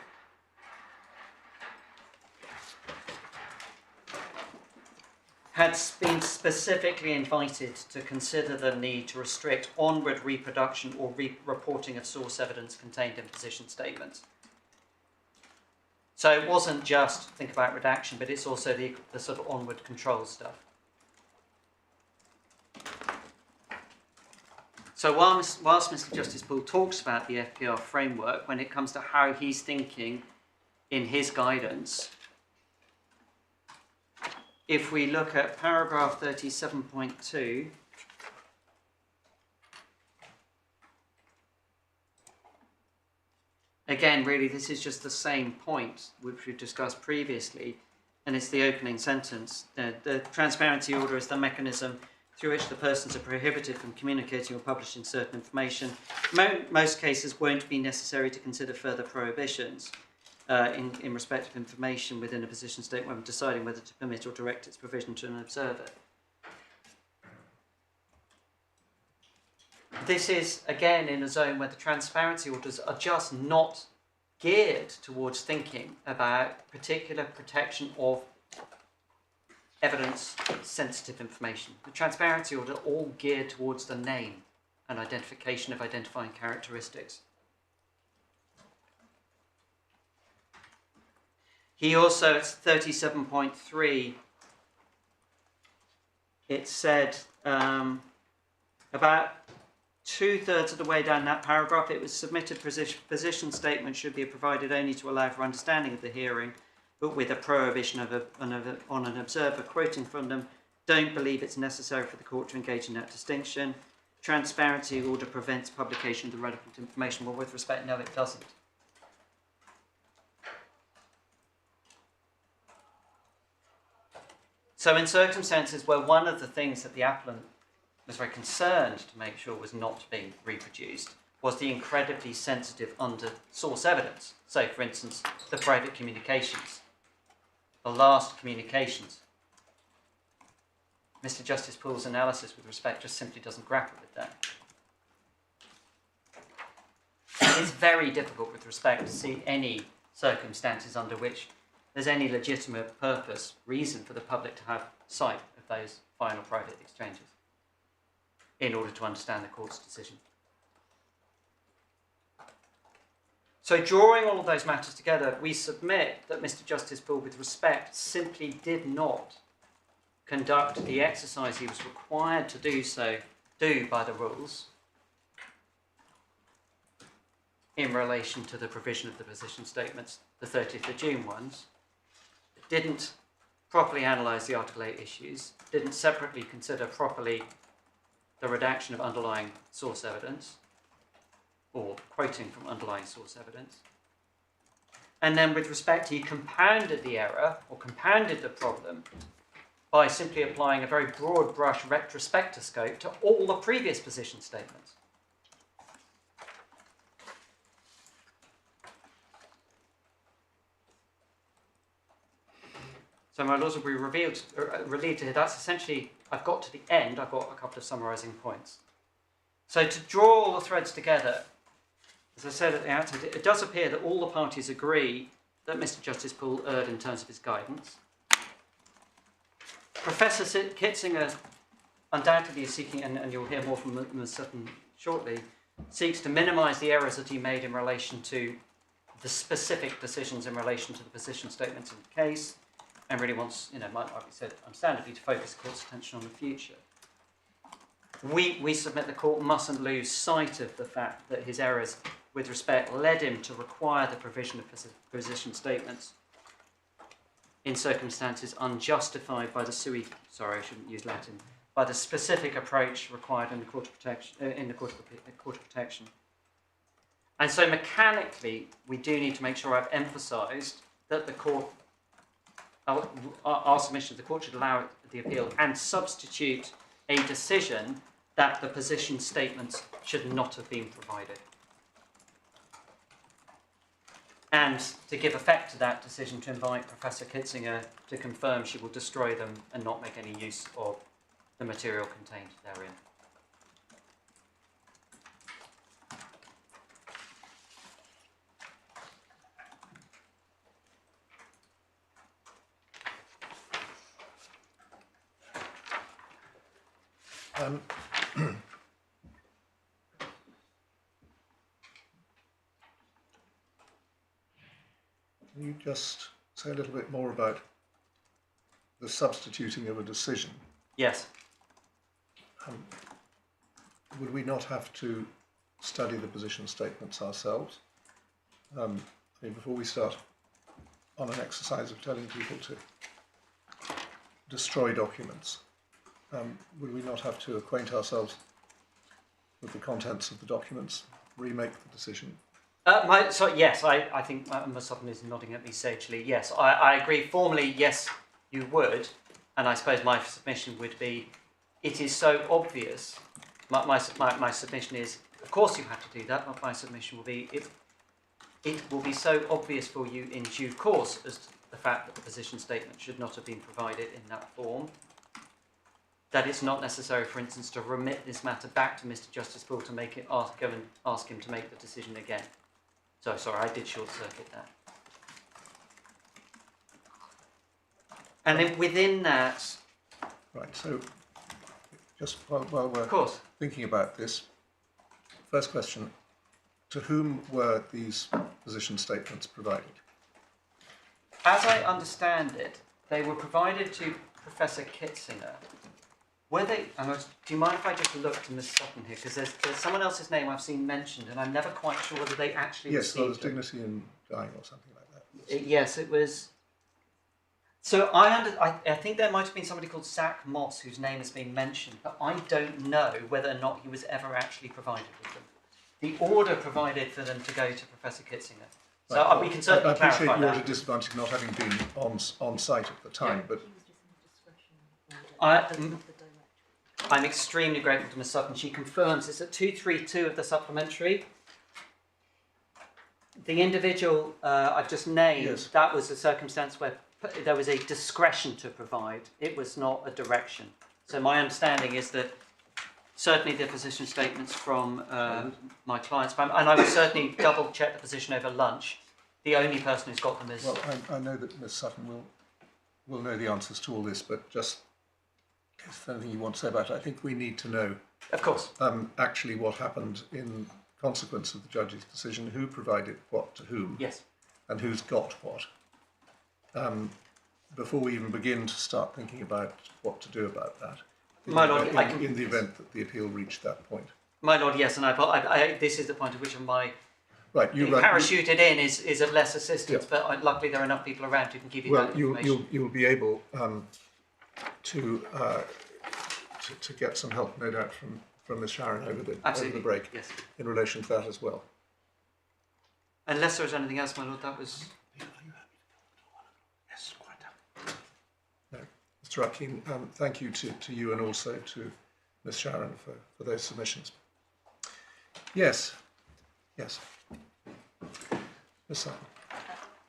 A: Had been specifically invited to consider the need to restrict onward reproduction or reporting of source evidence contained in position statements. So it wasn't just think about redaction, but it's also the sort of onward control stuff. So whilst Mr. Justice Poole talks about the FPR framework, when it comes to how he's thinking in his guidance, if we look at paragraph 37.2, again, really, this is just the same point which we've discussed previously, and it's the opening sentence. The transparency order is the mechanism through which the persons are prohibited from communicating or publishing certain information. Most cases won't be necessary to consider further prohibitions in respect of information within a position statement when deciding whether to permit or direct its provision to an observer. This is, again, in a zone where the transparency orders are just not geared towards thinking about particular protection of evidence-sensitive information. The transparency order all geared towards the name and identification of identifying characteristics. He also, at 37.3, it said about 2/3 of the way down that paragraph, it was submitted position statement should be provided only to allow for understanding of the hearing, but with a prohibition on an observer quoting from them. Don't believe it's necessary for the court to engage in that distinction. Transparency order prevents publication of the relevant information. Well, with respect, no, it doesn't. So in circumstances where one of the things that the appellant was very concerned to make sure was not being reproduced was the incredibly sensitive under source evidence. So, for instance, the private communications, the last communications. Mr. Justice Poole's analysis with respect just simply doesn't grapple with that. It's very difficult with respect to see any circumstances under which there's any legitimate purpose, reason for the public to have sight of those final private exchanges in order to understand the court's decision. So drawing all of those matters together, we submit that Mr. Justice Poole, with respect, simply did not conduct the exercise he was required to do by the rules in relation to the provision of the position statements, the 30th of June ones, didn't properly analyse the Article 8 issues, didn't separately consider properly the redaction of underlying source evidence, or quoting from underlying source evidence. And then with respect, he compounded the error, or compounded the problem, by simply applying a very broad brush retrospectoscope to all the previous position statements. So my laws will be relieved here. That's essentially, I've got to the end, I've got a couple of summarising points. So to draw all the threads together, as I said at the outset, it does appear that all the parties agree that Mr. Justice Poole erred in terms of his guidance. Professor Kitzinger undoubtedly is seeking, and you'll hear more from Ms. Sutton shortly, seeks to minimise the errors that he made in relation to the specific decisions in relation to the position statements in the case, and really wants, might be said understandably, to focus the court's attention on the future. We submit the court mustn't lose sight of the fact that his errors with respect led him to require the provision of position statements in circumstances unjustified by the by the specific approach required in the Court of Protection, And so mechanically, we do need to make sure I've emphasised that the court, our submission, the court should allow the appeal and substitute a decision that the position statements should not have been provided. And to give effect to that decision, to invite Professor Kitzinger to confirm she will destroy them and not make any use of the material contained therein.
D: Can you just say a little bit more about the substituting of a decision?
A: Yes.
D: Would we not have to study the position statements ourselves? Before we start on an exercise of telling people to destroy documents, would we not have to acquaint ourselves with the contents of the documents, remake the decision?
A: Yes, I think Ms. Sutton is nodding at me sagely. Yes, I agree formally, yes, you would. And I suppose my submission would be, it is so obvious. My submission is, of course you have to do that, but my submission will be, it will be so obvious for you in due course as to the fact that the position statement should not have been provided in that form, that it's not necessary, for instance, to remit this matter back to Mr. Justice Poole to make it go and ask him to make the decision again. So sorry, I did short circuit that. And then within that,
D: right. So, just while we're
A: of course,
D: thinking about this, first question: to whom were these position statements provided?
A: as I understand it, they were provided to Professor Kitzinger. Were they? Do you mind if I just look to Ms. Sutton here? Because there's someone else's name I've seen mentioned, and I'm never quite sure whether they actually
D: Yes, there was
A: received them.
D: dignity in dying or something like that.
A: Yes, it was. So I think there might have been somebody called Zach Moss whose name has been mentioned, but I don't know whether or not he was ever actually provided with them. The order provided for them to go to Professor Kitzinger. So
D: Right.
A: we can certainly
D: I appreciate
A: clarify
D: you're at a
A: that.
D: disadvantage not having been on site at the time,
A: Yeah.
D: but
A: I'm extremely grateful to Ms. Sutton. She confirms it's at 232 of the supplementary. The individual I've just named,
D: Yes.
A: that was a circumstance where there was a discretion to provide. It was not a direction. So my understanding is that certainly the position statements from my clients, and I will certainly double check the position over lunch, the only person who's got them is...
D: Well, I know that Ms Sutton will know the answers to all this, but just if there's anything you want to say about it, I think we need to know
A: Of course.
D: actually what happened in consequence of the judge's decision, who provided what to whom,
A: Yes.
D: and who's got what, before we even begin to start thinking about what to do about that.
A: My Lord,
D: in the event that the appeal reached that point.
A: My Lord, yes, and this is the point at which my
D: Right,
A: being parachuted in is of less assistance,
D: Yeah.
A: but luckily there are enough people around who can give you that information.
D: You'll be able to get some help, no doubt, from Ms Sharon over the break,
A: yes.
D: in relation to that as well.
A: Unless there was anything else, my Lord, that was...
E: Yes, quite happy.
D: No. Mr Atkin, thank you to you and also to Ms Sharon for those submissions. Yes. Ms Sutton.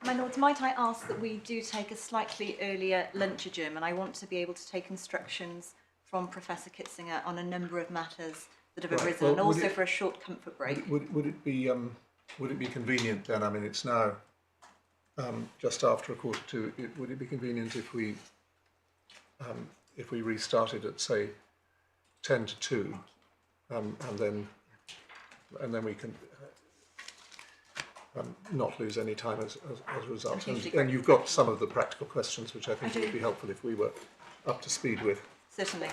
B: My Lords, might I ask that we do take a slightly earlier lunch adjournment? I want to be able to take instructions from Professor Kitzinger on a number of matters that have
D: Right,
B: arisen,
D: well,
B: and also for a short comfort break.
D: Would it be convenient then? I mean, it's now just after 1:45. Would it be convenient if we restarted at say 10 to 2, and then we can not lose any time as a result. And you've got some of the practical questions which I think would be helpful if we were up to speed with.
B: Certainly.